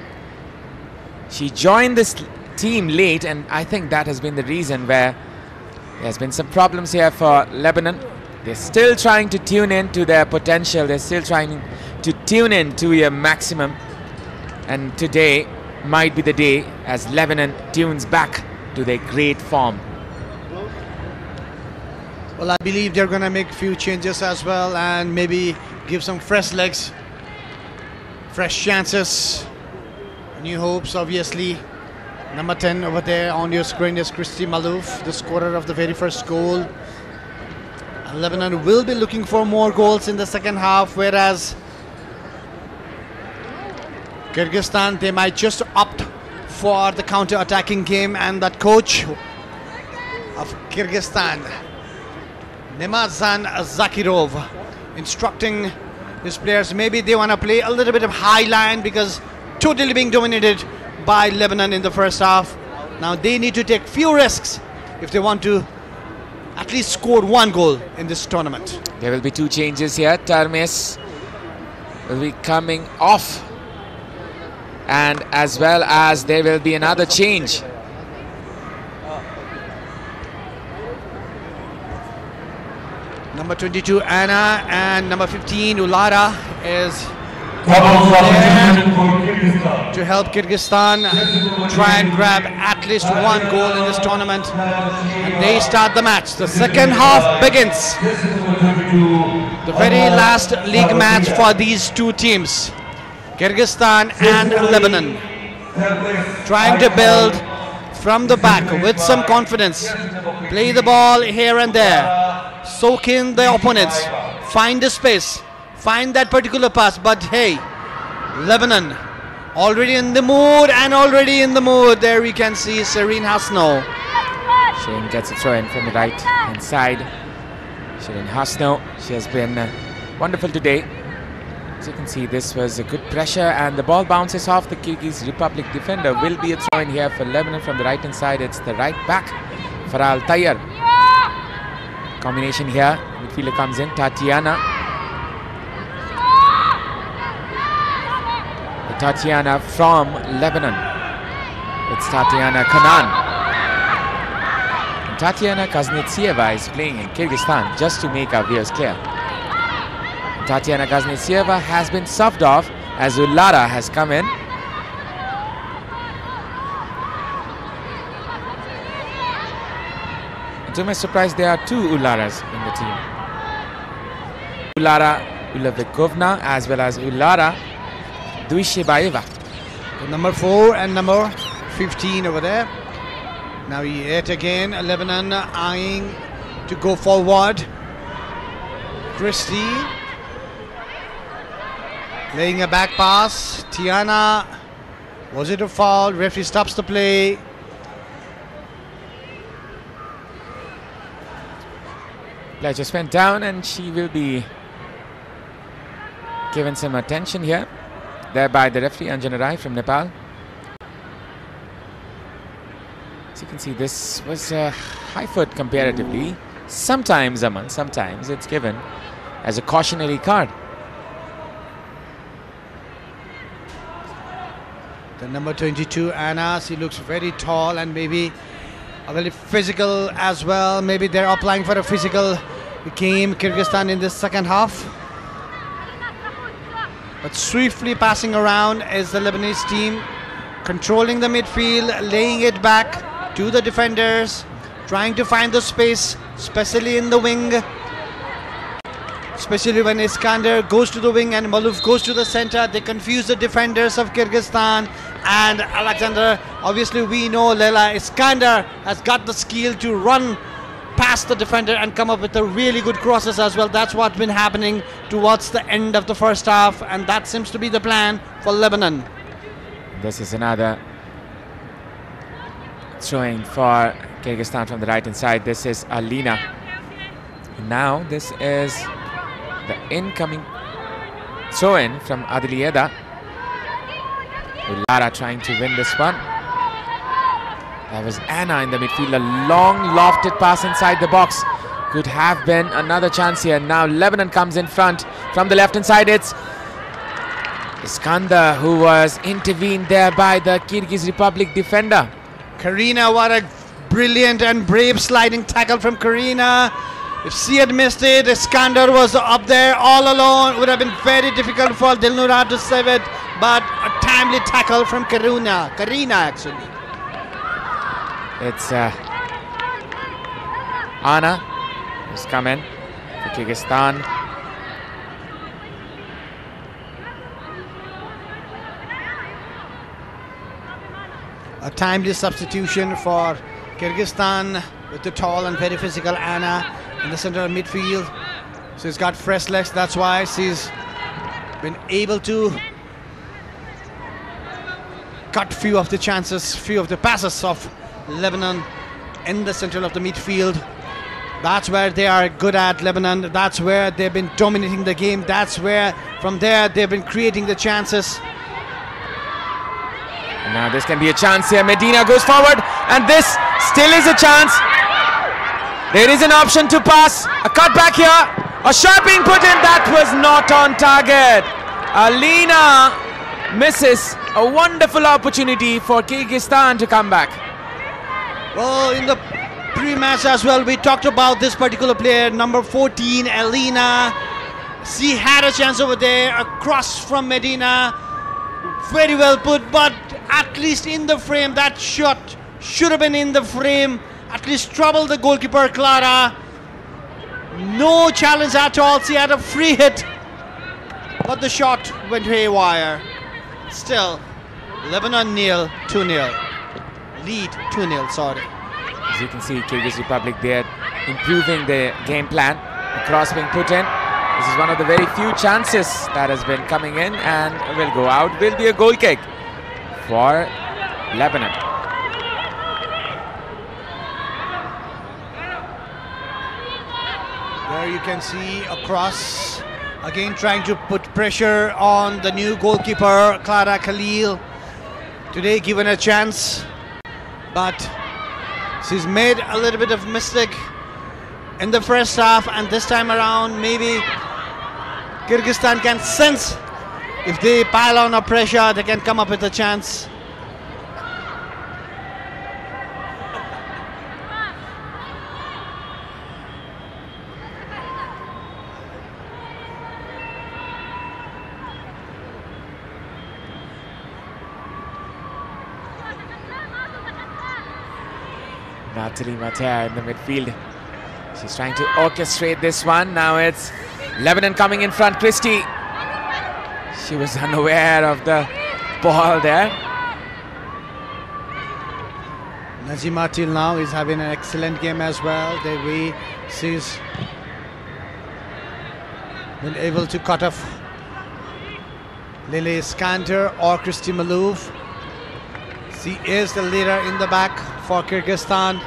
She joined this team late, and I think that has been the reason where there's been some problems here for Lebanon. They're still trying to tune in to their potential. They're still trying to tune in to a maximum. And today might be the day as Lebanon tunes back to their great form. Well, I believe they're going to make a few changes as well and maybe give some fresh legs, fresh chances, new hopes, obviously. Number 10 over there on your screen is Christy Malouf, the scorer of the very first goal. Lebanon will be looking for more goals in the second half, whereas Kyrgyzstan, they might just opt for the counter-attacking game, and that coach of Kyrgyzstan, Nemazan Zakirov, instructing his players, maybe they want to play a little bit of high line because totally being dominated by Lebanon in the first half. Now they need to take few risks if they want to at least score 1 goal in this tournament. There will be 2 changes here. Termes will be coming off, and as well as there will be another change. Number 22 Anna and number 15 Ulara is there to help Kyrgyzstan try and grab at least 1 goal in this tournament, and they start the match. The second half begins. The very last league match for these 2 teams, Kyrgyzstan and Lebanon, trying to build from the back with some confidence, play the ball here and there, soak in the opponents, find the space, find that particular pass. But hey, Lebanon already in the mood, and already in the mood. There we can see Serene Hasno. Shane gets a throw in from the right hand side. Serene Hasno, she has been wonderful today. As you can see, this was a good pressure, and the ball bounces off the Kyrgyz Republic defender. Will be a throw in here for Lebanon from the right hand side. It's the right back, Faral Tayyar. Combination here, midfielder comes in, Tatiana. Tatiana from Lebanon. It's Tatiana Kanan. And Tatiana Kaznetseva is playing in Kyrgyzstan, just to make our viewers clear. Tatiana Kaznetseva has been subbed off as Ulara has come in. To my surprise, there are 2 Ularas in the team. Ulara Ulavekovna as well as Ulara Duishebaeva. Number 4 and number 15 over there. Now yet again Lebanon eyeing to go forward. Christie playing a back pass. Tiana, was it a foul? Referee stops the play. Player just went down and she will be given some attention here. There by the referee Anjana Rai from Nepal. As you can see, this was a high foot comparatively. Sometimes, Aman, sometimes it's given as a cautionary card. The number 22, Anna, she looks very tall and maybe very physical as well. Maybe they're applying for a physical game, Kyrgyzstan, in this second half. But swiftly passing around is the Lebanese team, controlling the midfield, laying it back to the defenders, trying to find the space, especially in the wing. Especially when Iskander goes to the wing and Maluf goes to the center, they confuse the defenders of Kyrgyzstan. And Alexander, obviously we know Leila Iskander has got the skill to run past the defender and come up with the really good crosses as well. That's what's been happening towards the end of the first half, and that seems to be the plan for Lebanon. This is another throwing for Kyrgyzstan from the right hand side. This is Alina. Now this is the incoming throw-in from Adilieda. Lara trying to win this one. That was Anna in the midfield. A long lofted pass inside the box. Could have been another chance here. Now Lebanon comes in front from the left hand side. It's Iskander who was intervened there by the Kyrgyz Republic defender. Karina, what a brilliant and brave sliding tackle from Karina. If she had missed it, Iskander was up there all alone. It would have been very difficult for Dilnura to save it. But a timely tackle from Karina actually. It's Anna who's come in for Kyrgyzstan. A timely substitution for Kyrgyzstan with the tall and very physical Anna in the center of midfield. She's got fresh legs, that's why she's been able to cut few of the chances, few of the passes of Lebanon in the center of the midfield. That's where they are good at, Lebanon. That's where they've been dominating the game. That's where from there they've been creating the chances. And now this can be a chance here. Medina goes forward and this still is a chance. There is an option to pass. A cutback here. A shot being put in. That was not on target. Alina misses a wonderful opportunity for Kyrgyzstan to come back. Well, in the pre-match as well, we talked about this particular player, number 14, Alina. She had a chance over there, a cross from Medina. Very well put, but at least in the frame. That shot should have been in the frame. At least troubled the goalkeeper, Clara. No challenge at all. She had a free hit, but the shot went haywire. Still, Lebanon 0, 2-0. Lead 2-0, sorry. As you can see, Kyrgyz Republic there improving the game plan. The cross being put in. This is one of the very few chances that has been coming in and will go out. Will be a goal kick for Lebanon. There you can see a cross. Again trying to put pressure on the new goalkeeper, Clara Khalil. Today given a chance, but she's made a little bit of mistake in the first half, and this time around maybe Kyrgyzstan can sense if they pile on a pressure, they can come up with a chance. Natalie Mater in the midfield. She's trying to orchestrate this one. Now it's Lebanon coming in front. Christie. She was unaware of the ball there. Najima till now is having an excellent game as well. The way she's been able to cut off Lily Iskander or Kristi Malouf. She is the leader in the back for Kyrgyzstan.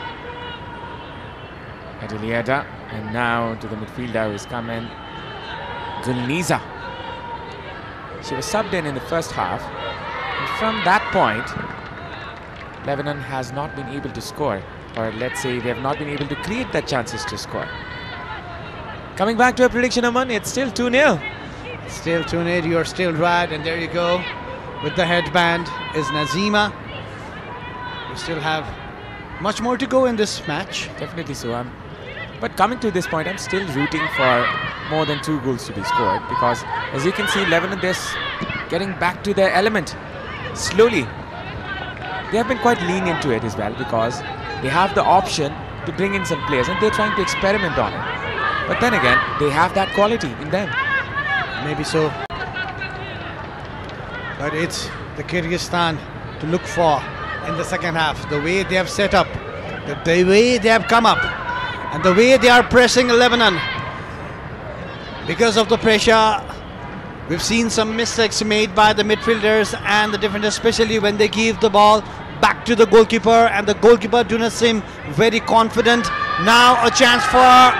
Adeliada, and now to the midfielder who has come in, Gulniza. She was subbed in the first half, and from that point Lebanon has not been able to score, or let's say they have not been able to create the chances to score. Coming back to a prediction, Aman, it's still 2-0. Still 2-0, you're still right, and there you go. With the headband is Nazima. We still have much more to go in this match. Definitely so. But coming to this point, I'm still rooting for more than 2 goals to be scored, because as you can see, Lebanon is getting back to their element slowly. They have been quite lean into it as well, because they have the option to bring in some players and they're trying to experiment on it. But then again, they have that quality in them. Maybe so. But it's the Kyrgyzstan to look for in the second half. The way they have set up, the way they have come up, and the way they are pressing Lebanon. Because of the pressure, we've seen some mistakes made by the midfielders and the defenders, especially when they give the ball back to the goalkeeper, and the goalkeeper do not seem very confident. Now a chance for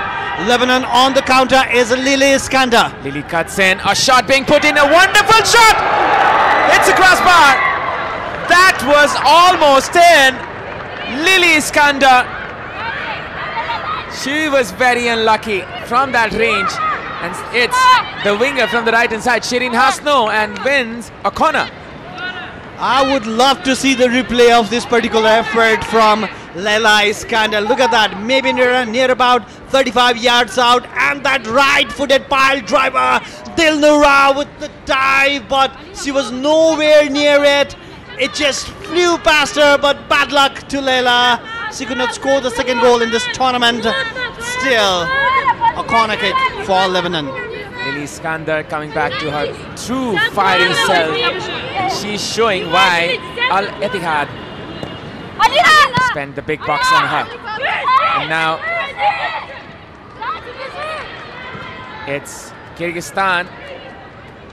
Lebanon on the counter is Lily Iskander. Lily cuts in, a shot being put in, a wonderful shot! It's a crossbar! That was almost in. Lily Iskander. She was very unlucky from that range, and it's the winger from the right hand side, Shirin Hasno, and wins a corner. I would love to see the replay of this particular effort from Leila Iskander. Look at that, maybe near about 35 yards out, and that right-footed pile driver, Dilnura with the dive, but she was nowhere near it. It just flew past her, but bad luck to Leila. She could not score the second goal in this tournament. Still, a corner kick for Lebanon. Lily Iskander coming back to her true firing self, and she's showing why Al Ittihad spent the big bucks on her. And now it's Kyrgyzstan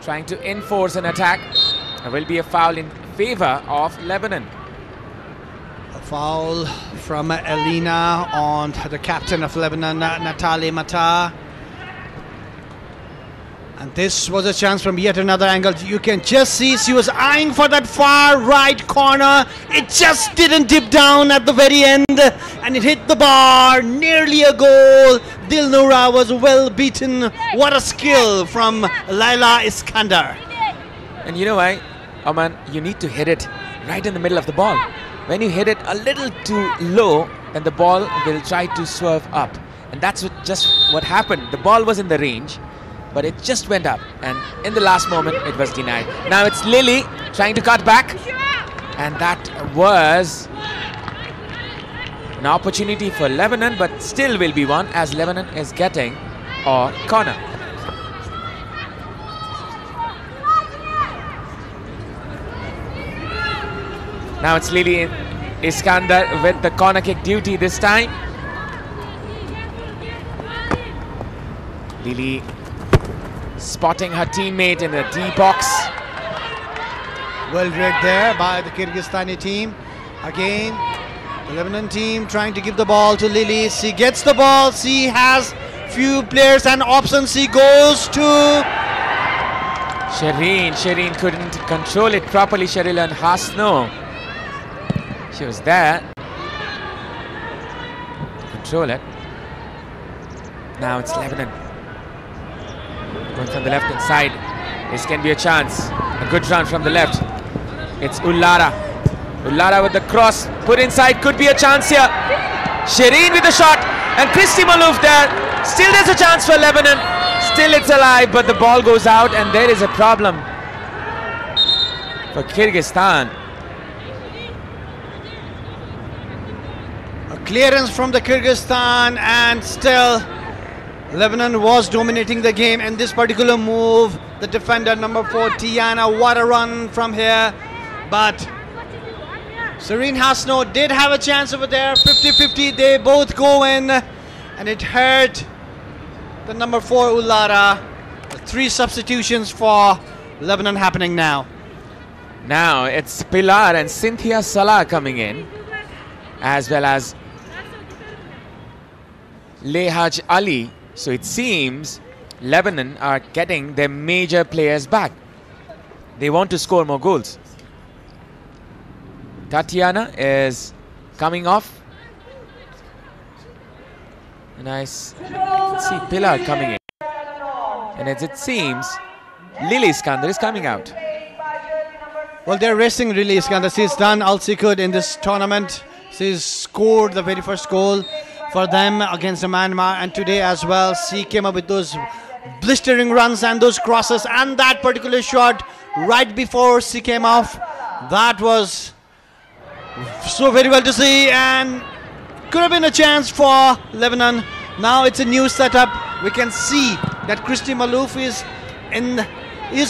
trying to enforce an attack. There will be a foul in favor of Lebanon. A foul from Elina on the captain of Lebanon, Natali Mata. And this was a chance from yet another angle. You can just see she was eyeing for that far right corner. It just didn't dip down at the very end, and it hit the bar. Nearly a goal. Dilnura was well beaten. What a skill from Leila Iskander. And you know why, Aman, you need to hit it right in the middle of the ball. When you hit it a little too low, then the ball will try to swerve up. And that's just what happened. The ball was in the range, but it just went up, and in the last moment it was denied. Now it's Lily trying to cut back, and that was an opportunity for Lebanon, but still will be one, as Lebanon is getting a corner. Now it's Lily Iskander with the corner kick duty this time. Lily spotting her teammate in the D box. Well read there by the Kyrgyzstani team. Again, the Lebanon team trying to give the ball to Lily. She gets the ball. She has few players and options. She goes to Shireen. Shireen couldn't control it properly. Sherilan Hasno. She was there to control it. Now it's Lebanon going from the left hand side. This can be a chance. A good run from the left. It's Ullara. Ullara with the cross. Put inside. Could be a chance here. Shireen with the shot. And Kristi Malouf there. Still there's a chance for Lebanon. Still it's alive, but the ball goes out, and there is a problem for Kyrgyzstan. A clearance from the Kyrgyzstan, and still Lebanon was dominating the game in this particular move. The defender number 4, Tiana, what a run from here. But Shireen Hasno did have a chance over there. 50-50, they both go in, and it hurt the number 4 Ullara. 3 substitutions for Lebanon happening now. Now it's Pilar and Cynthia Salah coming in, as well as Lehaj Ali. So it seems Lebanon are getting their major players back. They want to score more goals. Tatiana is coming off. Nice. You can see Pilar coming in. And as it seems, Lily Iskander is coming out. Well, they're resting Lily Iskander. She's done all she could in this tournament. She's scored the very first goal for them against Myanmar, and today as well she came up with those blistering runs and those crosses, and that particular shot right before she came off, that was so very well to see, and could have been a chance for Lebanon. Now it's a new setup. We can see that Christy Malouf is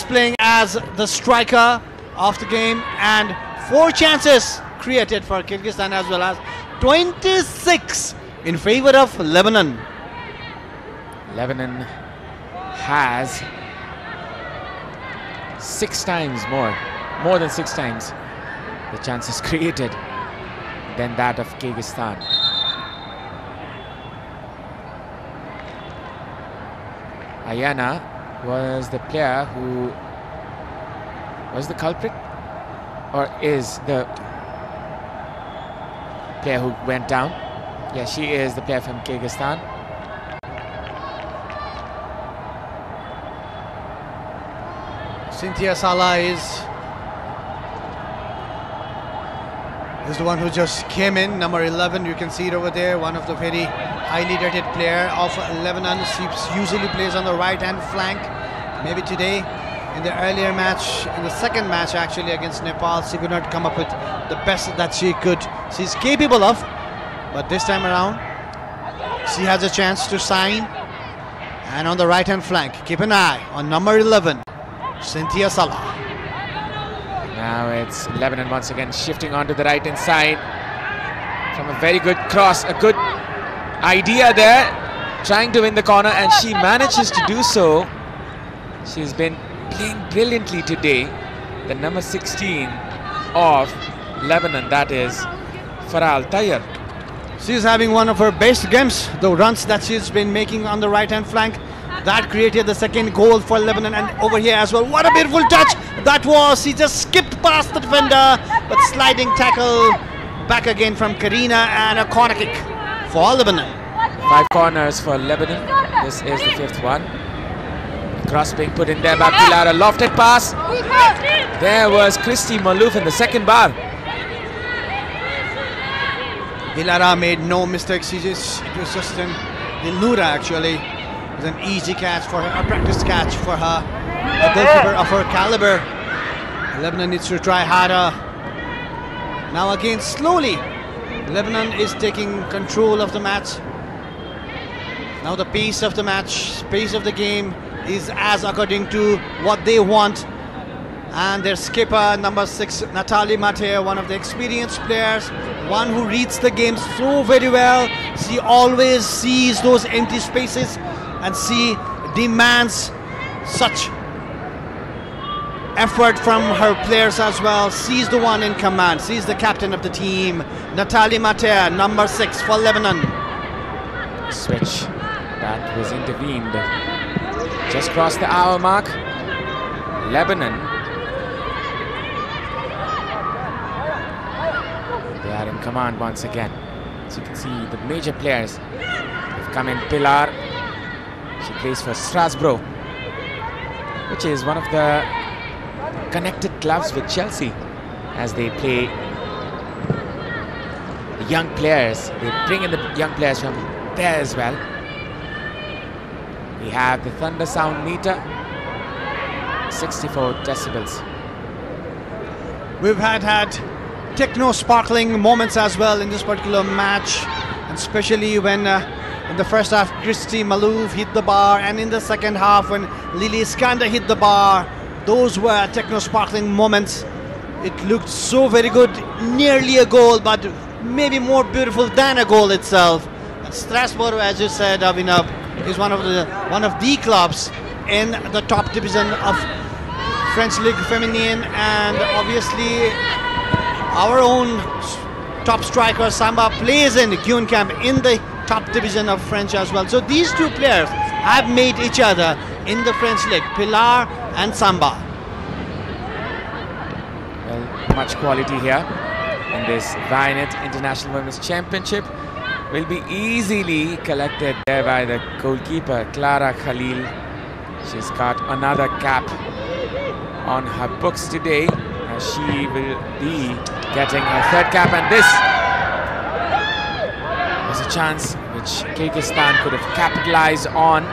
playing as the striker of the game, and 4 chances created for Kyrgyzstan as well as 26 in favor of Lebanon. Lebanon has 6 times more than 6 times the chances created than that of Kyrgyzstan. Ayana was the player who was the culprit, or is the player who went down. Yeah, she is the player from Kyrgyzstan. Cynthia Salah is the one who just came in, number 11. You can see it over there, one of the very highly rated player of Lebanon. She usually plays on the right hand flank. Maybe today in the earlier match, in the second match actually against Nepal, she could not come up with the best that she's capable of, but this time around she has a chance to shine. And on the right hand flank, keep an eye on number 11, Cynthia Salah. Now it's Lebanon once again shifting onto the right hand side from a very good cross, a good idea there, trying to win the corner, and she manages to do so. She's been playing brilliantly today. The number 16 of Lebanon, that is Farah Al-Tayyar. She's having one of her best games. The runs that she's been making on the right hand flank, that created the second goal for Lebanon. And over here as well, what a beautiful touch that was. She just skipped past the defender, but sliding tackle back again from Karina, and a corner kick for Lebanon. 5 corners for Lebanon. This is the 5th one. Cross being put in there by Pilar, a lofted pass. There was Christy Malouf in the second bar. Dilara made no mistakes. It was just Dilnura actually. It was an easy catch for her, a practice catch for her. A goalkeeper of her caliber. Lebanon needs to try harder. Now again, slowly, Lebanon is taking control of the match. Now the pace of the match, pace of the game is as according to what they want. And their skipper, number 6, Natalie Mate, one of the experienced players, one who reads the game so very well. She always sees those empty spaces and she demands such effort from her players as well. She's the one in command. She's the captain of the team. Natalie Mate, number 6 for Lebanon. Switch that was intervened. Just crossed the hour mark. Lebanon, they are in command once again. As you can see, the major players have come in. Pilar, she plays for Strasbourg, which is one of the connected clubs with Chelsea, as they play the young players. They bring in the young players from there as well. We have the thunder sound meter, 64 decibels. We've had techno sparkling moments as well in this particular match, and especially when in the first half Christy Malouf hit the bar, and in the second half when Lily Iskander hit the bar. Those were techno sparkling moments. It looked so very good, nearly a goal, but maybe more beautiful than a goal itself. And Strasbourg, as you said, Abhinav, is one of the clubs in the top division of French League Feminine, and obviously our own top striker Samba plays in Gyun Camp in the top division of French as well. So these two players have made each other in the French League, Pilar and Samba. Well, much quality here in this Vianet International Women's Championship. Will be easily collected there by the goalkeeper Clara Khalil. She's got another cap on her books today. She will be getting her third cap, and this was a chance which Kyrgyzstan could have capitalized on.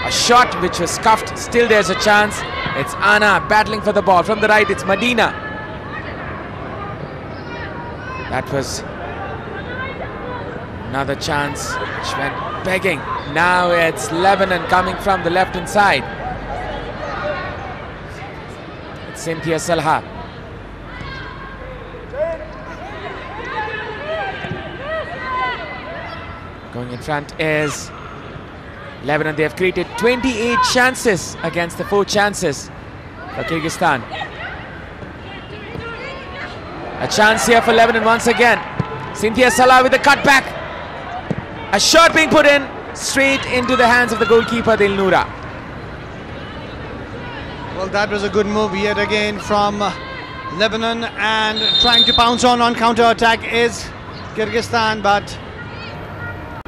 A shot which was scuffed. Still there's a chance. It's Anna battling for the ball. From the right, it's Medina. That was another chance which went begging. Now it's Lebanon coming from the left-hand side. It's Cynthia Salha. Going in front is Lebanon. They have created 28 chances against the 4 chances for Kyrgyzstan. A chance here for Lebanon once again. Cynthia Salha with the cutback. A shot being put in straight into the hands of the goalkeeper Dilnura. Well, that was a good move yet again from Lebanon, and trying to pounce on counter-attack is Kyrgyzstan, but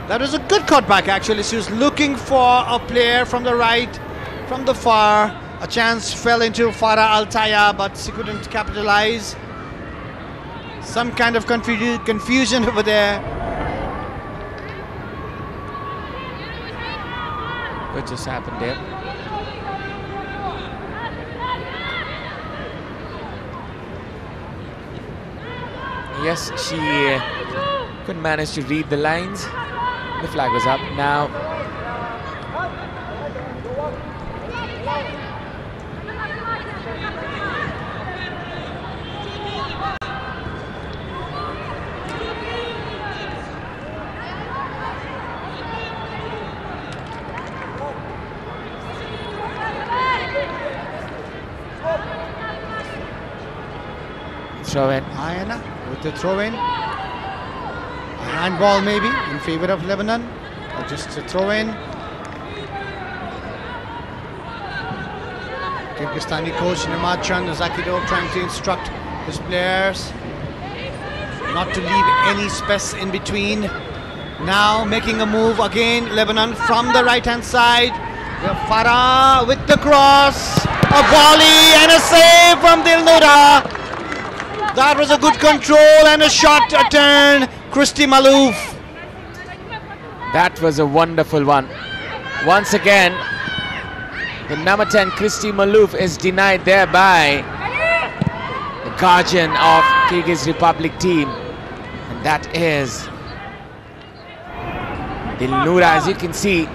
that was a good cutback actually. She was looking for a player from the right, from the far. A chance fell into Farah Altaya, but she couldn't capitalize. Some kind of confusion over there. What just happened there? Yes, she couldn't manage to read the lines. The flag was up. Now throw in. Ayana with the throw in. Handball maybe in favor of Lebanon, or just a throw in. Kyrgyzstani coach Nemachan Zakidov trying to instruct his players not to leave any space in between. Now making a move again, Lebanon from the right hand side. Farah with the cross, a volley and a save from Dilnura. That was a good control and a shot, a turn. Christy Malouf. That was a wonderful one. Once again, the number 10 Christy Malouf is denied there by the guardian of Kyrgyz Republic team, and that is Dilnura. As you can see,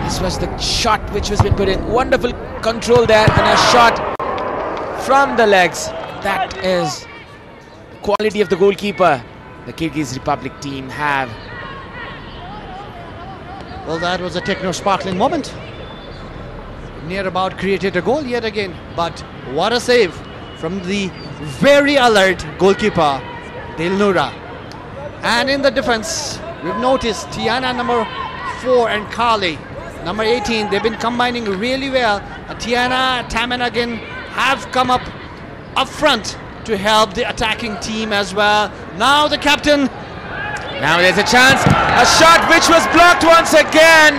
this was the shot which was been put in. Wonderful control there, and a shot from the legs. That is the quality of the goalkeeper the Kyrgyz Republic team have. Well, that was a techno-sparkling moment. Near about created a goal yet again, but what a save from the very alert goalkeeper Dilnura. And in the defense, we've noticed Tiana number 4 and Kali number 18, they've been combining really well. Tiana, Taman again have come up front to help the attacking team as well. Now the captain. Now there's a chance. A shot which was blocked once again.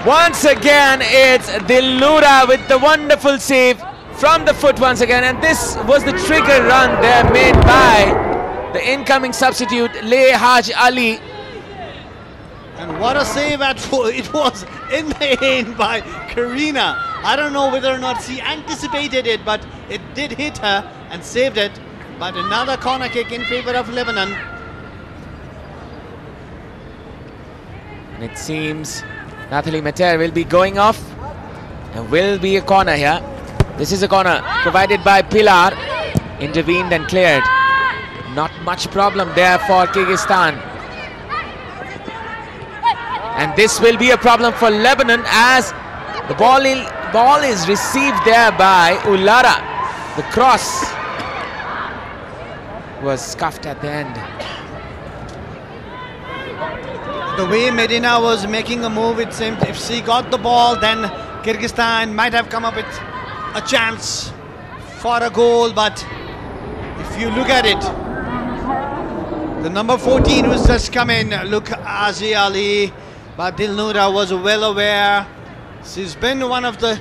Once again, it's Dilnura with the wonderful save from the foot once again. And this was the trigger run there made by the incoming substitute, Le Haj Ali. And what a save it was in the end by Karina. I don't know whether or not she anticipated it, but it did hit her and saved it. But another corner kick in favor of Lebanon. And it seems Nathalie Meter will be going off. And will be a corner here. This is a corner provided by Pilar. Intervened and cleared. Not much problem there for Kyrgyzstan. And this will be a problem for Lebanon as the ball is received there by Ulara. The cross was scuffed at the end. The way Medina was making a move, it seemed if she got the ball, then Kyrgyzstan might have come up with a chance for a goal. But if you look at it, the number 14 who's just come in, look, Azi Ali, but Dilnura was well aware. She's been one of the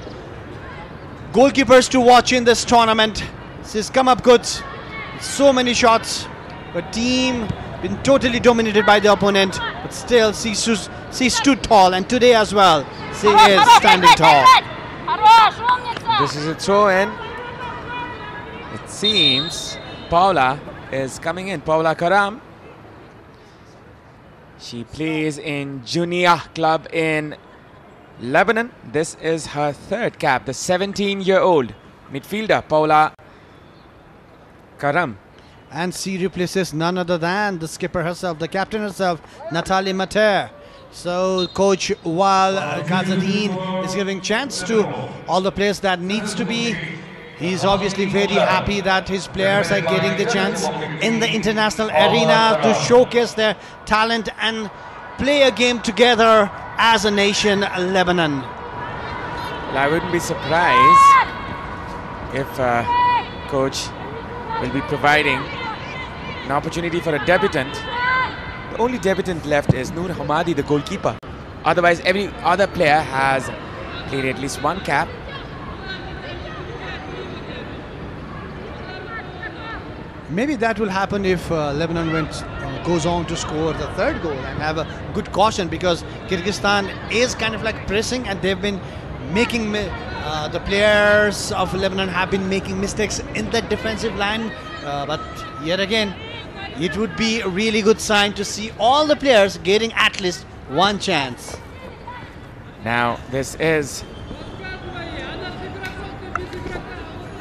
goalkeepers to watch in this tournament. She's come up good, so many shots, but team been totally dominated by the opponent, but still she stood tall, and today as well she is standing tall. This is a throw-in. It seems Paula is coming in, Paula Karam. She plays in Junia club in Lebanon. This is her third cap, the 17-year-old midfielder Paula Karam. And she replaces none other than the skipper herself, the captain herself, Natalie Mater. So coach Wal Ghazadin is giving chance to all the players that needs to be. He's obviously very happy that his players are getting the chance in the international arena to showcase their talent and play a game together as a nation, Lebanon. Well, I wouldn't be surprised if coach will be providing an opportunity for a debutant. The only debutant left is Noor Hamadi, the goalkeeper. Otherwise, every other player has played at least one cap. Maybe that will happen if Lebanon goes on to score the third goal and have a good caution, because Kyrgyzstan is kind of like pressing, and they've been making the players of Lebanon have been making mistakes in the defensive line. But yet again, it would be a really good sign to see all the players getting at least one chance. Now this is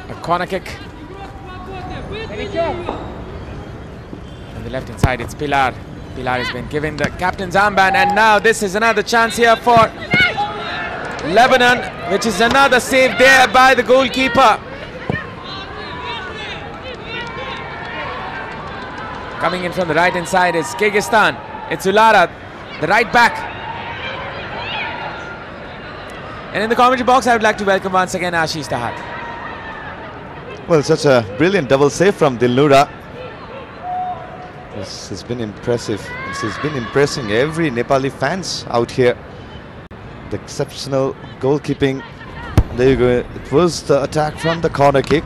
a corner kick. On the left hand side, it's Pilar. Pilar has been given the captain's armband, and now this is another chance here for Lebanon, which is another save there by the goalkeeper. Coming in from the right hand side is Kyrgyzstan. It's Ulara, the right back. And in the commentary box, I would like to welcome once again Ashish Tahat. Well, such a brilliant double save from Dilnura. This has been impressive. This has been impressing every Nepali fans out here. The exceptional goalkeeping. There you go. It was the attack from the corner kick.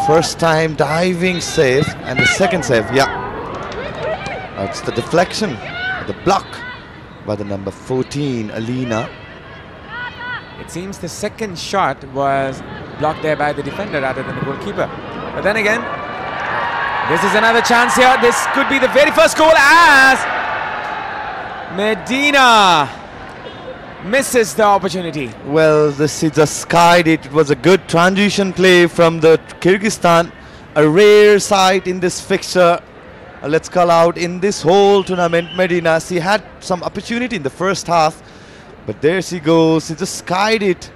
First time diving save, and the second save, it's the deflection, the block by the number 14, Alina. It seems the second shot was blocked there by the defender rather than the goalkeeper. But then again, this is another chance here. This could be the very first goal as Medina misses the opportunity. Well, he just skied it. It was a good transition play from the Kyrgyzstan. A rare sight in this fixture. Let's call out in this whole tournament, Medina. She had some opportunity in the first half, but there she goes. She just skied it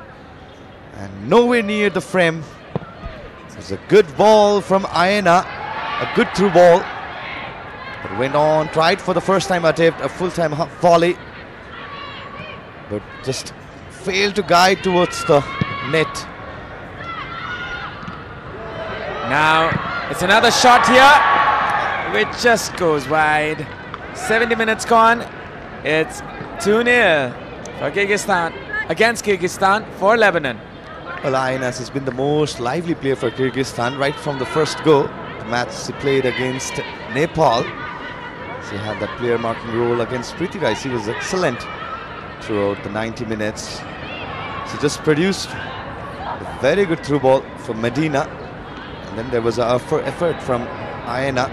and nowhere near the frame. It was a good ball from Aina, a good through ball. But went on, tried for the first time attempt, a full-time volley, but just failed to guide towards the net. Now it's another shot here, which just goes wide. 70 minutes gone. It's 2-0 for Kyrgyzstan, against Kyrgyzstan for Lebanon. Well, Ainas has been the most lively player for Kyrgyzstan right from the first go. The match she played against Nepal. She had that player marking role against Preeti Rai. She was excellent throughout the 90 minutes. She just produced a very good through ball for Medina. And then there was an effort from Aina.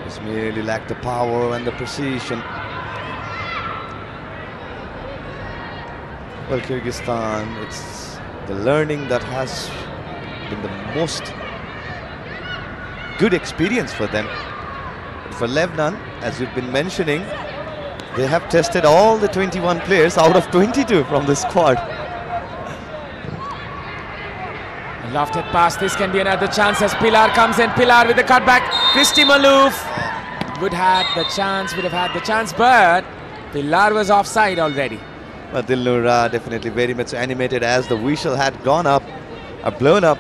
Just merely lacked the power and the precision. Well, Kyrgyzstan, it's the learning that has been the most good experience for them. But for Lebanon, as we've been mentioning, They have tested all the 21 players out of 22 from the squad. Lofted pass, this can be another chance as Pilar comes in. Pilar with the cutback. Christy Malouf would have had the chance, but Pilar was offside already. But Dilnura definitely very much animated as the whistle had gone up, blown up.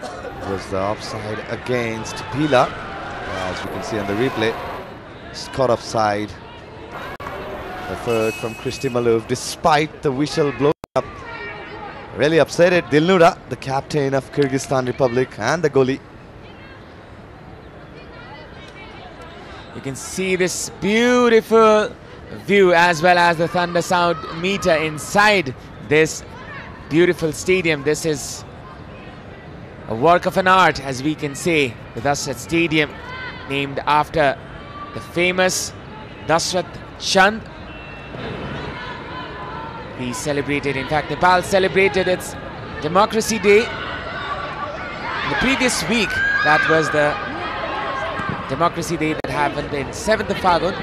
It was the offside against Pilar, as you can see on the replay. Caught offside. Effort from Christy Malouf despite the whistle blowing up. Really upset Dilnura, the captain of Kyrgyzstan Republic and the goalie. You can see this beautiful view as well as the thunder sound meter inside this beautiful stadium. This is a work of an art, as we can say. The Dashrath Stadium, named after the famous Dashrath Chand. He celebrated, in fact, Nepal celebrated its Democracy Day the previous week. That was the Democracy Day that happened in 7th of Fagun.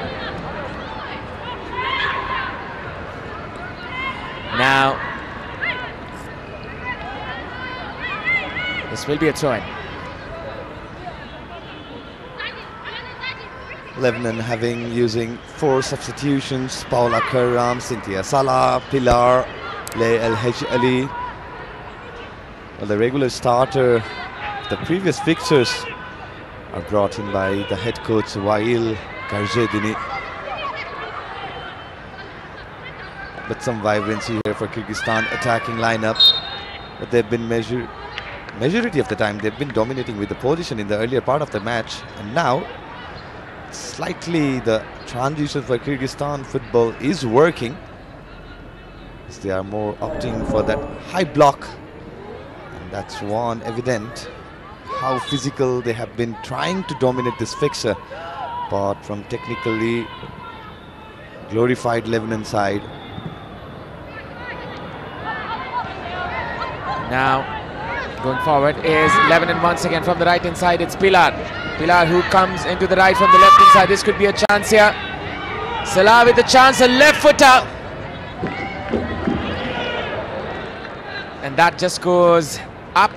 Now, this will be a throw-in. Lebanon using 4 substitutions: Paula Karam, Cynthia Salah, Pilar, Le El Hej Ali. Well, the regular starter, the previous fixtures are brought in by the head coach Wail Garjedini. But some vibrancy here for Kyrgyzstan attacking lineup. But they've been majority of the time they've been dominating with the position in the earlier part of the match, and now slightly the transition for Kyrgyzstan football is working, as they are more opting for that high block, and that's one evident how physical they have been trying to dominate this fixture. But from technically glorified Lebanon side. Now going forward is Lebanon once again from the right hand side. It's Pilar. Pilar who comes into the right from the left hand side. This could be a chance here. Salah with the chance, a left footer. And that just goes up.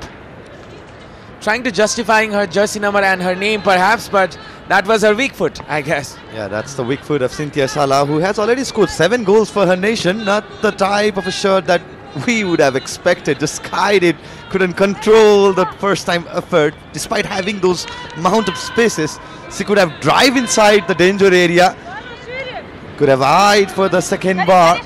Trying to justifying her jersey number and her name perhaps, but that was her weak foot, I guess. Yeah, that's the weak foot of Cynthia Salah, who has already scored 7 goals for her nation. Not the type of a shirt that we would have expected. Just skied it, couldn't control the first time effort. Despite having those amount of spaces, she could have drive inside the danger area, could have eyed for the second bar.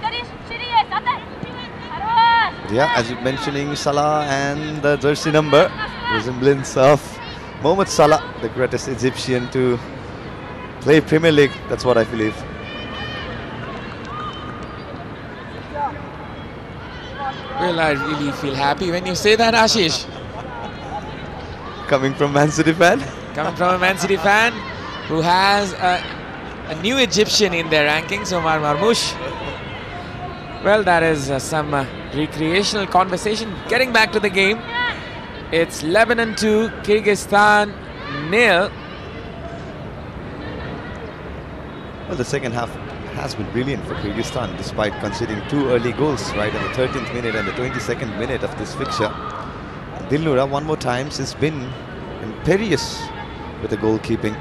Yeah, as you're mentioning, Salah and the jersey number, resemblance of Mohamed Salah, the greatest Egyptian to play Premier League. That's what I believe. Well, I really feel happy when you say that, Ashish. Coming from Man City fan? Coming from a Man City fan who has a new Egyptian in their rankings, Omar Marmoush. Well, that is some recreational conversation. Getting back to the game, it's Lebanon 2, Kyrgyzstan 0. Well, the second half has been brilliant for Kyrgyzstan, despite conceding 2 early goals right at the 13th minute and the 22nd minute of this fixture. Dilnura, one more time, has been imperious with the goalkeeping.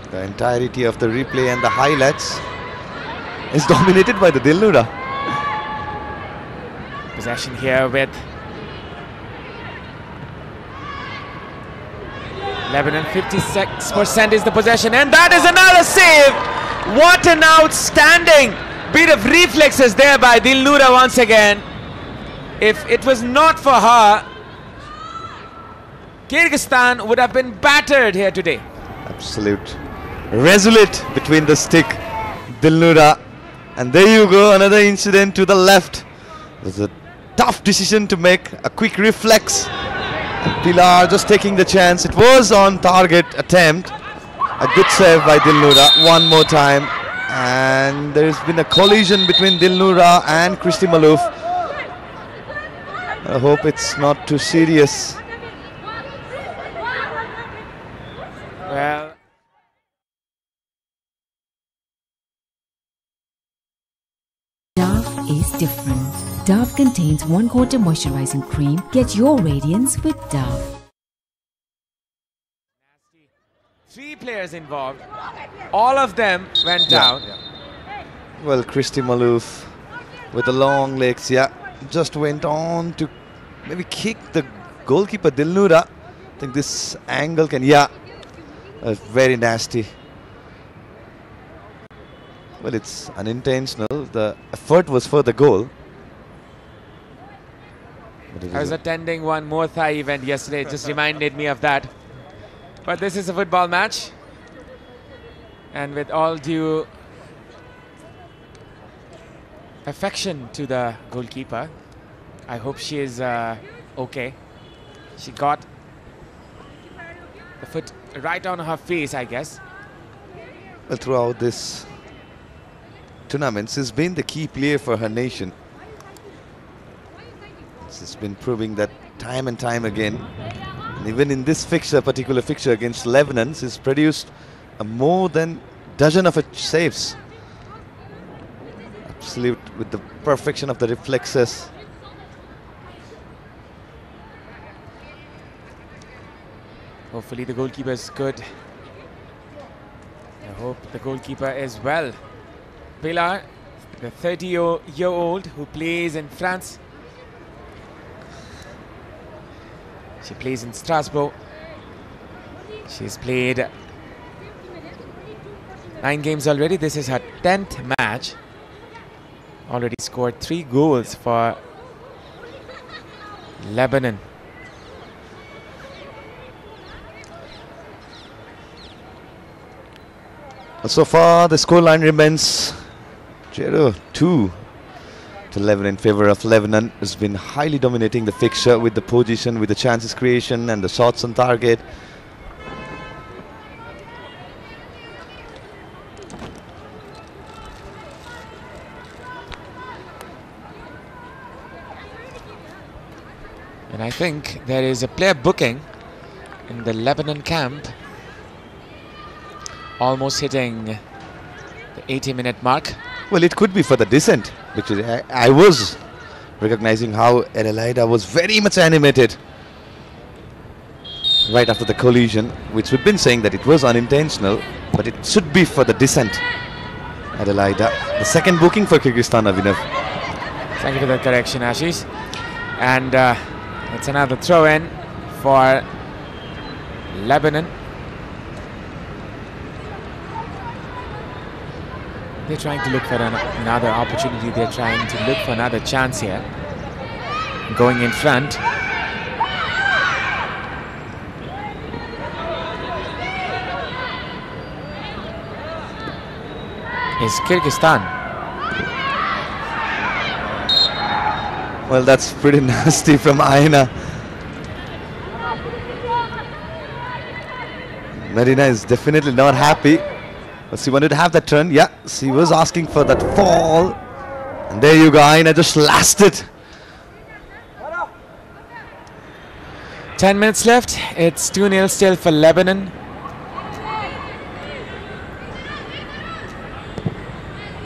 The entirety of the replay and the highlights is dominated by the Dilnura. Possession here with Lebanon. 56% is the possession, and that is another save. What an outstanding bit of reflexes there by Dilnura once again. If it was not for her, Kyrgyzstan would have been battered here today. Absolute resolute between the stick, Dilnura. And there you go, another incident to the left. It was a tough decision to make, a quick reflex. And Pilar just taking the chance. It was on target attempt. A good save by Dilnura one more time. And there's been a collision between Dilnura and Christy Malouf. I hope it's not too serious. different. Dove contains 1/4 moisturizing cream. Get your radiance with Dove. 3 players involved. All of them went down. Well, Christy Malouf with the long legs, just went on to maybe kick the goalkeeper Dilnura. I think this angle can, very nasty. Well, it's unintentional. The effort was for the goal. I was attending one Muay Thai event yesterday. It just reminded me of that. But this is a football match. And with all due affection to the goalkeeper, I hope she is okay. She got the foot right on her face, I guess. Well, throughout this tournament, she's been the key player for her nation. She's been proving that time and time again. And even in this particular fixture against Lebanon, she's produced more than a dozen of saves. Absolute with the perfection of the reflexes. Hopefully the goalkeeper is good. I hope the goalkeeper is well. Pilar, the 30-year-old who plays in France. She plays in Strasbourg. She's played 9 games already. This is her 10th match. Already scored 3 goals for Lebanon. So far, the scoreline remains 0-2 to Lebanon in favor of Lebanon. Has been highly dominating the fixture with the position, with the chances creation and the shots on target. And I think there is a player booking in the Lebanon camp, almost hitting the 80-minute mark. Well, it could be for the descent, because I was recognizing how Adelaida was very much animated right after the collision, which we've been saying that it was unintentional, but it should be for the descent. Adelaida, the second booking for Kyrgyzstan, Avinav. Thank you for that correction, Ashish. And it's another throw-in for Lebanon. They're trying to look for another opportunity. They're trying to look for another chance here. Going in front. Is Kyrgyzstan. Well, that's pretty nasty from Aina. Marina is definitely not happy. But she wanted to have that turn. Yeah, she was asking for that fall. And there you go, Aina just lasted. 10 minutes left. It's 2-0 still for Lebanon.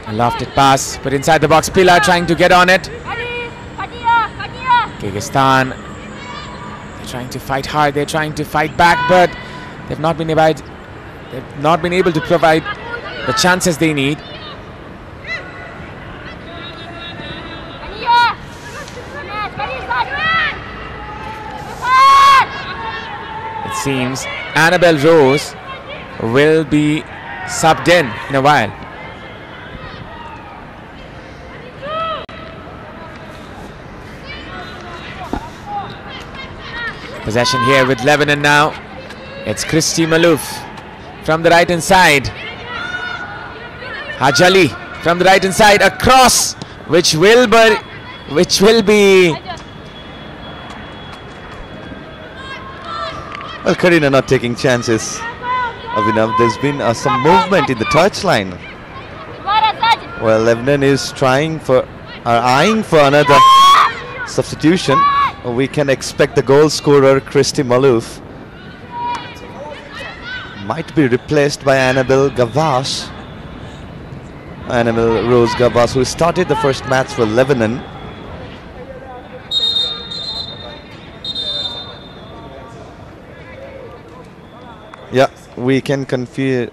A lofted pass, put inside the box. Pilar trying to get on it. Kyrgyzstan, they're trying to fight hard. They're trying to fight back, but they've not been able to provide the chances they need. It seems Annabelle Rose will be subbed in a while. Possession here with Lebanon now. It's Christy Malouf from the right hand side. Hajali from the right hand side, a cross which will be. Well, Karina not taking chances. Avinav, there's been some movement in the touchline. Well, Lebanon is eyeing for another substitution. We can expect the goal scorer Christy Malouf might be replaced by Annabelle Gavash. Annabelle Rose Gabas, who started the first match for Lebanon. Yeah, we can confirm,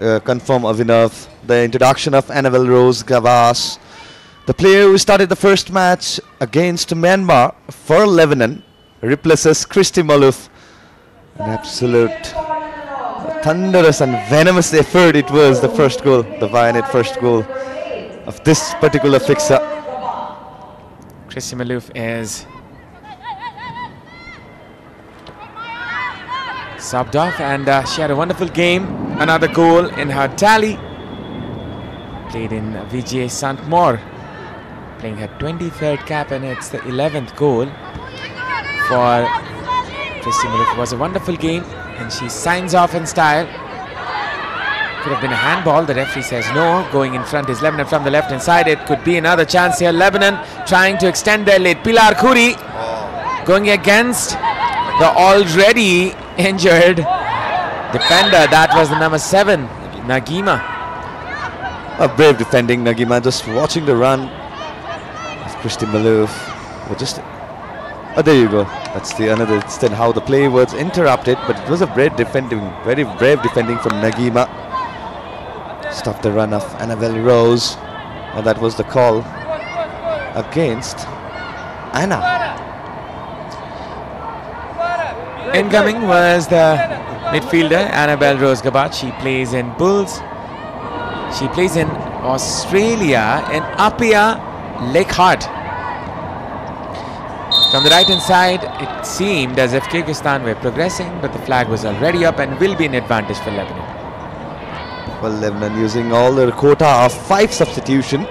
Avinav, the introduction of Annabelle Rose Gabas, the player who started the first match against Myanmar for Lebanon, replaces Christy Malouf. An absolute thunderous and venomous effort it was, the first goal, the Vianet first goal of this particular fixture. Christy Malouf is subbed off, and she had a wonderful game. Another goal in her tally. Played in VGA Saint-Maur, playing her 23rd cap, and it's the 11th goal for Christy Malouf. It was a wonderful game, and she signs off in style. Could have been a handball. The referee says no. Going in front is Lebanon from the left hand side. It could be another chance here. Lebanon trying to extend their lead. Pilar Khoury going against the already injured defender. That was the number 7, Nagima. A brave defending Nagima, just watching the run of Christy Malouf. But just, oh, there you go. That's the another extent how the play was interrupted, but it was a brave defending, very brave defending from Nagima. Stopped the run of Annabelle Rose, and that was the call against Anna. Incoming was the midfielder Annabelle Rose Gabas. She plays in Bulls. She plays in Australia in Apia Leichhardt. From the right hand side, it seemed as if Kyrgyzstan were progressing, but the flag was already up and will be an advantage for Lebanon. Well, Lebanon using all their quota of 5 substitution.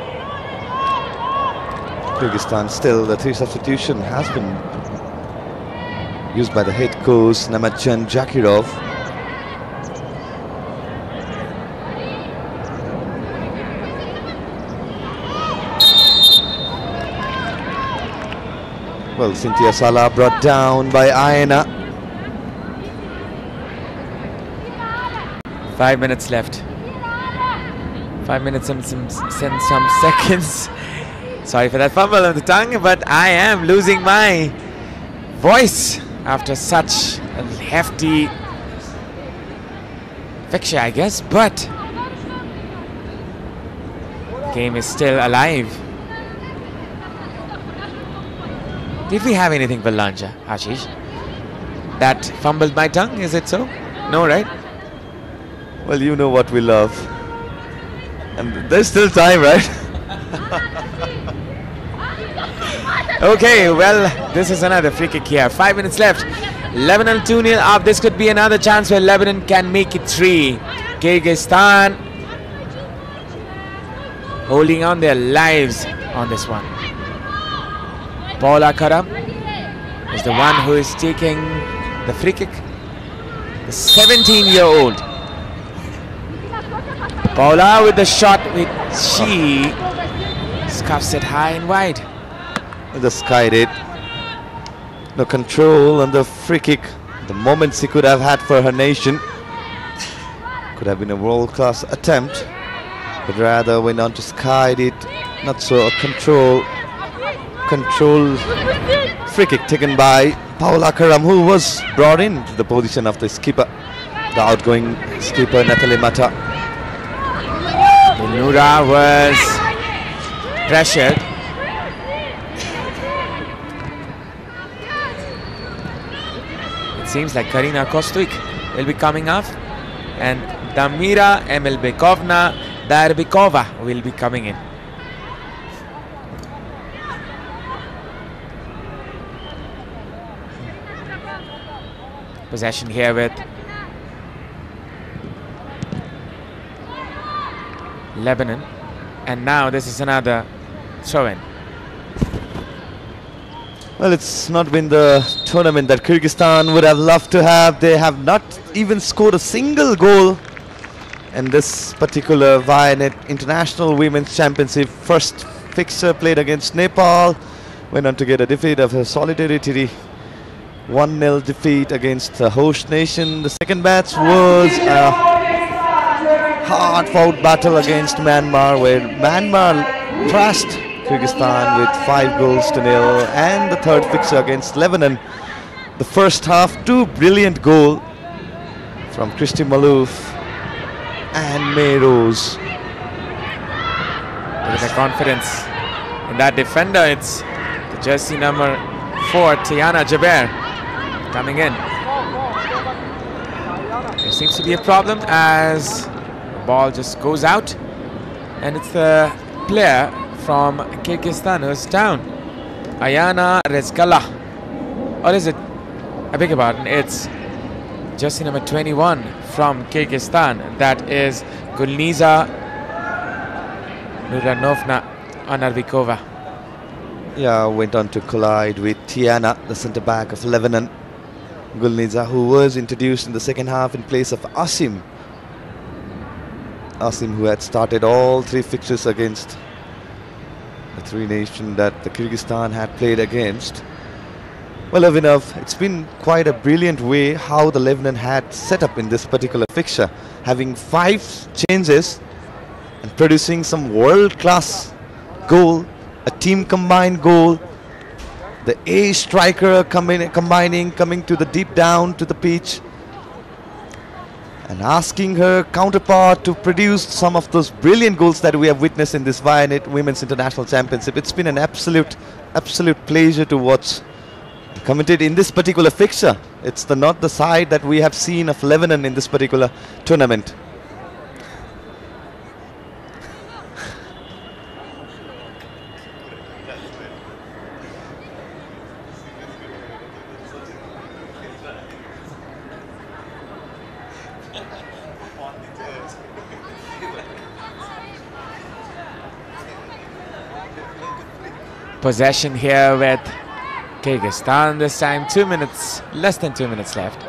Kyrgyzstan still, the 3 substitution has been used by the head coach Namadjan Zakirov. Well, Cynthia Sala brought down by Aina. 5 minutes left. 5 minutes and some seconds. Sorry for that fumble on the tongue, but I am losing my voice after such a hefty fixture, I guess. But the game is still alive. Did we have anything for lunch, Ashish? That fumbled my tongue, is it so? No, right? Well, you know what we love. And there's still time, right? Okay, well, this is another free kick here. 5 minutes left. Lebanon 2-0 up. This could be another chance where Lebanon can make it 3. Kyrgyzstan holding on their lives on this one. Paula Karam is the one who is taking the free kick. The 17-year-old. Paula with the shot, which she scuffs it high and wide. The skied it. No control on the free kick. The moments he could have had for her nation. Could have been a world-class attempt, but rather went on to skide it. Not so a control free kick taken by Paula Karam, who was brought into the position of the skipper, the outgoing skipper Nathalie Mata. Nura was pressured. It seems like Karina Kostuik will be coming off, and Damira Emelbekovna Darbikova will be coming in. Possession here with Lebanon, and now this is another throw-in. Well, it's not been the tournament that Kyrgyzstan would have loved to have. They have not even scored a single goal in this particular Vianet International Women's Championship. First fixture played against Nepal, went on to get a defeat of a solidarity 1-0 defeat against the host nation. The second match was a hard-fought battle against Myanmar, where Myanmar thrashed Kyrgyzstan with 5-0, and the third fixture against Lebanon. The first half, 2 brilliant goals from Christy Malouf and May Rose. With the confidence in that defender, it's the jersey number 4, Tiana Jaber, coming in. There seems to be a problem as the ball just goes out, and it's the player from Kyrgyzstan who's down, Ayana Rezgala. Or is it? I beg your pardon, it's jersey number 21 from Kyrgyzstan. That is Gulniza Nuranovna Anarvikova. Yeah, went on to collide with Tiana, the centre-back of Lebanon. Gulniza, who was introduced in the second half in place of Asim. Asim, who had started all 3 fixtures against the 3 nations that the Kyrgyzstan had played against. Well, Avinov, it's been quite a brilliant way how the Lebanon had set up in this particular fixture, having 5 changes and producing some world-class goal, a team combined goal. The A striker coming to the deep down to the pitch and asking her counterpart to produce some of those brilliant goals that we have witnessed in this Vianet Women's International Championship. It's been an absolute pleasure to watch and commentate in this particular fixture. It's not the side that we have seen of Lebanon in this particular tournament. Possession here with Kyrgyzstan this time. 2 minutes, less than 2 minutes left.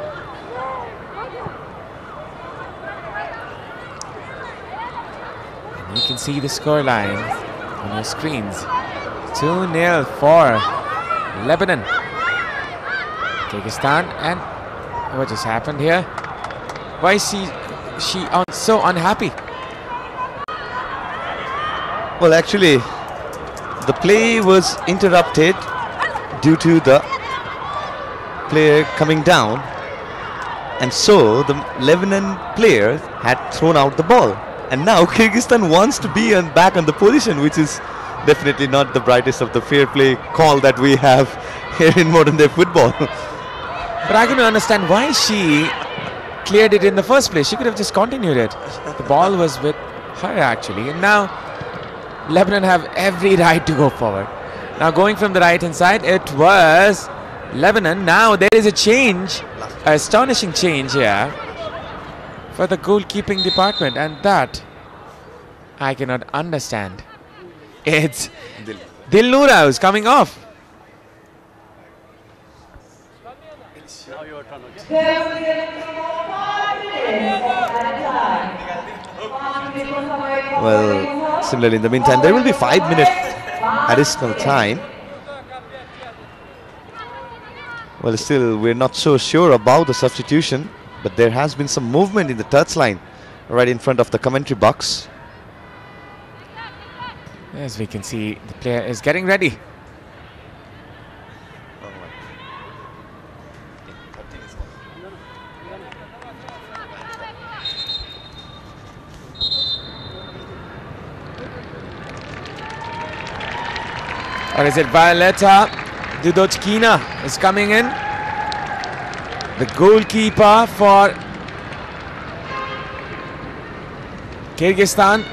And you can see the scoreline on your screens. 2-0 for Lebanon. Kyrgyzstan, and what just happened here? Why is she so unhappy? Well, actually, the play was interrupted due to the player coming down, and so the Lebanon player had thrown out the ball, and now Kyrgyzstan wants to be back on the position, which is definitely not the brightest of the fair play call that we have here in modern day football. But I couldn't understand why she cleared it in the first place. She could have just continued it. The ball was with her actually, and now Lebanon have every right to go forward. Now going from the right hand side, it was Lebanon. Now there is a change, an astonishing change here for the goalkeeping department, and that I cannot understand. It's Dilnura who's coming off. Well, similarly, in the meantime, there will be 5 minutes additional time. Well, still, we're not so sure about the substitution, but there has been some movement in the touchline right in front of the commentary box. As we can see, the player is getting ready. Or is it Violeta Dudochkina is coming in? The goalkeeper for Kyrgyzstan,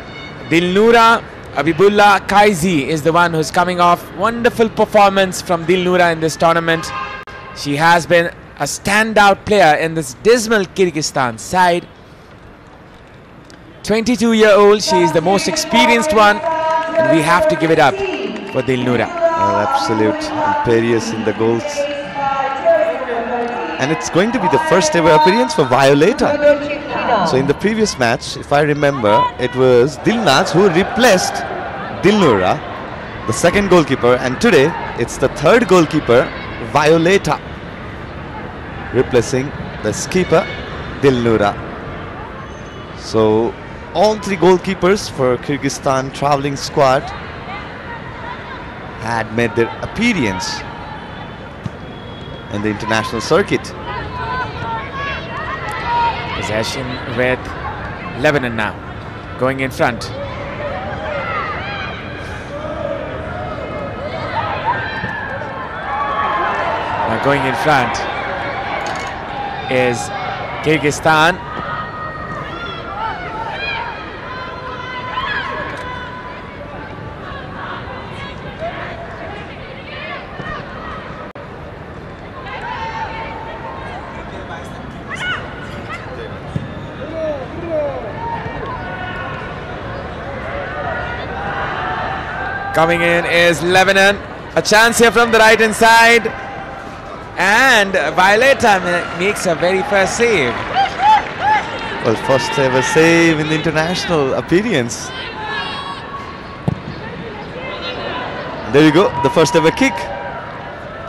Dilnura Abibullah Kaizi, is the one who's coming off. Wonderful performance from Dilnura in this tournament. She has been a standout player in this dismal Kyrgyzstan side. 22-year-old, she is the most experienced one, and we have to give it up for Dilnura. Well, absolute imperious in the goals. And it's going to be the first ever appearance for Violeta. So in the previous match, if I remember, it was Dilnaz who replaced Dilnura, the second goalkeeper, and today it's the third goalkeeper, Violeta, replacing the skipper Dilnura. So all three goalkeepers for Kyrgyzstan travelling squad had made their appearance in the international circuit. Possession with Lebanon now, going in front. Now going in front is Kyrgyzstan. Coming in is Lebanon. A chance here from the right hand side. And Vianet makes a very first save. Well, first ever save in the international appearance. There you go, the first ever kick.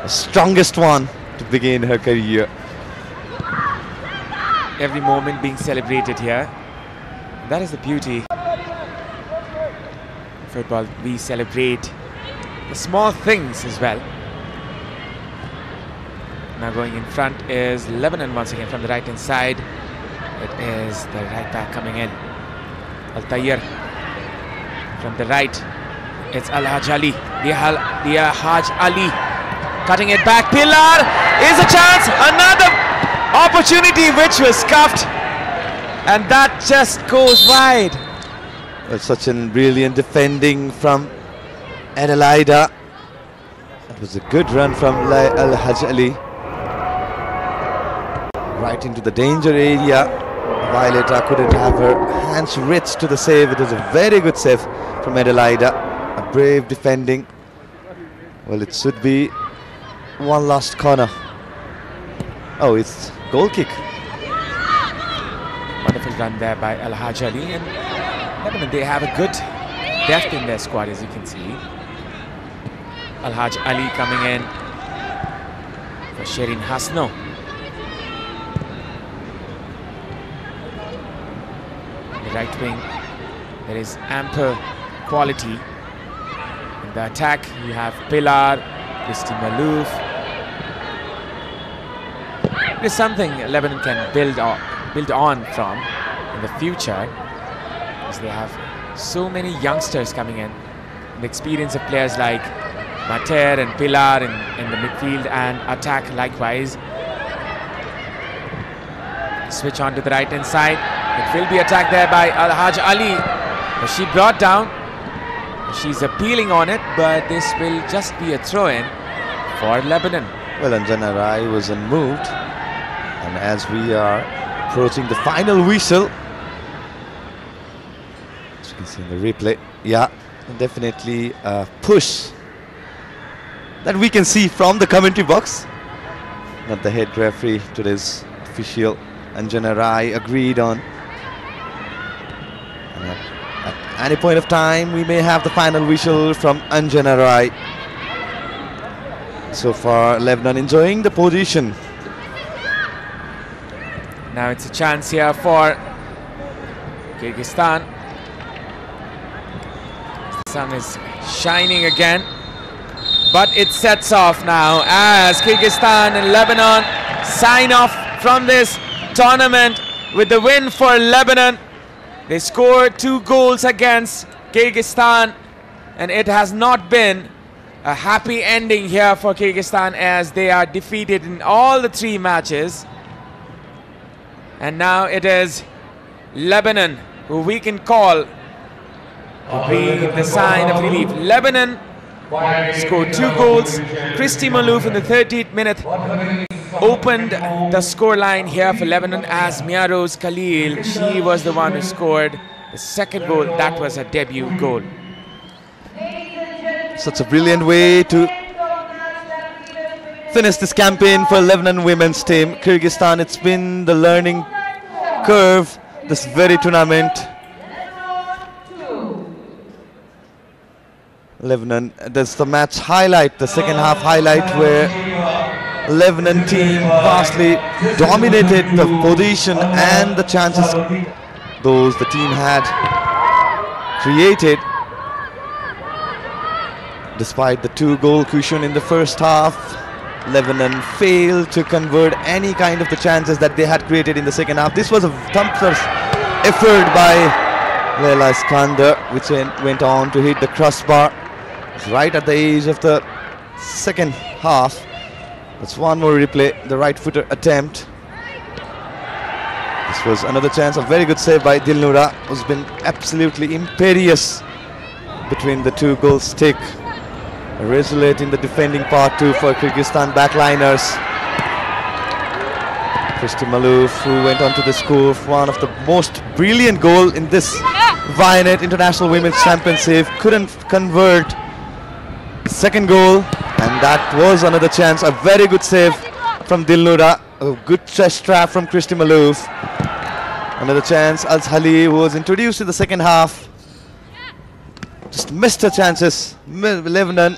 The strongest one to begin her career. Every moment being celebrated here. That is the beauty. Football, we celebrate the small things as well. Now going in front is Lebanon once again from the right hand side. It is the right back coming in. Al-Tayyar from the right. It's Al-Haj Ali. Haj Ali cutting it back. Pilar is a chance. Another opportunity which was scuffed. And that just goes wide. Well, such a brilliant defending from Adelaida. It was a good run from Al-Haj Ali. Right into the danger area. Violeta couldn't have her hands reach to the save. It was a very good save from Adelaida. A brave defending. Well, it should be one last corner. Oh, it's goal kick. Wonderful run there by Al-Haj Ali. And Lebanon, they have a good depth in their squad, as you can see. Al-Haj Ali coming in for Shirin Hasno. The right wing, there is ample quality. In the attack, you have Pilar, Kristi Malouf. It is something Lebanon can build on from in the future, because they have so many youngsters coming in. The experience of players like Mater and Pilar in the midfield and attack likewise. Switch on to the right hand side. It will be attacked there by Al-Haj Ali. She brought down. She's appealing on it, but this will just be a throw-in for Lebanon. Well, Anjana Rai was unmoved. And as we are approaching the final whistle, as you can see in the replay, yeah, definitely a push that we can see from the commentary box. Not the head referee, today's official Anjana Rai agreed on. And at any point of time, we may have the final whistle from Anjana Rai. So far, Lebanon enjoying the position. Now it's a chance here for Kyrgyzstan. The sun is shining again, but it sets off now as Kyrgyzstan and Lebanon sign off from this tournament with the win for Lebanon. They scored 2 goals against Kyrgyzstan, and it has not been a happy ending here for Kyrgyzstan as they are defeated in all the 3 matches. And now it is Lebanon who we can call to breathe the sign of relief. Lebanon scored 2 goals. Kristi Malouf in the 13th minute opened the scoreline here for Lebanon as Miaroz Khalil, she was the one who scored the 2nd goal. That was her debut goal. Such a brilliant way to finish this campaign for Lebanon women's team. Kyrgyzstan, it's been the learning curve this very tournament. Lebanon, that's the match highlight, the second half highlight, where Lebanon team vastly dominated the position and the chances those the team had created. Despite the 2-goal cushion in the first half, Lebanon failed to convert any kind of the chances that they had created in the second half. This was a thumper's effort by Leila Iskander, which went on to hit the crossbar right at the edge of the second half. That's one more replay, the right-footer attempt. This was another chance, a very good save by Dilnura, who's been absolutely imperious between the 2-goal stick. Resolute in the defending part too for Kyrgyzstan backliners. Kristi Malouf, who went on to score one of the most brilliant goal in this Vianet International Women's Championship, couldn't convert the second goal, and that was another chance. A very good save from Dilnura, a good chest trap from Kristi Malouf. Another chance. Azhali, who was introduced in the second half, just missed her chances. Lebanon.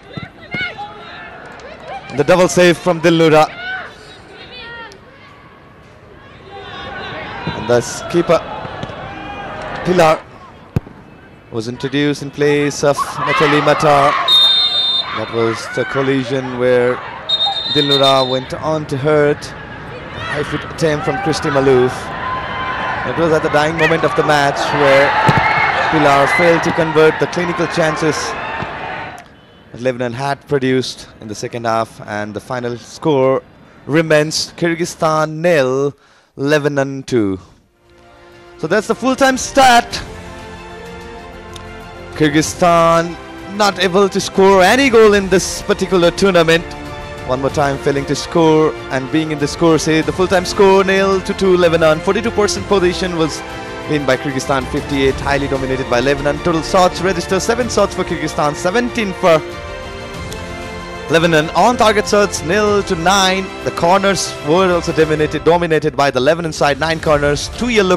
The double save from Dilnura. And the keeper Pilar was introduced in place of Nathalie Matar. That was the collision where Dilnura went on to hurt. A high-foot attempt from Kristi Malouf. It was at the dying moment of the match where Pilar failed to convert the clinical chances that Lebanon had produced in the second half, and the final score remains Kyrgyzstan 0, Lebanon 2. So that's the full-time stat. Kyrgyzstan not able to score any goal in this particular tournament. One more time failing to score, and being in the score, say the full-time score 0-2 Lebanon. 42% position was win by Kyrgyzstan, 58 highly dominated by Lebanon. Total shots registered 7 shots for Kyrgyzstan, 17 for Lebanon. On target shots 0-9. The corners were also dominated by the Lebanon side. 9 corners, 2 yellow.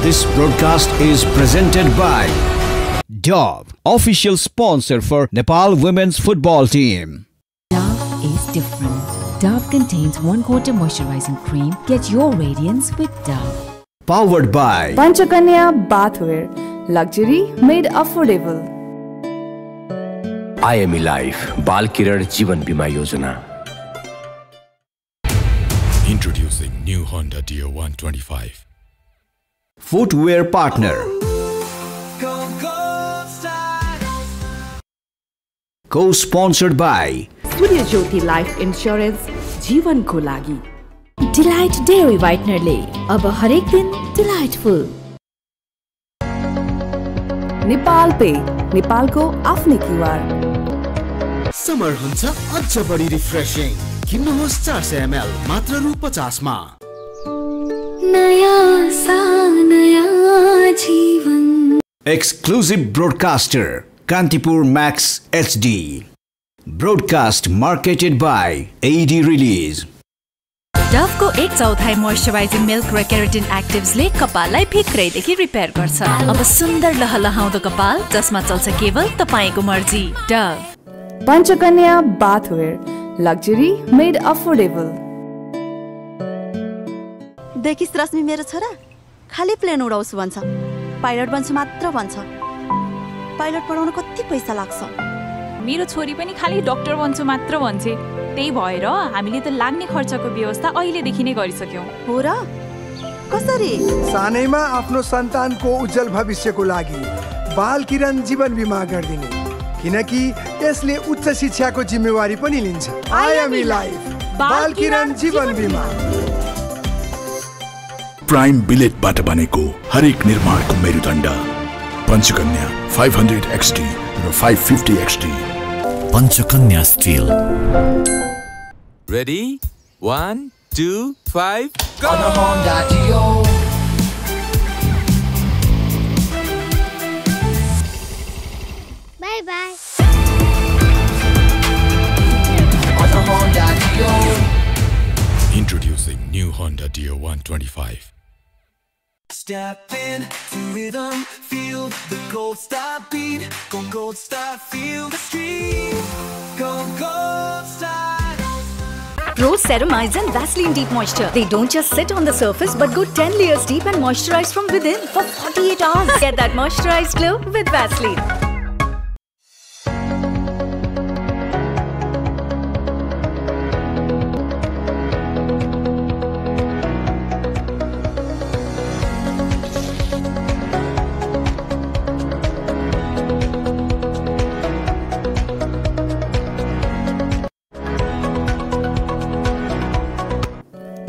This broadcast is presented by Dove, official sponsor for Nepal women's football team. Dove is different. Dove contains 1/4 moisturizing cream. Get your radiance with Dove. Powered by Panchakanya Bathwear. Luxury made affordable. IME Life, बाल किरण जीवन बीमा योजना. Introducing new Honda Dio 125. Footwear partner. Co-sponsored by Surya Jyoti Life Insurance, जीवन को लागि. Delight Dairy Whitener ले अब हरेक दिन delightful. नेपाल पे, नेपालको आफ्नै क्युआर. समर हुन्छ अझ बढी रिफ्रेशिङ. किन्नुहोस् 400 ml मात्र रु 50 मा. नया सा नया जीवन. Exclusive broadcaster Kantipur Max HD. Broadcast marketed by AD Release. Dove को 1/4 मोइस्चराइजिङ मिल्क र केराटिन एक्टिभ्सले कपाललाई भित्रैदेखि रिपेयर गर्छ. अब सुन्दर लहलहाउँदो कपाल जसमा चल्छ केवल तपाईको मर्जी. Dove. Panchakanya bathware. Luxury made affordable. देखिस् रश्मि, मेरो छोरा खाली प्लेन उडाउँछु भन्छ, पाइलट बन्छु मात्र भन्छ. पाइलट पढाउन कति पैसा लाग्छ? मेरो छोरी पनि खाली डाक्टर बन्छु मात्र भन्छे. त्यही भएर हामीले त लाग्ने खर्चको व्यवस्था अहिलेदेखि नै गरिसक्यौं. हो र? कसरी? सानैमा आफ्नो सन्तानको उज्जवल भविष्यको लागि बाल किरण जीवन बीमा गरिदिने, किनकि यसले उच्च शिक्षाको जिम्मेवारी पनि लिन्छ. IME Life, बाल किरण जीवन बीमा. प्राइम बिलेटबाट बनेको हरेक निर्माणको मेरुदण्ड Panchakanya 500 XT raw 550 XT. Panchakanya still. Ready? 1, 2, 5, go! On a Honda Dio. 125. Step in to rhythm, feel the gold star beat. Go gold star, feel the stream. Go gold star. Pro Ceramides and Vaseline Deep Moisture. They don't just sit on the surface but go 10 layers deep and moisturize from within for 48 hours. Get that moisturized glow with Vaseline.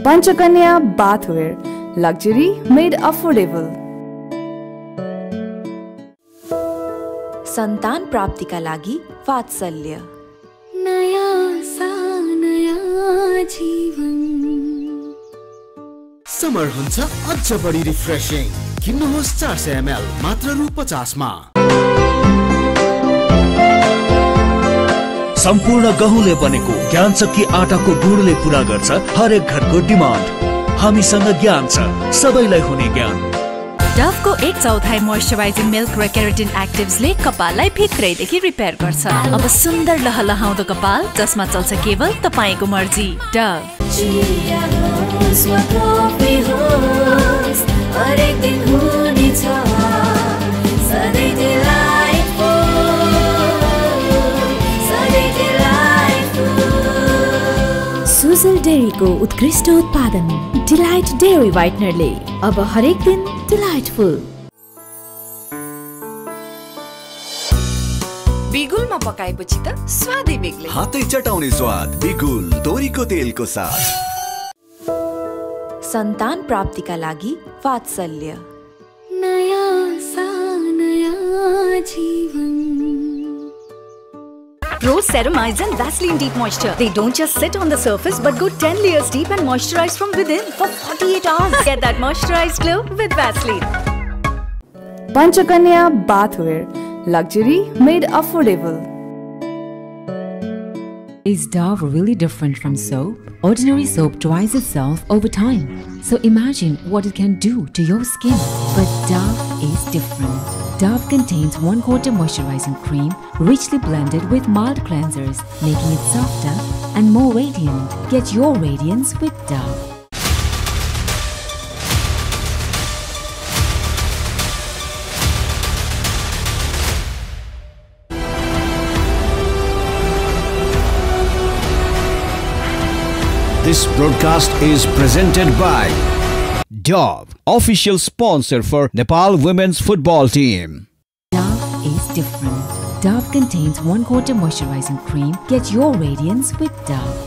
Panchakanya bathware, luxury made affordable. सन्तान प्राप्तिका लागि वात्सल्य नया सा नया जीवन summer हुन्छ अझ बढी रिफ्रेशिङ किन्नुहोस् 400 ml मात्र रु 50 मा सम्पूर्ण गहुँले बनेको ज्ञान चक्की आटाको गुणले पूरा गर्छ हरेक घरको डिमान्ड। हामीसँग ज्ञान छ, सबैलाई हुने ज्ञान। डभको 1/4 मोइस्चराइजिङ मिल्क र केराटिन एक्टिभ्सले कपाललाई भित्रैदेखि रिपेयर गर्छ। अब सुन्दर लहलहाउँदो कपाल जसमा चल्छ केवल तपाईको मर्जी। डभ हरेक दिन हुनेछ सधैँ सुजल डेरीको उत्कृष्ट उत्पादन डिलाइट डेयरी व्हाइटनरले अब हरेक दिन डिलाइटफुल। बिगुलमा पकाएपछि त स्वादै बेग्लै। हातै चटाउने स्वाद बिगुल तोरीको तेलको साथ। सन्तान प्राप्तिका लागि वात्सल्य नया सा नया जीवन Pro Ceramides and Vaseline Deep Moisture. They don't just sit on the surface but go 10 layers deep and moisturize from within for 48 hours. Get that moisturized glow with Vaseline. Panchakanya bathware, luxury made affordable. Is Dove really different from soap? Ordinary soap dries itself over time. So imagine what it can do to your skin. But Dove is different. Dove contains 1/4 moisturizing cream richly blended with mild cleansers, making it softer and more radiant. Get your radiance with Dove. This broadcast is presented by Dove, official sponsor for Nepal women's football team. Dove is different. Dove contains 1/4 moisturizing cream. Get your radiance with Dove.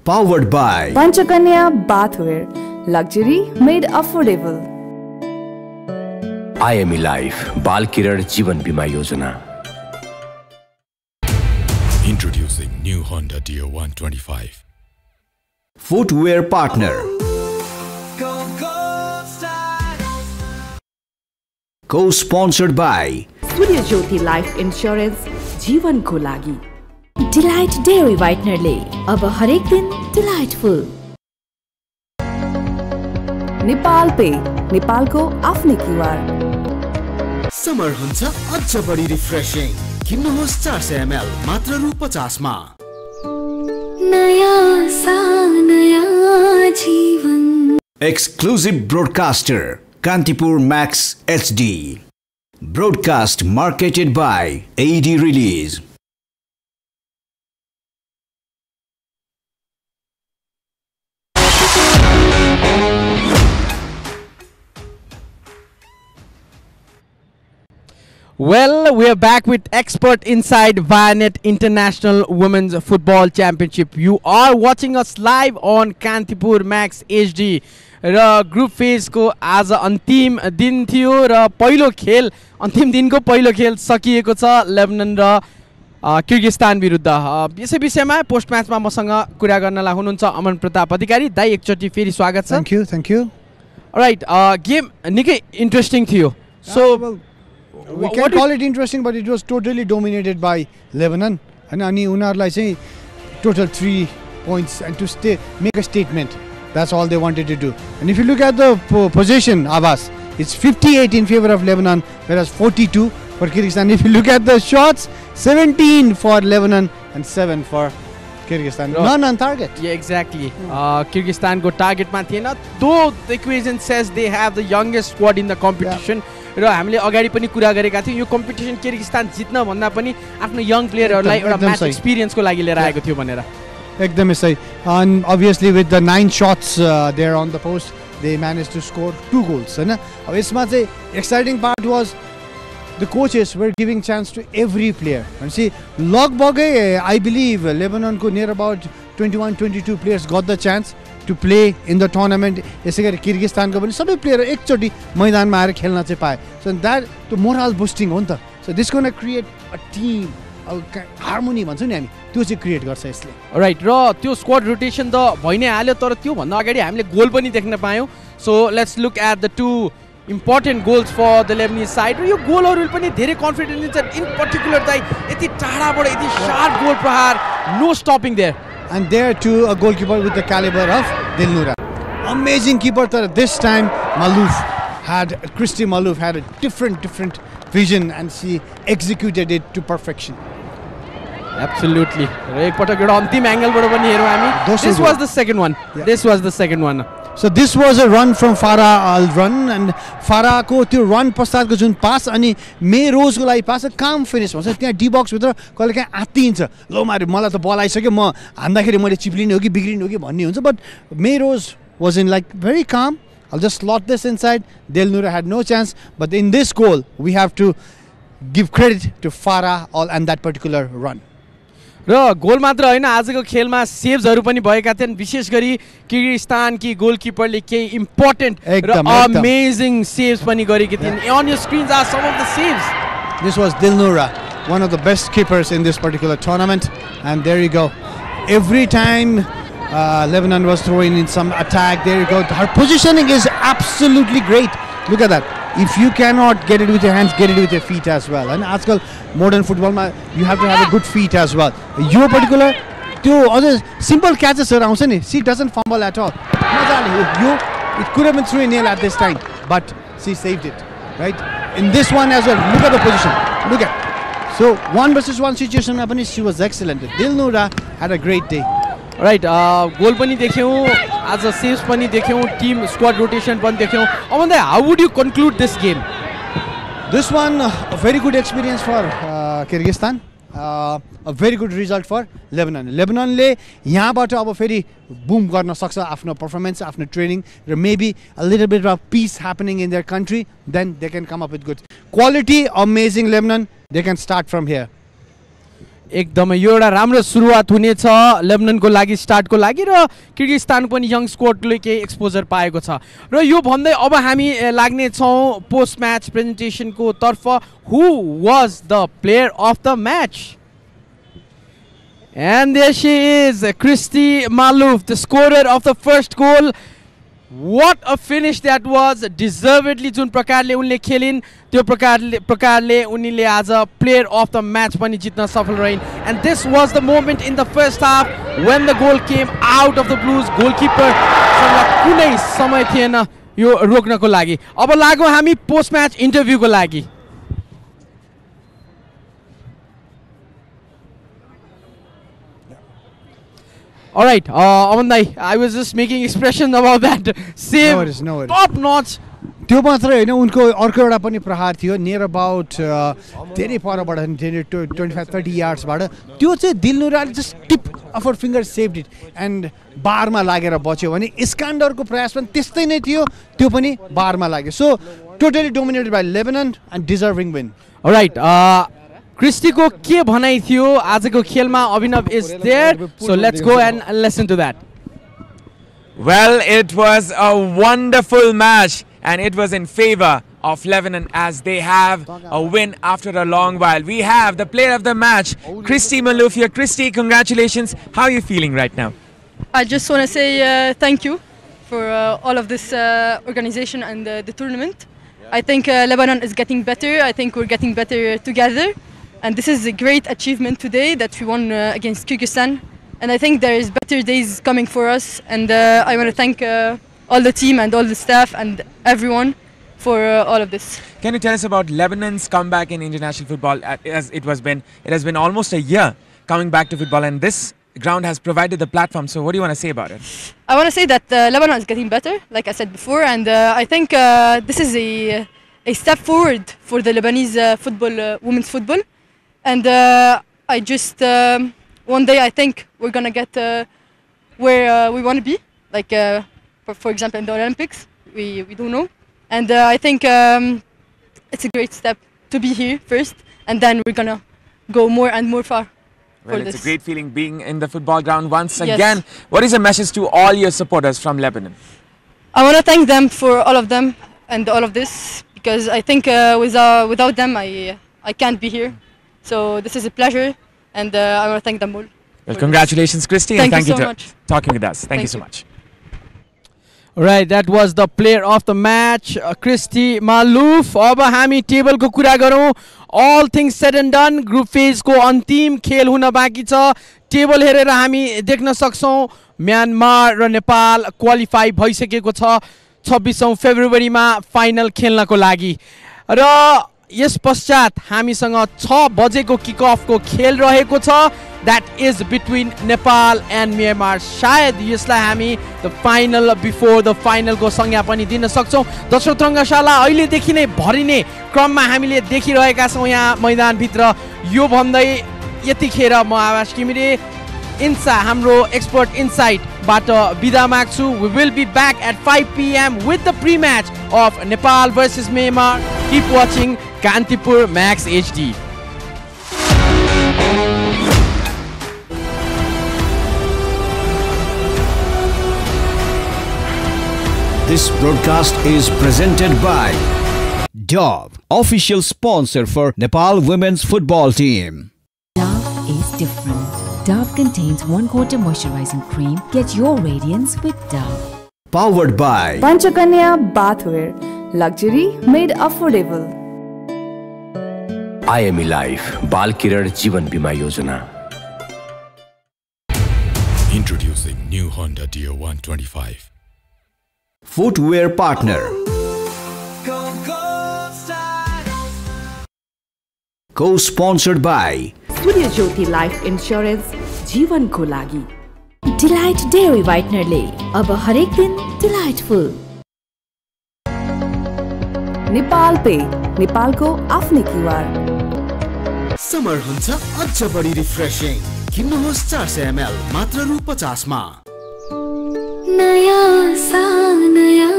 Powered by Panchakanya bathware, luxury made affordable. IME Life बाल किरण जीवन बीमा योजना. Introducing new Honda Dio 125. Footwear partner. Co-sponsored by Surya Jyoti Life Insurance जीवनको लागि delight dairy व्हाइटनरले अब हरेक दिन delightful. Nepal पे, नेपालको आफ्नै क्युआर। समर हुन्छ अझ बढी रिफ्रेशिङ किन्नुहोस् 400 ml मात्र रु 50 मा नया सा नया जीवन। exclusive broadcaster Kantipur Max HD. Broadcast marketed by AD Release. Well, we are back with Expert Inside Vianet International Women's Football Championship. You are watching us live on Kantipur Max HD. र group फेजको आज अन्तिम दिन थियो र पहिलो खेल अन्तिम दिनको पहिलो खेल सकिएको छ लेबनन र किर्गिस्तान विरुद्ध। यसै विषयमा पोस्ट म्याचमा मसँग कुरा गर्नलाई हुनुहुन्छ अमन प्रताप अधिकारी दाइ। एकचोटि फेरि स्वागत छ। Thank you. राइट, गेम निकै इन्ट्रेस्टिङ थियो। सो we can call it interesting, but it was totally dominated by Lebanon. And अनि उनीहरूलाई चाहिँ total 3 points and to make a statement That's all they wanted to do. And if you look at the possession, Abbas, it's 58 in favor of Lebanon, whereas 42 for Kyrgyzstan. If you look at the shots, 17 for Lebanon and 7 for Kyrgyzstan. None on target. Yeah, exactly. Kyrgyzstan go target ma थिएन. Though the equation says they have the youngest squad in the competition. र हामीले अगाडि पनि कुरा गरेका थियौं यो competition Kyrgyzstan जित्न भन्दा पनि आफ्नो यङ प्लेयरहरुलाई एउटा म्याच एक्सपिरियन्सको लागि लिएर आएको थियो भनेर एकदमै सही. And obviously with the 9 shots there on the post, they managed to score 2 goals. हैन. अब यसमा चाहिँ exciting part was the coaches were giving chance to every player. And see, लगभगै I believe Lebanon ko near about 21-22 players got the chance to play in the tournament. यसैगरी Kyrgyzstan को पनि सबै player एकचोटी मैदानमा आएर खेल्न चाहिँ पाए. So that the morale boosting हो नि त. So this going to create a team, a harmony भन्छौ नि हामी, त्यो चाहिँ क्रिएट गर्छ यसले. राइट र त्यो स्क्वाड रोटेसन त भइ नै हाल्यो तर त्यो भन्दा अगाडि हामीले गोल पनि देख्न पायौं. So let's look at the 2 important goals for the Lebanese side. र यो गोलहरु पनि धेरै कन्फिडेन्ट छन्. In particular दाइ यति टाढाबाट यति शार्प गोल प्रहार, no stopping there. And there too a goalkeeper with the caliber of Dilnura. Amazing keeper. This time Christy Malouf had a different vision and she executed it to perfection. Absolutely. एकपटक एउटा अन्तिम एंगलबाट पनि हेरौं हामी. This was the second one. Yeah. This was the second one. So this was a run from Farah al-run and Farah ko त्यो run पश्चातको जुन पास अनि मे रोज को लागि पास काम फिनिश भन्छ त्यहाँ डी बक्स भित्र कहिलेकाहीँ आत्तिन्छ ल मलाई त बल आइसक्यो म हान्दाखेरि मैले चिप्लिने हो कि बिग्रिने हो कि भन्ने हुन्छ but may rose was in like very calm. I'll just slot this inside. Dilnura had no chance, but in this goal we have to give credit to Farah and that particular run. र गोल मात्र हैन आजको खेलमा सेभ्सहरु पनि भएका थिएन विशेष गरी Kyrgyzstan की गोलकिपरले केही important र amazing saves पनि गरेकी थिइन्. On your screens are some of the saves. This was Dilnura, one of the best keepers in this particular tournament, and there you go. Every time Lebanon was throwing in some attack, there you go. Her positioning is absolutely great. Look at that. If you cannot get it with your hands, get it with your feet as well. And आजकल modern football you have to have a good feet as well. Your particular त्यो other simple catches around नि, she doesn't fumble at all. It could have been through a nail at this time, but she saved it, right? In this one as well, look at the position. Look at. So 1 versus 1 situation मा पनि she was excellent. Dilnura had a great day. Right, goal पनि देख्यौं, आज saves पनि देख्यौं, team squad rotation पनि देख्यौं. Amanda, how would you conclude this game? This one a very good experience for Kyrgyzstan. A very good result for Lebanon. Lebanonले यहाँबाट अब फेरि boom गर्न सक्छ आफ्नो performance, आफ्नो training, raw maybe a little bit of peace happening in their country, then they can come up with good quality. Amazing Lebanon, they can start from here. एकदमै यो एउटा राम्रो सुरुवात हुनेछ लेबननको लागि स्टार्टको लागि र किर्गिस्तान पनि यङ स्क्वाडले केही एक्सपोजर पाएको छ र यो भन्दै अब हामी लाग्ने छौं पोस्ट म्याच प्रेजेन्टेसनको तर्फ. Who was the player of the match? And there she is, Christy Malouf, the scorer of the first goal. What a finish that was. Deservedly जुन प्रकारले उनले खेलिन् त्यो प्रकारले उनीले आज प्लेयर अफ द म्याच पनि जित्न सफल रहिन्. And this was the moment in the first half when the goal came out of the blues. Goalkeeper सँग कुनै समय थिएन यो रोक्नको लागि. अब लागौं हामी पोस्ट म्याच इन्टरभ्यूको लागि. Alright, Amandai, I was just making expressions about that save. No worries. Top notch. त्यो मात्र हैन उनको अर्को एउटा पनि प्रहार थियो near about धेरै परबाट 25-30 yards बाट त्यो चाहिँ दिलनुराले just tip of her finger saved it and बारमा लागेर बच्यो भने इस्कान्डरको प्रयास पनि त्यस्तै नै थियो त्यो पनि बारमा लाग्यो. So totally dominated by Lebanon and deserving win. Alright, Christy को के भनाइ थियो आजको खेलमा? अभिनव is there, so let's go and listen to that. Well, it was a wonderful match and it was in favor of Lebanon as they have a win after a long while. We have the player of the match, Christy Malouf here. Christy, congratulations. How are you feeling right now? I just want to say thank you for all of this organization and the tournament. I think Lebanon is getting better. I think we're getting better together. And this is a great achievement today that we won against Kyrgyzstan. and I think there is better days coming for us. And I want to thank all the team and all the staff and everyone for all of this. Can you tell us about Lebanon's comeback in international football? As it has been almost a year coming back to football, and this ground has provided the platform. So what do you want to say about it? I want to say that Lebanon is getting better, like I said before, and I think this is a step forward for the Lebanese football, women's football. And I just one day I think we're gonna get where we want to be, like for example in the Olympics. We don't know, and I think it's a great step to be here first, and then we're gonna go more and more far. Well, it's a great feeling being in the football ground once again. What is your message to all your supporters from Lebanon? I want to thank them for all of them and all of this, because I think without them I can't be here. So this is a pleasure, and I want to thank them all. Well, congratulations, Christy, and thank you so much for talking with us. Thank you so much. Alright, that was the player of the match, Christy Malouf. अब हामी टेबलको कुरा गरौँ. All things said and done, group फेजको अन्तिम खेल हुन बाँकी छ. टेबल हेरेर हामी देख्न सक्छौँ म्यानमार र नेपाल क्वालिफाई भइसकेको छ 26औं फेब्रुअरीमा फाइनल खेल्नको लागि. र यस पश्चात हामीसँग 6 बजेको किक अफको खेल रहेको छ. That is between Nepal and Myanmar. शायद यसलाई हामी the final before the final को संज्ञा पनि दिन सक्छौं. दर्शक रङ्गशाला अहिलेदेखि नै भरिने क्रममा हामीले देखिरहेका छौं यहाँ मैदानभित्र. यो भन्दै यतिखेर म आवाज किमिरे इन्सा हाम्रो एक्सपर्ट इनसाइटबाट बिदा माग्छु. We will be back at 5 PM with the pre-match of Nepal versus Myanmar. Keep watching Kantipur Max HD. This broadcast is presented by Dove, official sponsor for Nepal women's football team. Dove is different. Dove contains 1/4 moisturizing cream. Get your radiance with Dove. Powered by Panchakanya Bathware. Luxury made affordable. IME Life बाल किरण जीवन बीमा योजना. Introducing new Honda Dio 125. Footwear partner. Co-sponsored by Surya Jyoti Life Insurance जीवन को लागि. Delight Dairy Whitener ले अब हरेक दिन delightful. नेपाल पे नेपालको आफ्नै क्यूआर. समर हुन्छ अझ बढी रिफ्रेशिङ. किन्नुहोस् 400 ml मात्र रु 50 मा. नया सा नया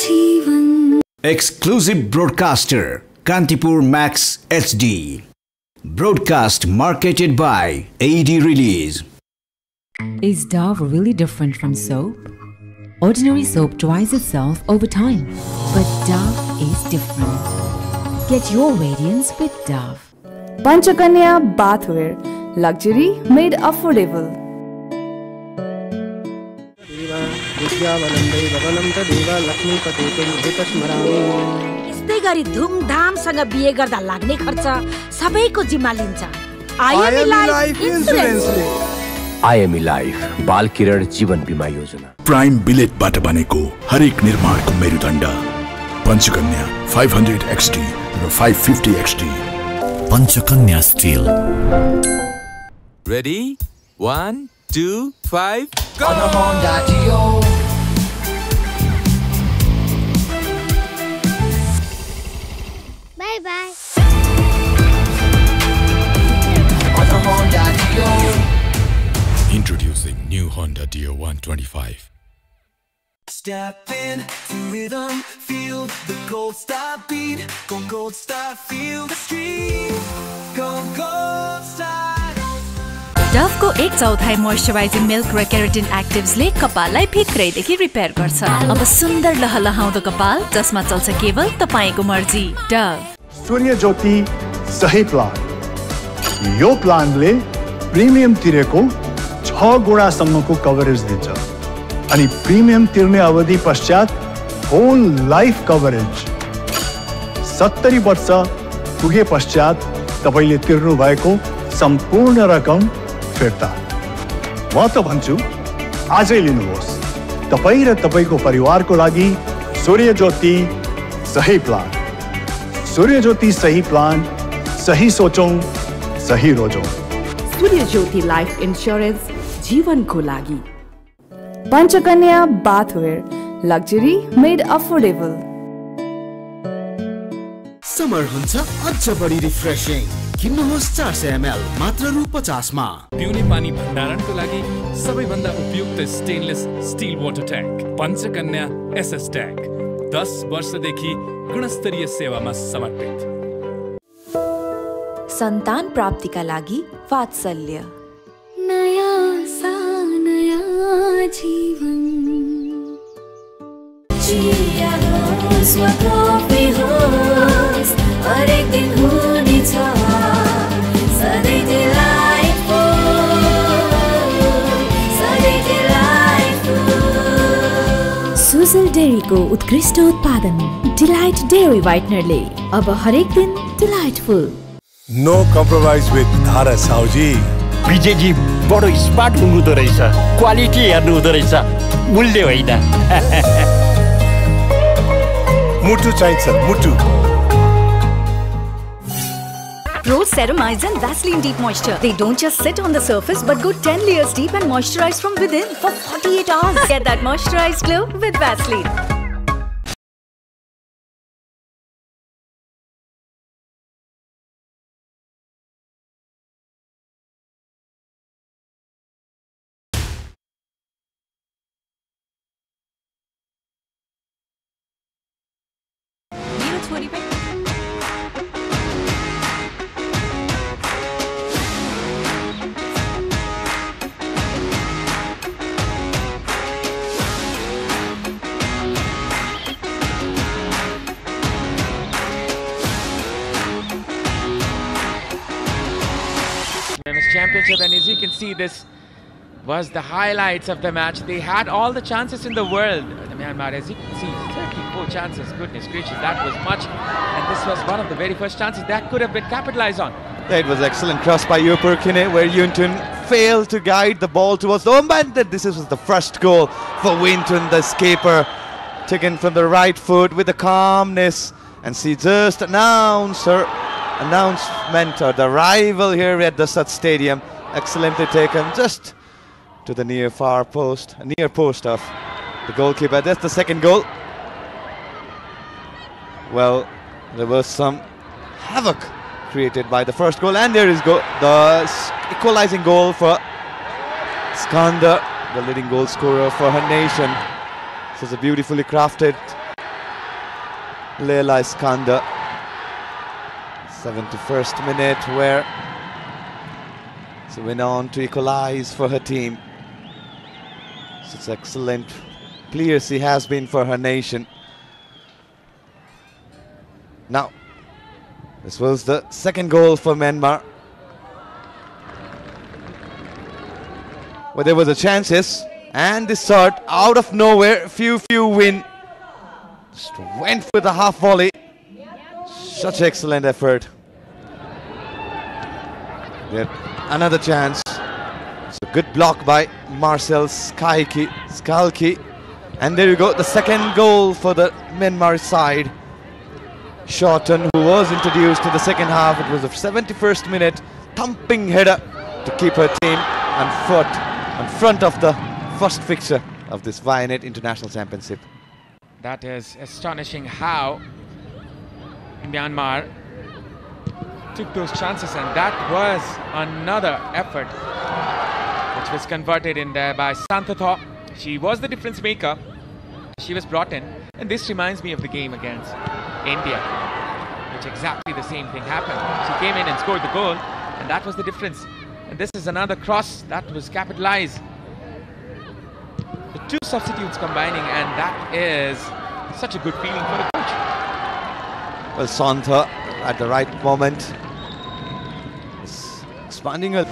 जीवन. Exclusive broadcaster Kantipur Max HD. Broadcast marketed by AD Release. Is Dove really different from soap? Ordinary soap dries itself over time, but Dove is different. Get your radiance with Dove. Panchakanya Bathware. Luxury made affordable. यस्तै गरी धुमधामसँग बिहे गर्दा लाग्ने खर्च सबैको जिम्मा लिन्छ IME Life insurance. IME Life बाल किरण जीवन बीमा योजना. प्राइम बिलेटबाट बनेको हरेक निर्माणको मेरुदण्ड Panchakanya 500 XT raw 550 XT. Panchakanya still. Ready? 1, 2, 5, go! On a Honda Dio. Bye bye. On a Honda Dio. Introducing new Honda Dio 125. Step in to rhythm, feel the gold star beat. Go gold star, feel the street. Go gold star. Dove को 1/4 moisturising milk र keratin एक्टिभ्सले कपाललाई भित्रैदेखि repair गर्छ. अब सुन्दर लहलहाउँदो कपाल जसमा चल्छ केवल तपाईको मर्जी. डभ. सूर्य ज्योति सही प्लान. यो प्लानले प्रिमियम तिरेको 6 गुणासम्मको कभरेज दिन्छ अनि प्रिमियम तिर्ने अवधि पश्चात होल लाइफ कभरेज. 70 वर्ष पुगे पश्चात तपाईले तिर्नु भएको सम्पूर्ण रकम फिर्ता. म त भन्छु आजै लिनुहोस् तपाईं र तपाईंको परिवारको लागि सूर्य ज्योति सही प्लान। सूर्य ज्योति सही प्लान, सही सोचौं, सही रोजौं। सूर्य ज्योति लाइफ इन्स्योरेन्स जीवनको लागि। Panchakanya bathware luxury made affordable. Summer हुन्छ अझ बढी रिफ्रेशिङ। किन्नुहोस् 400 ml मात्र रु 50 मा। पिउने पानी भण्डारणको लागि सबैभन्दा उपयुक्त stainless steel water tank Panchakanya SS tank 10 वर्षदेखि गुणस्तरीय सेवामा समर्पित। सन्तान प्राप्तिका लागि वात्सल्य। नयाँ सा नयाँ जीवन जिया होस् वा कफी होस् हरेक दिन हुनेछ सधैँ delightful, सधैँ delightful। सुजल डेरीको उत्कृष्ट उत्पादन डिलाइट डेयरी व्हाइटनरले अब हरेक दिन डिलाइटफुल। नो कम्प्रोमाइज विथ धारा साउजी। विजयजी बडो स्मार्ट हुनुहुँदो रहेछ, क्वालिटी हेर्नु हुँदो रहेछ, मूल्य होइन। मुटु चाहिन्छ मुटु। Pro Ceramides and Vaseline Deep Moisture. They don't just sit on the surface but go 10 layers deep and moisturize from within for 48 hours. Get that moisturized glow with Vaseline. Championship, and as you can see, this was the highlights of the match. They had all the chances in the world. Myanmar, as you can see, 34 chances. Goodness gracious, that was much. And this was one of the very first chances that could have been capitalized on. It was excellent cross by Yupurkine, where Yuntun failed to guide the ball towards the home, and this was the first goal for Wintun, the escaper, taken from the right foot with the calmness. And she just announced her announcement or the arrival here at the Sat Stadium. Excellently taken, just to the near post of the goalkeeper. That's the second goal. Well, there was some havoc created by the first goal, and there is the equalizing goal for Skanda, the leading goal scorer for her nation. This is a beautifully crafted Leila Skanda. 71st minute, where she went on to equalize for her team. Such excellent player she has been for her nation. Now, this was the second goal for Myanmar, where there was a chances, and this third out of nowhere, few win. Just went for the half volley. Such excellent effort. Yet another chance. It's a good block by Marcel Skalki. And there you go, the second goal for the Myanmar side. Shorten, who was introduced in the second half. It was the 71st minute, thumping header to keep her team on front of the first fixture of this Vianet International Championship. That is astonishing how Myanmar took those chances, and that was another effort which was converted in there by Santhatho. She was the difference maker. She was brought in, and this reminds me of the game against India, which exactly the same thing happened. She came in and scored the goal, and that was the difference. And this is another cross that was capitalized. The two substitutes combining, and that is such a good feeling for the coach. Well, Santha at the right moment is expanding a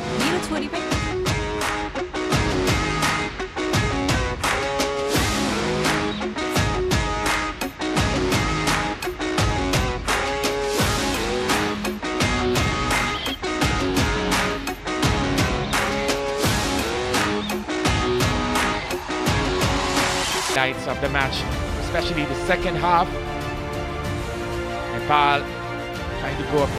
Highlights of the match, especially the second half. Nepal trying to go up